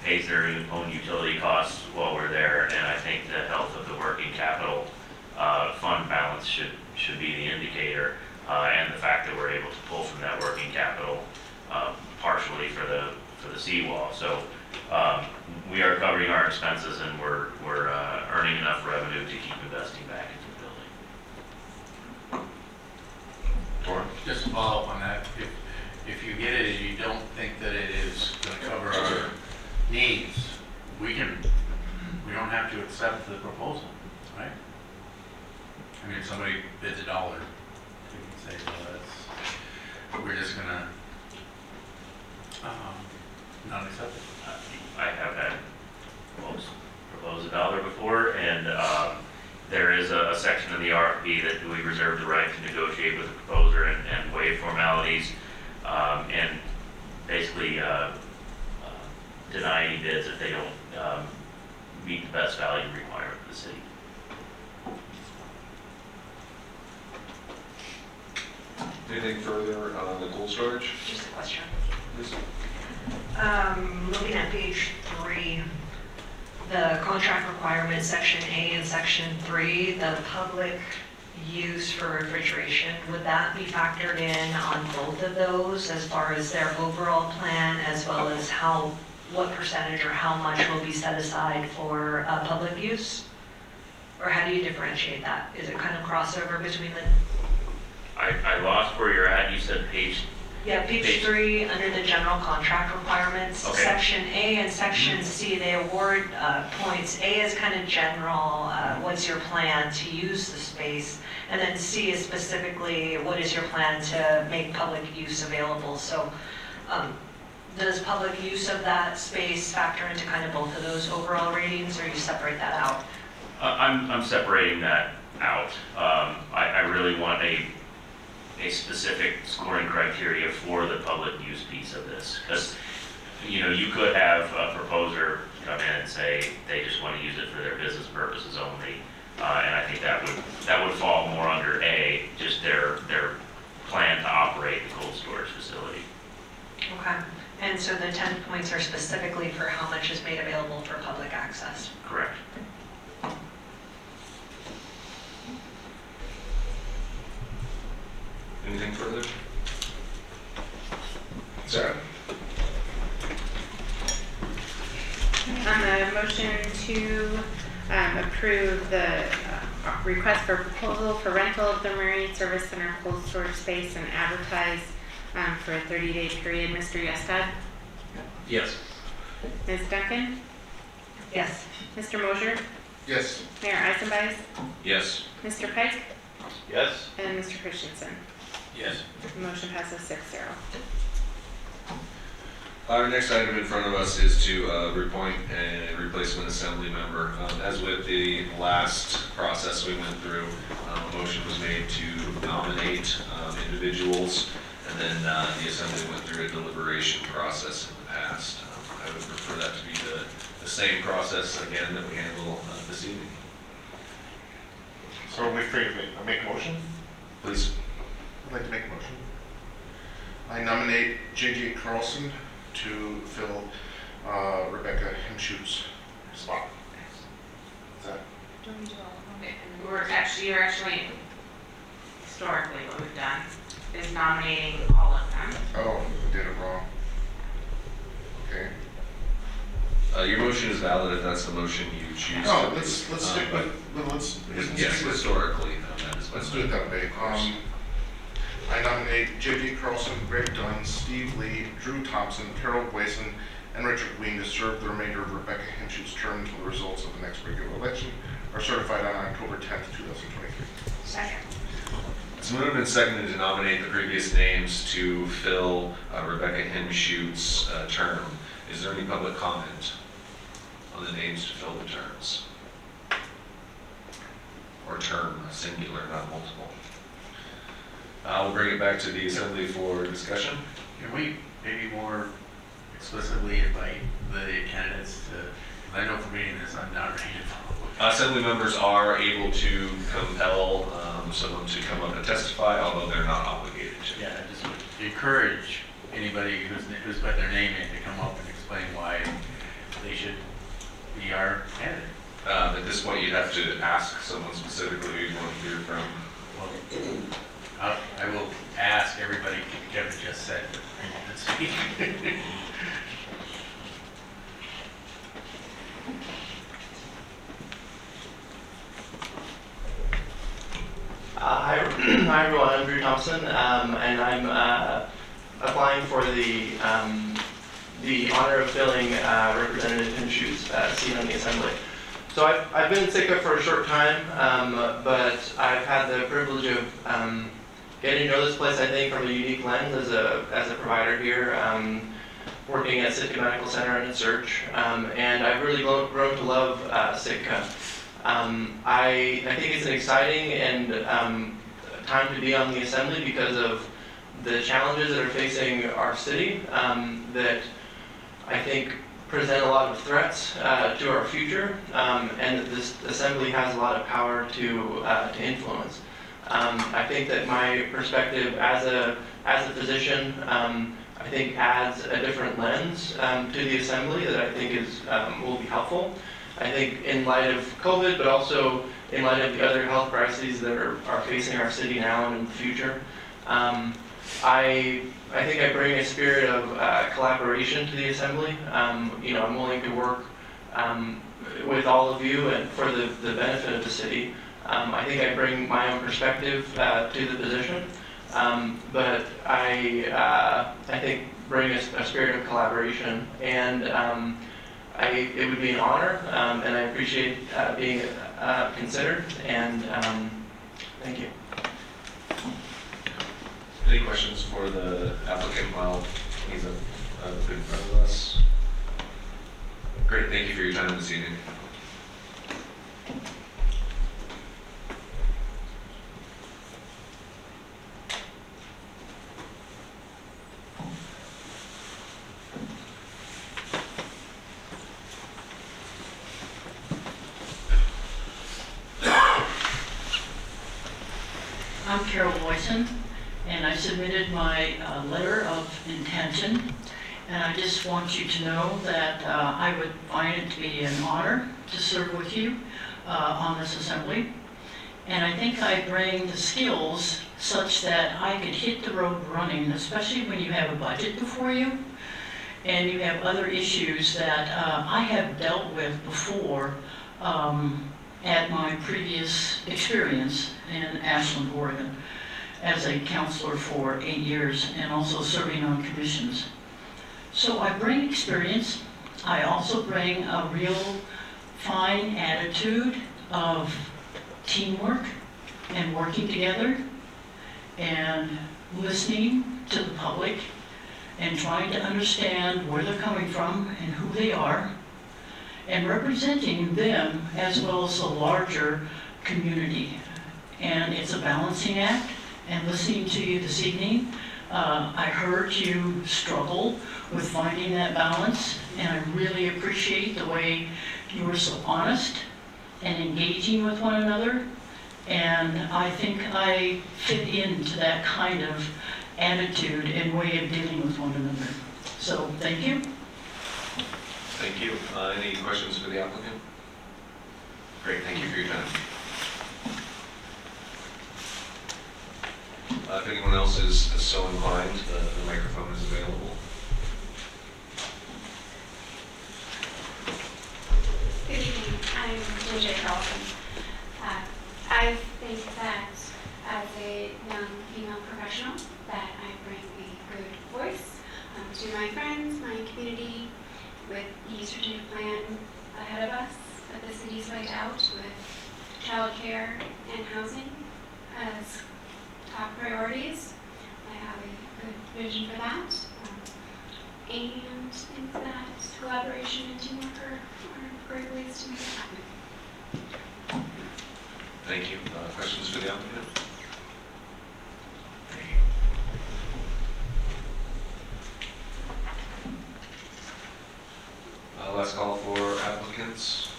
pays their own utility costs while we're there, and I think the health of the working capital fund balance should be the indicator, and the fact that we're able to pull from that working capital partially for the seawall. So we are covering our expenses, and we're earning enough revenue to keep investing back into the building. Just to follow up on that, if you get it and you don't think that it is going to cover our needs, we don't have to accept the proposal, right? I mean, if somebody bids $1, we can say, well, we're just going to not accept it. I have had folks propose $1 before, and there is a section in the RFP that we reserve the right to negotiate with the proposer and waive formalities, and basically deny any bids if they don't meet the best value requirement for the city. Anything further on the cold storage? Just a question. Please. Looking at page 3, the contract requirements, section A and section 3, the public use for refrigeration, would that be factored in on both of those as far as their overall plan, as well as what percentage or how much will be set aside for public use? Or how do you differentiate that? Is it kind of crossover between the? I lost where you're at. You said page. Yeah, page 3, under the general contract requirements, Okay. section A and section C, they award points. A is kind of general, what's your plan to use the space? And then C is specifically, what is your plan to make public use available? So does public use of that space factor into kind of both of those overall ratings, or you separate that out? I'm separating that out. I really want a specific scoring criteria for the public use piece of this. Because, you could have a proposer come in and say they just want to use it for their business purposes only. And I think that would fall more under A, just their plan to operate the cold storage facility. Okay. And so the 10 points are specifically for how much is made available for public access? Correct. Anything further? Sarah? On the motion to approve the request for proposal for rental of the Marine Service Center cold storage space and advertise for a 30-day period, Mr. Yestad? Yes. Ms. Duncan? Yes. Mr. Mosier? Yes. Mayor Eisenbeis? Yes. Mr. Pike? Yes? And Mr. Christensen? Yes. Motion passes 6-0. Our next item in front of us is to reappoint a replacement assembly member. As with the last process we went through, a motion was made to nominate individuals, and then the assembly went through a deliberation process in the past. I would prefer that to be the same process again that we handle this evening. So we make a motion? Please. I'd like to make a motion. I nominate J.J. Carlson to fill Rebecca Hemschutz's spot. Is that? You're actually, historically, what we've done is nominating all of them. Oh, I did it wrong. Okay. Your motion is valid if that's the motion you choose. No, to let's stick with, let's. Yes, historically, that is. Let's do it that way. I nominate J.J. Carlson, Greg Dunn, Steve Lee, Drew Thompson, Carol Boyson, and Richard Ween to serve the remainder of Rebecca Hemschutz's term until the results of the next regular election are certified on October 10th, 2023. Second. It's moved and seconded to nominate the previous names to fill Rebecca Hemschutz's term. Is there any public comment on the names to fill the terms? Or term, singular, not multiple. We'll bring it back to the assembly for discussion. Can we maybe more explicitly invite the candidates to, I know for reading this, I'm not ready to follow. Assembly members are able to compel someone to come up and testify, although they're not obligated to. Yeah, I just would encourage anybody who's put their name in to come up and explain why they should be our candidate. At this point, you'd have to ask someone specifically who you want to hear from. Well, I will ask everybody Kevin just said to speak. Hi everyone, I'm Drew Thompson, and I'm applying for the honor of filling Representative Hemschutz's seat on the Assembly. So I've been in Sitka for a short time, but I've had the privilege of getting to know this place, I think, from a unique lens as a provider here, working at Sitka Medical Center and in Search, and I've really grown to love Sitka. I think it's an exciting and time to be on the Assembly because of the challenges that are facing our city that I think present a lot of threats to our future, and that this assembly has a lot of power to influence. I think that my perspective as a physician, I think adds a different lens to the assembly that I think will be helpful. I think in light of COVID, but also in light of the other health crises that are facing our city now and in the future, I think I bring a spirit of collaboration to the assembly. I'm willing to work with all of you and for the benefit of the city. I think I bring my own perspective to the position, but I think bring a spirit of collaboration, and it would be an honor, and I appreciate being considered, and thank you. Any questions for the applicant while he's in front of us? Great, thank you for your time this evening. I'm Carol Boyson, and I submitted my letter of intention, and I just want you to know that I would find it to be an honor to serve with you on this assembly, and I think I bring the skills such that I could hit the road running, especially when you have a budget before you, and you have other issues that I have dealt with before at my previous experience in Ashland, Oregon, as a counselor for 8 years and also serving on commissions. So I bring experience. I also bring a real fine attitude of teamwork and working together and listening to the public and trying to understand where they're coming from and who they are, and representing them as well as the larger community. And it's a balancing act, and listening to you this evening, I heard you struggle with finding that balance, and I really appreciate the way you were so honest and engaging with one another, and I think I fit into that kind of attitude and way of dealing with one another. So, thank you. Thank you. Any questions for the applicant? Great, thank you for your time. If anyone else is so inclined, the microphone is available. Good evening, I'm JJ Carlson. I think that as a young female professional that I bring a good voice to my friends, my community, with the strategic plan ahead of us that the city's laid out with childcare and housing as top priorities. I have a good vision for that, and think that collaboration and teamwork are great ways to make it happen. Thank you. Questions for the applicant? Last call for applicants.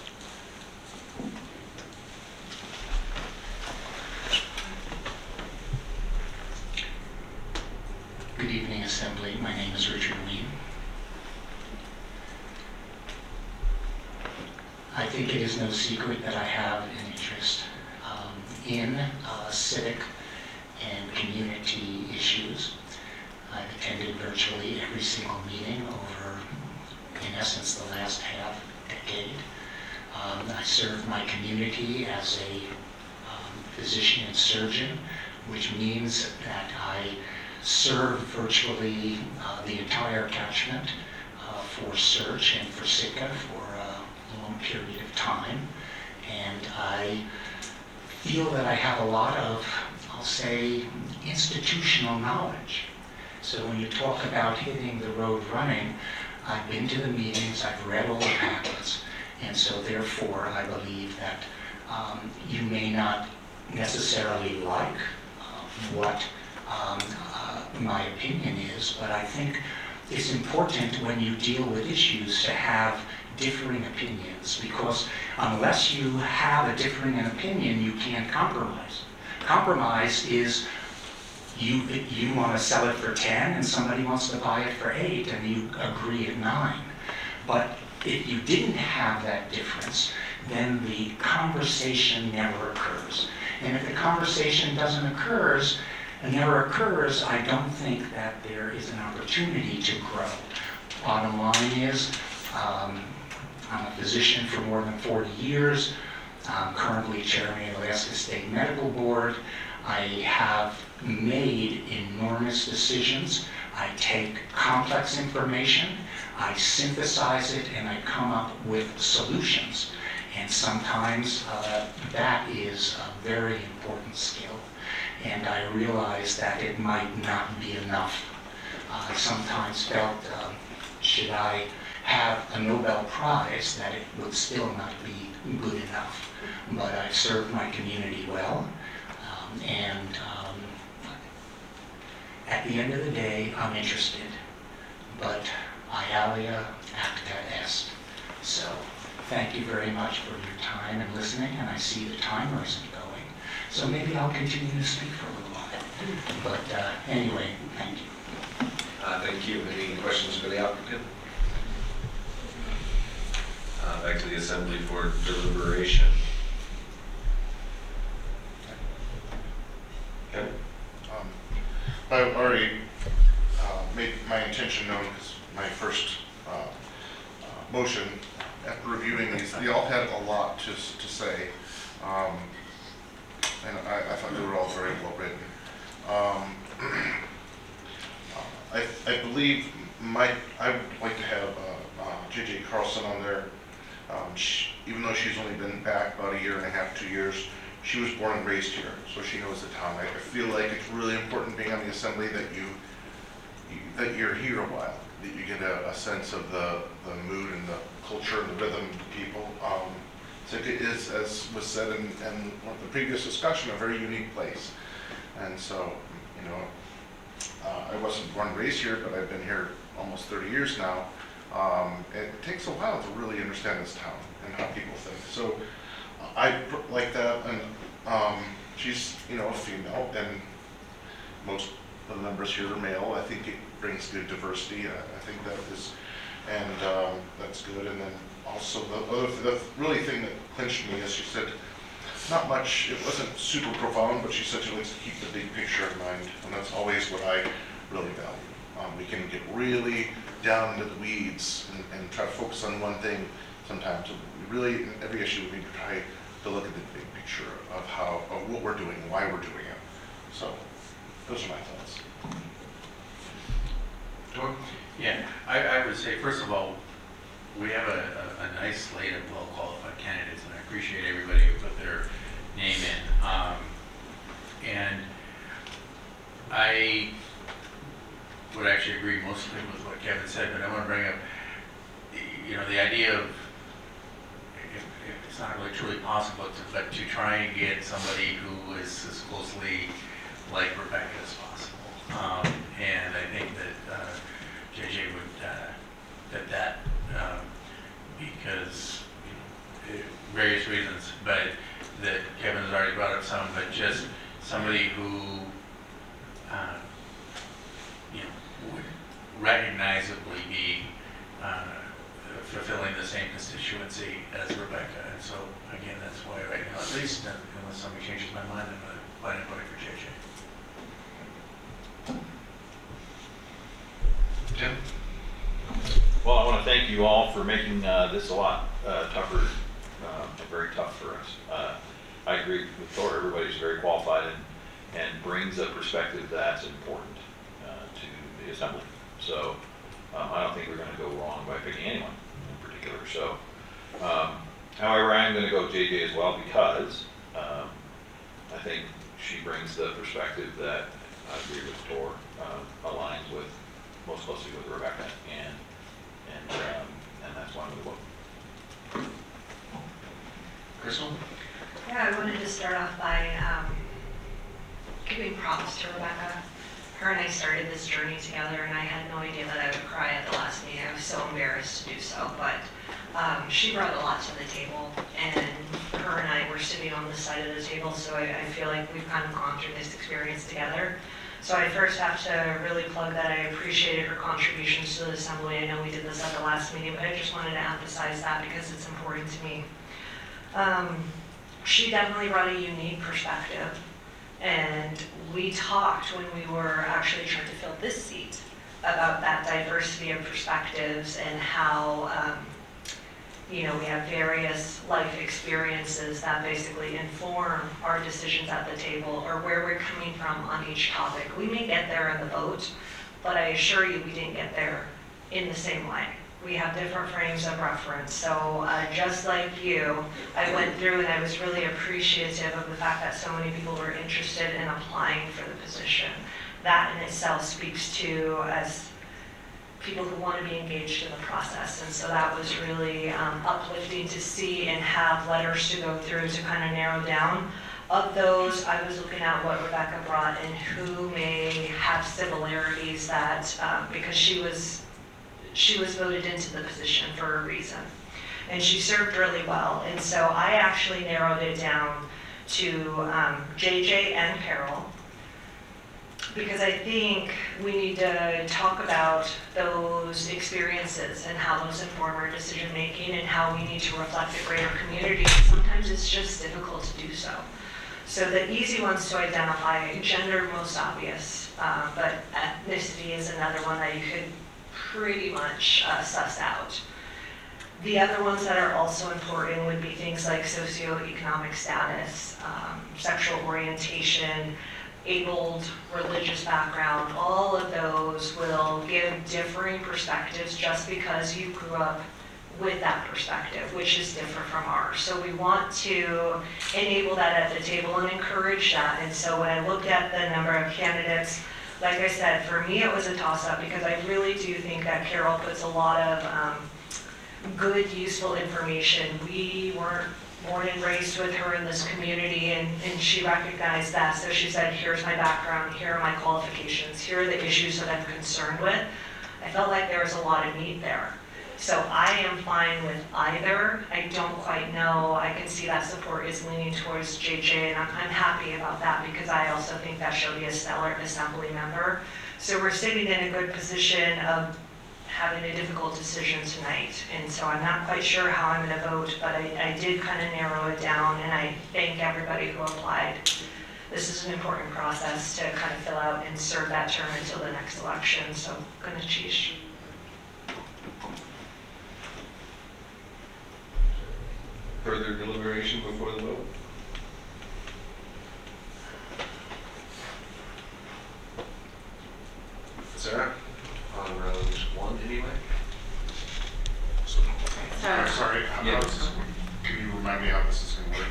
Good evening, Assembly. My name is Richard Ween. I think it is no secret that I have an interest in civic and community issues. I've attended virtually every single meeting over, in essence, the last half decade. I serve my community as a physician and surgeon, which means that I serve virtually the entire catchment for search and for Sitka for a long period of time. And I feel that I have a lot of, I'll say, institutional knowledge. So when you talk about hitting the road running, I've been to the meetings, I've read all the packets, and so therefore I believe that you may not necessarily like what my opinion is, but I think it's important when you deal with issues to have differing opinions, because unless you have a differing opinion, you can't compromise. Compromise is you want to sell it for 10 and somebody wants to buy it for 8 and you agree at 9. But if you didn't have that difference, then the conversation never occurs. And if the conversation never occurs, I don't think that there is an opportunity to grow. Bottom line is, I'm a physician for more than 40 years. I'm currently chairman of the Alaska State Medical Board. I have made enormous decisions. I take complex information, I synthesize it, and I come up with solutions. And sometimes that is a very important skill. And I realize that it might not be enough. I sometimes felt, should I have a Nobel Prize, that it would still not be good enough. But I've served my community well, and at the end of the day, I'm interested. But alia acta est. So thank you very much for your time and listening, and I see the timer isn't going. So maybe I'll continue to speak for a little while. But anyway, thank you. Thank you. Any questions for the applicant? Back to the assembly for deliberation. Okay. I've already made my intention known, because my first motion, after reviewing these, they all had a lot to say. And I thought they were all very well written. I believe I would like to have J.J. Carlson on there. Even though she's only been back about 1.5 years, 2 years, she was born and raised here, so she knows the town. I feel like it's really important being on the assembly that you're here a while, that you get a sense of the mood and the culture and the rhythm of the people. Sitka is, as was said in the previous discussion, a very unique place. And so, you know, I wasn't born and raised here, but I've been here almost 30 years now. It takes a while to really understand this town and how people think. So I like that, and she's, you know, a female, and most of the members here are male. I think it brings good diversity. I think that is, and that's good. And then also the really thing that clinched me is she said, not much, it wasn't super profound, but she said she likes to keep the big picture in mind, and that's always what I really value. We can get really down into the weeds and try to focus on one thing sometimes. We really, in every issue, we need to try to look at the big picture of what we're doing, why we're doing it. So, those are my thoughts. Yeah, I would say, first of all, we have a nice slate of well-qualified candidates, and I appreciate everybody who put their name in. And I would actually agree mostly with what Kevin said, but I want to bring up, you know, the idea of, if it's not really truly possible, but to try and get somebody who is as closely like Rebecca as possible. And I think that JJ would fit that because, you know, various reasons, but that Kevin has already brought up some, but just somebody who you know, would recognizably be fulfilling the same constituency as Rebecca. And so, again, that's why right now, at least, unless somebody changes my mind, I'm planning to vote for JJ. Jim? Well, I want to thank you all for making this a lot tougher, very tough for us. I agree with Thor, everybody's very qualified and brings a perspective that's important to the assembly. So I don't think we're going to go wrong by picking anyone in particular. So, however, I am going to go JJ as well because I think she brings the perspective that I agree with Thor, aligns with most closely with Rebecca, and that's why I'm going to vote. Crystal? Yeah, I wanted to start off by giving props to Rebecca. Her and I started this journey together, and I had no idea that I would cry at the last meeting. I was so embarrassed to do so, but she brought a lot to the table, and her and I were sitting on the side of the table, so I feel like we've kind of gone through this experience together. So I first have to really plug that I appreciated her contributions to the assembly. I know we did this at the last meeting, but I just wanted to emphasize that because it's important to me. She definitely brought a unique perspective, and we talked when we were actually trying to fill this seat about that diversity of perspectives and how we have various life experiences that basically inform our decisions at the table or where we're coming from on each topic. We may get there in the vote, but I assure you we didn't get there in the same way. We have different frames of reference. So just like you, I went through and I was really appreciative of the fact that so many people were interested in applying for the position. That in itself speaks to us people who want to be engaged in the process. And so that was really uplifting to see and have letters to go through to kind of narrow down. Of those, I was looking at what Rebecca brought and who may have similarities that, because she was voted into the position for a reason. And she served really well. And so I actually narrowed it down to JJ and Carol, because I think we need to talk about those experiences and how those inform our decision making and how we need to reflect the greater community. Sometimes it's just difficult to do so. So the easy ones to identify, gender most obvious, but ethnicity is another one that you could pretty much suss out. The other ones that are also important would be things like socioeconomic status, sexual orientation, abled, religious background. All of those will give differing perspectives just because you grew up with that perspective, which is different from ours. So we want to enable that at the table and encourage that. And so when I looked at the number of candidates, like I said, for me it was a toss-up because I really do think that Carol puts a lot of good, useful information. We weren't born and raised with her in this community, and she recognized that. So she said, here's my background, here are my qualifications, here are the issues that I'm concerned with. I felt like there was a lot of meat there. So I am fine with either. I don't quite know. I can see that support is leaning towards JJ, and I'm happy about that because I also think that she'll be a stellar assembly member. So we're sitting in a good position of having a difficult decision tonight. And so I'm not quite sure how I'm going to vote, but I did kind of narrow it down, and I thank everybody who applied. This is an important process to kind of fill out and serve that term until the next election. So gonna cheese. Further deliberation before the vote? Sarah, on round one anyway? Sorry, Yeah. Can you remind me how this is going to work?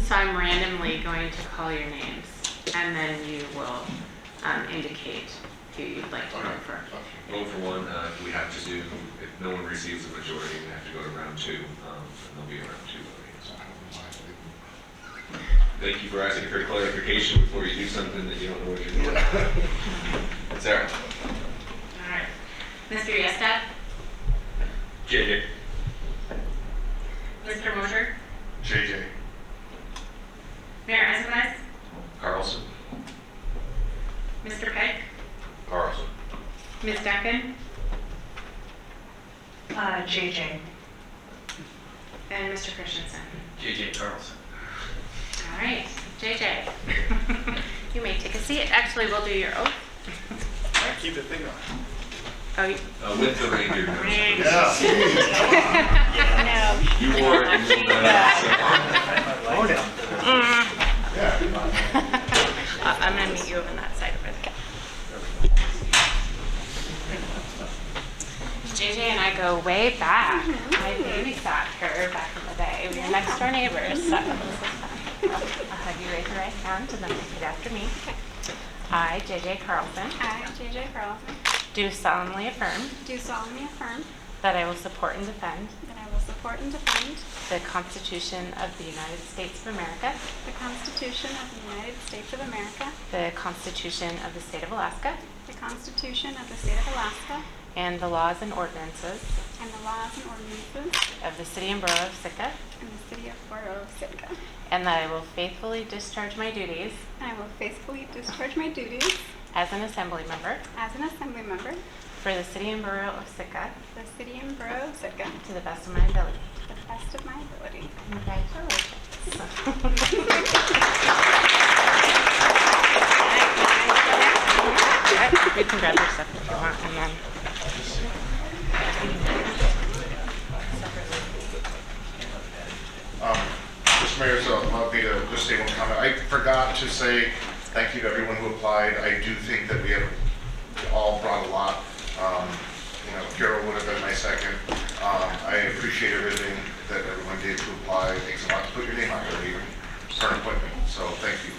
So I'm randomly going to call your names, and then you will indicate who you'd like to vote for. Vote for one, we have to do, if no one receives a majority, we have to go to round two, and there'll be a round two voting. Thank you for asking for clarification before you do something that you don't know what you're doing. Sarah? All right. Mr. Yestat? JJ. Mr. Mosher? JJ. Mayor Eisenweiss? Carlson? Mr. Pike? Carlson. Ms. Duncan? JJ. And Mr. Christensen? JJ Carlson. All right, JJ. You may take a seat. Actually, we'll do your oath. Keep the thing on. Oh, you... With the reindeer nose. No. You wore it and you I'm going to meet you on that side over there. JJ and I go way back. I babysat her back in the day. We were next door neighbors. So I'll have you raise your right hand and then repeat after me. I, JJ Carlson. I, JJ Carlson. Do solemnly affirm. Do solemnly affirm. That I will support and defend. That I will support and defend. defend the Constitution of the United States of America, the Constitution of the United States of America, the Constitution of the State of Alaska, the Constitution of the State of Alaska, and the laws and ordinances and the laws and ordinances of the City and Borough of Sitka, in the City of Borough of Sitka. and that I will faithfully discharge my duties And I will faithfully discharge my duties as an assembly member as an assembly member for the City and Borough of Sitka for the City and Borough of Sitka to the best of my ability. to the best of my ability. We can grab your stuff if you want, and then. Mr. Mayor, so allow me to just say one comment. I forgot to say thank you to everyone who applied. I do think that we have all brought a lot. Carol would have been my second. I appreciate everything that everyone did to apply. It takes a lot to put your name out there, even for an appointment. So thank you.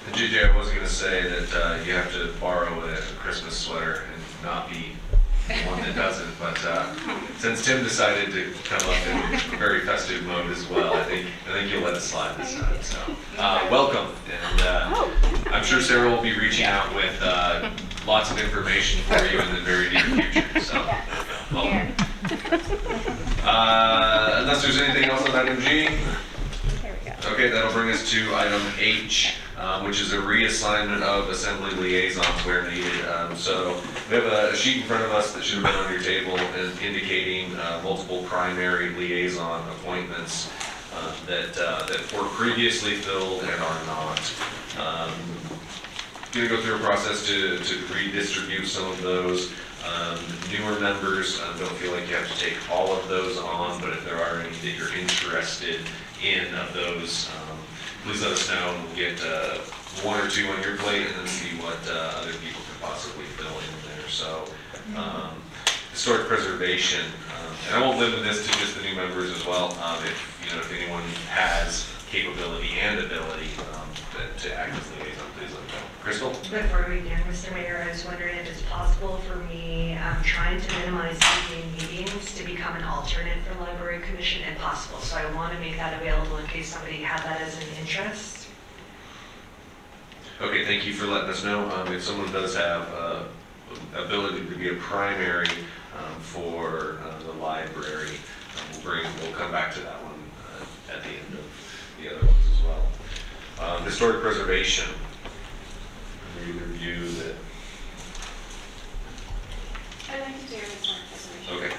And JJ, I was going to say that you have to borrow a Christmas sweater and not be one that doesn't, but since Tim decided to come up in very festive mode as well, I think you'll let it slide this time. So welcome, and I'm sure Sarah will be reaching out with lots of information for you in the very near future. So welcome. Unless there's anything else on item G. Okay, that'll bring us to item H, which is a reassignment of assembly liaisons where needed. So we have a sheet in front of us that should have been on your table indicating multiple primary liaison appointments that were previously filled and are not. Going to go through a process to redistribute some of those. Newer members, don't feel like you have to take all of those on, but if there are any that you're interested in of those, please let us know, and we'll get one or two on your plate and then see what other people could possibly fill in there. So, historic preservation, and I won't limit this to just the new members as well. If anyone has capability and ability to act as liaison, please let me know. Crystal? Before we begin, Mr. Mayor, I was wondering if it's possible for me, trying to minimize evening meetings, to become an alternate for Library Commission if possible. So I want to make that available in case somebody had that as an interest. Okay, thank you for letting us know. If someone does have ability to be a primary for the library, we'll come back to that one at the end of the other ones as well. Historic preservation. Either of you that. I'd like to do historic preservation. Okay.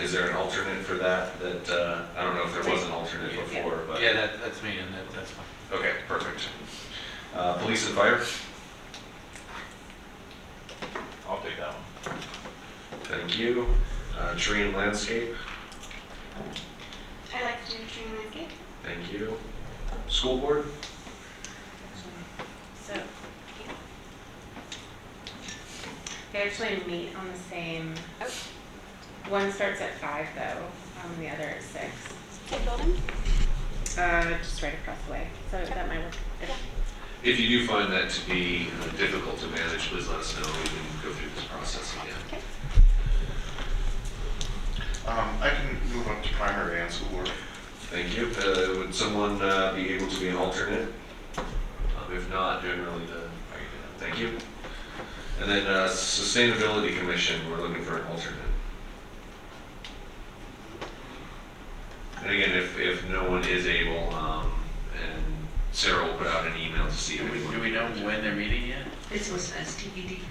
Is there an alternate for that? I don't know if there was an alternate before, but. Yeah, that's me, and that's fine. Okay, perfect. Police and fire? I'll take that one. Thank you. Tree and landscape? I'd like to do tree and landscape. Thank you. School board? So, they actually meet on the same, one starts at 5 though, the other at 6. What building? Just right across the way, so that might work. If you do find that to be difficult to manage, please let us know. We can go through this process again. Okay. I can move up to primary and school board. Thank you. Would someone be able to be an alternate? If not, generally thank you. And then Sustainability Commission, we're looking for an alternate. And again, if no one is able, and Sarah will put out an email to see if anyone. Do we know when they're meeting yet? It's listed as TBD.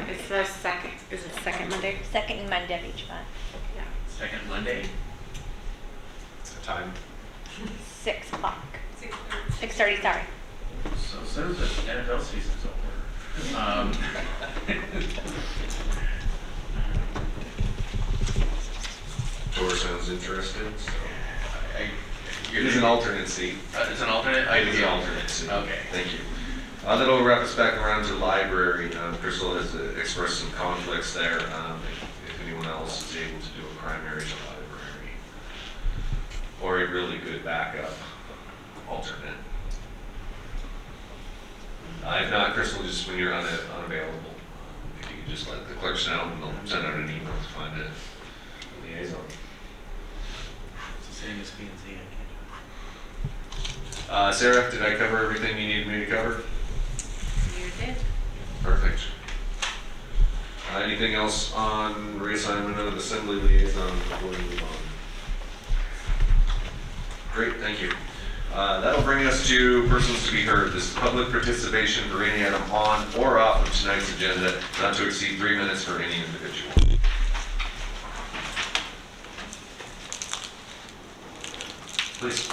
It's the second, is it second Monday? Second Monday of each month. Yeah. Second Monday? Time? 6 o'clock. 6:30, sorry. So soon as the NFL season's over. Tor sounds interested, so. It is an alternate seat. It's an alternate? It is an alternate seat. Okay. Thank you. That'll wrap us back around to library. Crystal has expressed some conflicts there. If anyone else is able to do a primary to library, or a really good backup alternate. If not, Crystal, just when you're unavailable, if you could just let the clerks know, and they'll send out an email to find liaison. It's the same as P and Z, Sarah, did I cover everything you needed me to cover? You did. Perfect. Anything else on reassignment of assembly liaison before we move on? Great, thank you. That'll bring us to persons to be heard. This is public participation for any item on or off of tonight's agenda, not to exceed 3 minutes for any individual. Please.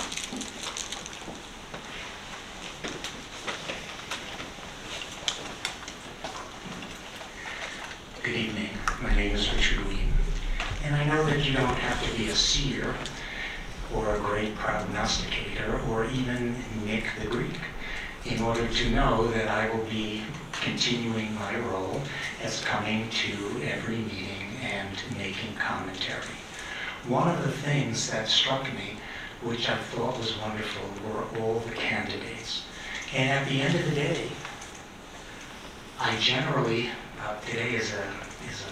Good evening. My name is Richard Ween, and I know that you don't have to be a seer or a great prognosticator or even Nick the Greek in order to know that I will be continuing my role as coming to every meeting and making commentary. One of the things that struck me, which I thought was wonderful, were all the candidates. And at the end of the day, I generally, today is a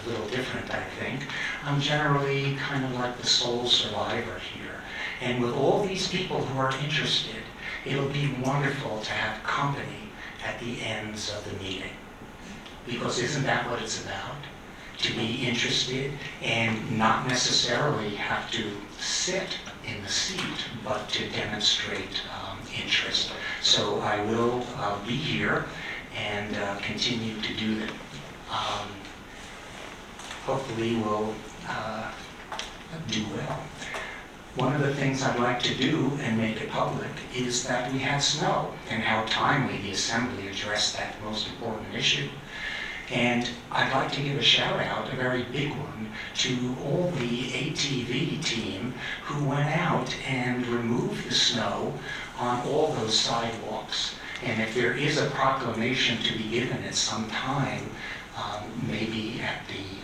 little different, I think. I'm generally kind of like the sole survivor here. And with all these people who are interested, it'll be wonderful to have company at the ends of the meeting. Because isn't that what it's about? To be interested and not necessarily have to sit in the seat, but to demonstrate interest. So I will be here and continue to do that. Hopefully we'll do well. One of the things I'd like to do and make it public is that we had snow and how timely the Assembly addressed that most important issue. And I'd like to give a shout out, a very big one, to all the ATV team who went out and removed the snow on all those sidewalks. And if there is a proclamation to be given at some time, maybe at the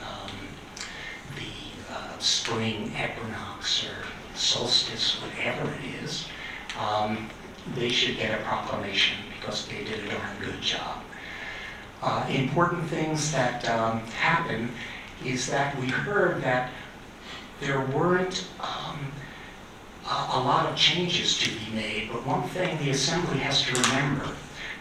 spring equinox or solstice, whatever it is, they should get a proclamation because they did a darn good job. Important things that happen is that we heard that there weren't a lot of changes to be made, but one thing the Assembly has to remember,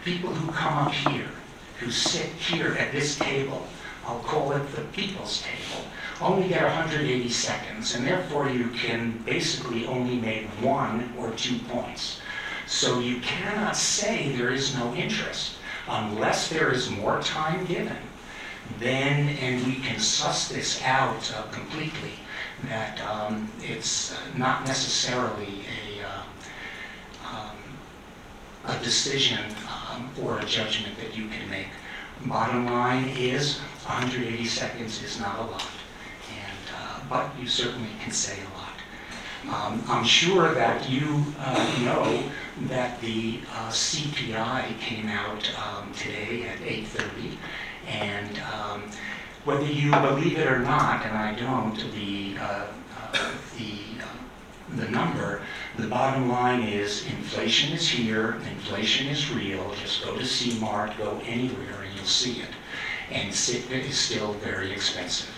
people who come up here, who sit here at this table, I'll call it the people's table, only get 180 seconds, and therefore you can basically only make 1 or 2 points. So you cannot say there is no interest unless there is more time given. Then, and we can suss this out completely, that it's not necessarily a decision or a judgment that you can make. Bottom line is 180 seconds is not a lot, and but you certainly can say a lot. I'm sure that you know that the CPI came out today at 8:30, and whether you believe it or not, and I don't, the number, the bottom line is inflation is here, inflation is real. Just go to C-Mart, go anywhere, and you'll see it. And it is still very expensive.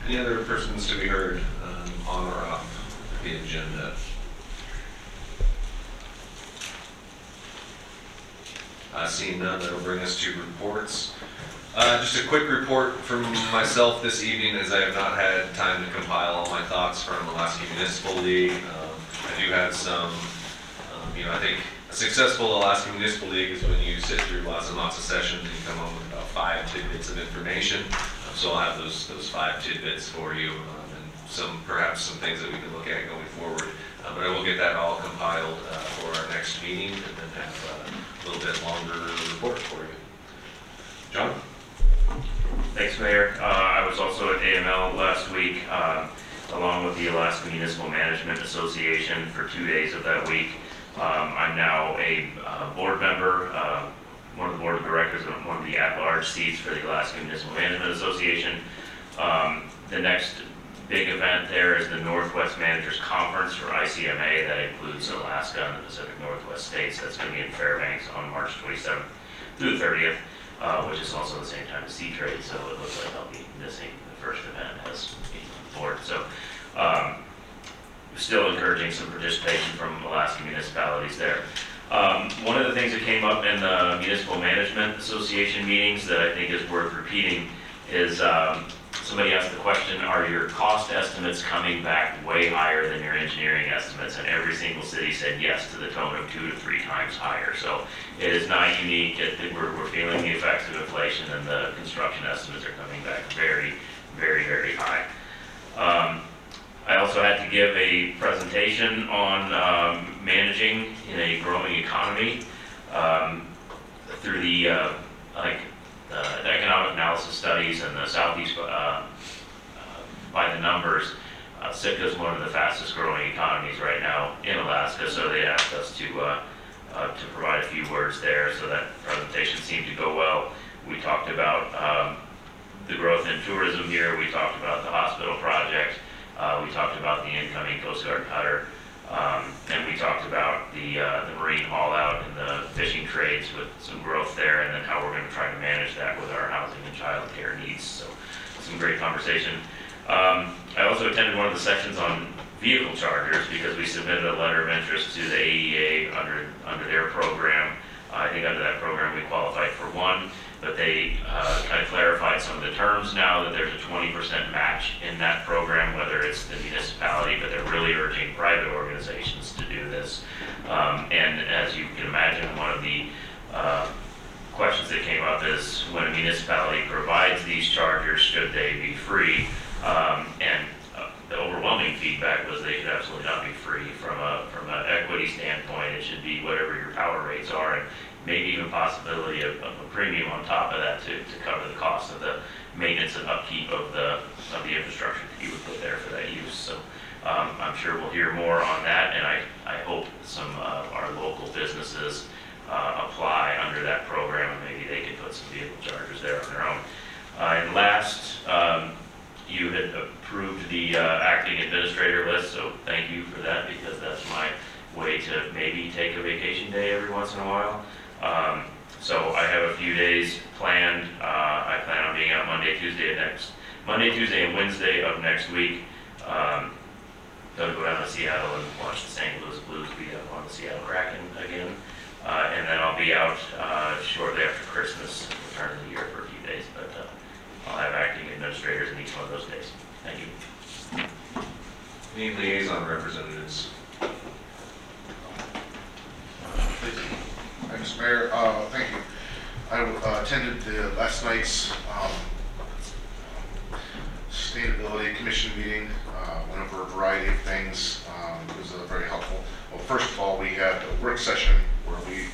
Any other persons to be heard on or off the agenda? Seeing none, that'll bring us to reports. Just a quick report from myself this evening, as I have not had time to compile all my thoughts from Alaska Municipal League. I do have some, I think a successful Alaska Municipal League is when you sit through lots and lots of sessions and you come home with about 5 tidbits of information. So I'll have those 5 tidbits for you, and perhaps some things that we can look at going forward. But I will get that all compiled for our next meeting, and then have a little bit longer report for you. John? Thanks, Mayor. I was also at AML last week, along with the Alaska Municipal Management Association for 2 days of that week. I'm now a board member, one of the board of directors of one of the at-large seats for the Alaska Municipal Management Association. The next big event there is the Northwest Managers Conference for ICMA. That includes Alaska and the Pacific Northwest states. That's going to be in Fairbanks on March 27th through the 30th. which is also the same time as C-Trade, so it looks like I'll be missing the first event as board. So still encouraging some participation from Alaska municipalities there. One of the things that came up in the Municipal Management Association meetings that I think is worth repeating is somebody asked the question, are your cost estimates coming back way higher than your engineering estimates? And every single city said yes to the tone of 2 to 3 times higher. So it is not unique. We're feeling the effects of inflation, and the construction estimates are coming back very, very, very high. I also had to give a presentation on managing in a growing economy through the economic analysis studies and the Southeast by the numbers. Sitka is one of the fastest growing economies right now in Alaska, so they asked us to provide a few words there, so that presentation seemed to go well. We talked about the growth in tourism here, we talked about the hospital project, we talked about the incoming Coast Guard cutter, and we talked about the marine haul-out and the fishing trades with some growth there, and then how we're going to try to manage that with our housing and child care needs. So some great conversation. I also attended one of the sections on vehicle chargers because we submitted a letter of interest to the AEA under their program. I think under that program we qualified for one, but they kind of clarified some of the terms now, that there's a 20% match in that program, whether it's the municipality, but they're really urging private organizations to do this. And as you can imagine, one of the questions that came up is when a municipality provides these chargers, should they be free? And the overwhelming feedback was they should absolutely not be free. From an equity standpoint, it should be whatever your power rates are, and maybe even possibility of a premium on top of that to cover the cost of the maintenance and upkeep of the infrastructure that you would put there for that use. So I'm sure we'll hear more on that, and I hope some of our local businesses apply under that program, and maybe they can put some vehicle chargers there on their own. And last, you had approved the acting administrator list, so thank you for that, because that's my way to maybe take a vacation day every once in a while. So I have a few days planned. I plan on being out Monday, Tuesday, and Wednesday of next week. Gonna go down to Seattle and watch the St. Louis Blues beat up on the Seattle Kraken again. And then I'll be out shortly after Christmas, turn of the year, for a few days, but I'll have acting administrators in each one of those days. Thank you. Any liaison representatives? Hi, Mr. Mayor. Thank you. I attended last night's Sustainability Commission meeting. Went over a variety of things. It was very helpful. Well, first of all, we had a work session where we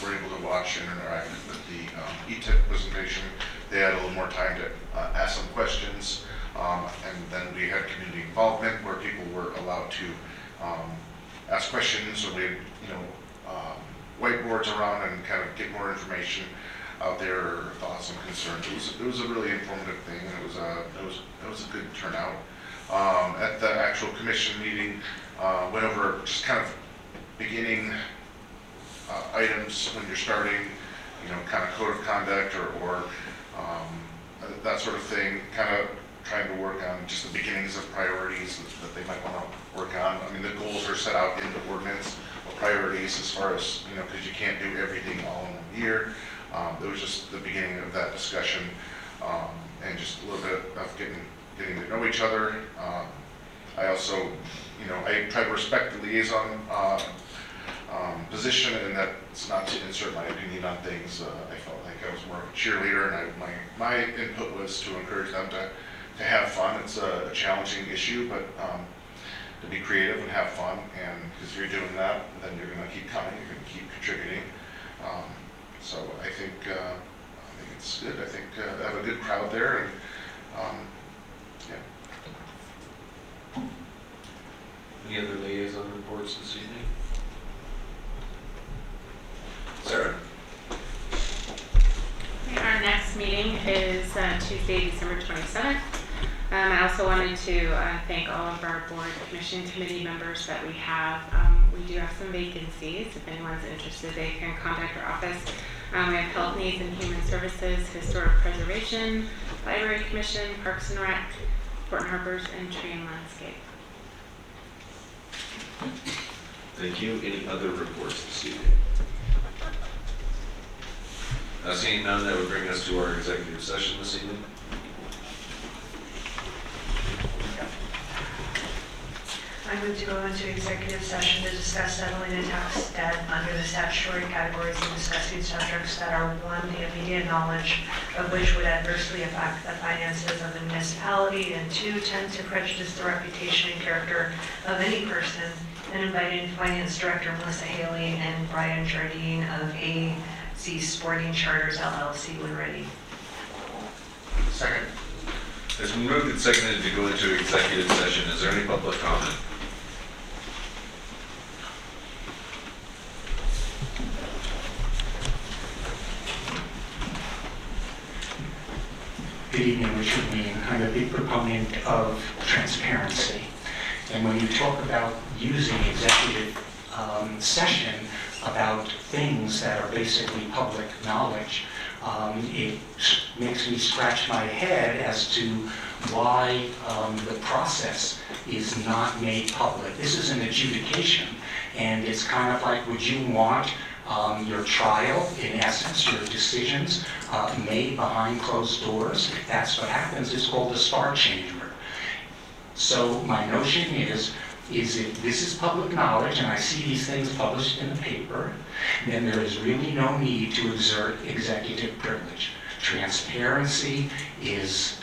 were able to watch and interact with the ETIP presentation. They had a little more time to ask some questions. And then we had community involvement where people were allowed to ask questions, or we had, whiteboards around and kind of get more information out there, thoughts and concerns. It was a really informative thing, and it was a good turnout. At the actual commission meeting, went over just kind of beginning items when you're starting, kind of code of conduct or that sort of thing, kind of trying to work on just the beginnings of priorities that they might want to work on. I mean, the goals are set out in the ordinance, or priorities as far as, because you can't do everything all in 1 year. It was just the beginning of that discussion, and just a little bit of getting to know each other. I also, I try to respect the liaison position, and that it's not to insert my opinion on things. I felt like I was more of a cheerleader, and my input was to encourage them to have fun. It's a challenging issue, but to be creative and have fun, and because you're doing that, then you're going to keep coming, you're going to keep contributing. So I think it's good. I think I have a good crowd there, and yeah. Any other liaison reports this evening? Sarah? Our next meeting is Tuesday, December 27th. I also wanted to thank all of our board, commission, committee members that we have. We do have some vacancies. If anyone's interested, they can contact our office. We have Health Needs and Human Services, Historic Preservation, Library Commission, Parks and Rec, Port Harbors, and Tree and Landscape. Thank you. Any other reports this evening? Seeing none, that would bring us to our executive session this evening. I move to go into executive session to discuss settling a tax debt under the statutory categories and discussing subjects that are, one, the immediate knowledge of which would adversely affect the finances of the municipality, and two, tend to prejudice the reputation and character of any person, and invited Finance Director Melissa Haley and Brian Jardine of AC Sporting Charters LLC when ready. Second. It's been moved and seconded to go into executive session. Is there any public comment? Good evening, Richard Mean. I'm a big proponent of transparency. And when you talk about using executive session about things that are basically public knowledge, it makes me scratch my head as to why the process is not made public. This is an adjudication, and it's kind of like, would you want your trial, in essence, your decisions made behind closed doors? If that's what happens, it's called a star chamber. So my notion is if this is public knowledge, and I see these things published in the paper, then there is really no need to exert executive privilege. Transparency is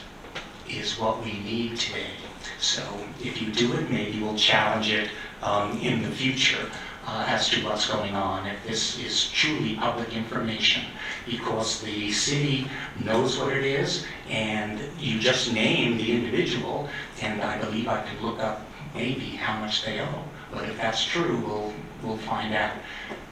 what we need today. So if you do it, maybe we'll challenge it in the future as to what's going on, if this is truly public information, because the city knows what it is, and you just name the individual, and I believe I could look up maybe how much they owe. But if that's true, we'll find out.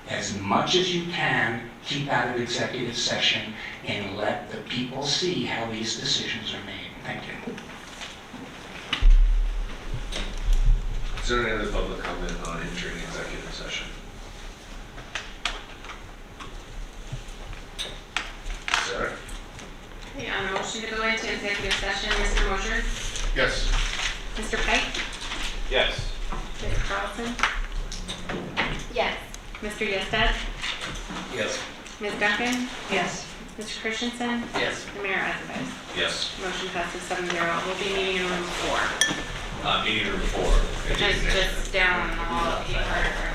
As much as you can, keep out of executive session and let the people see how these decisions are made. Thank you. Is there any other public comment on entering executive session? Sarah? Okay, on a motion to go into executive session, Mr. Mosher? Yes. Mr. Pike? Yes. Ms. Carlson? Yes. Mr. Yested? Yes. Ms. Duncan? Yes. Mr. Christensen? Yes. And Mayor Ezzavez? Yes. Motion passes 7-0. We'll be meeting in room 4. Meeting room 4. Just down the hall, Kate Carter.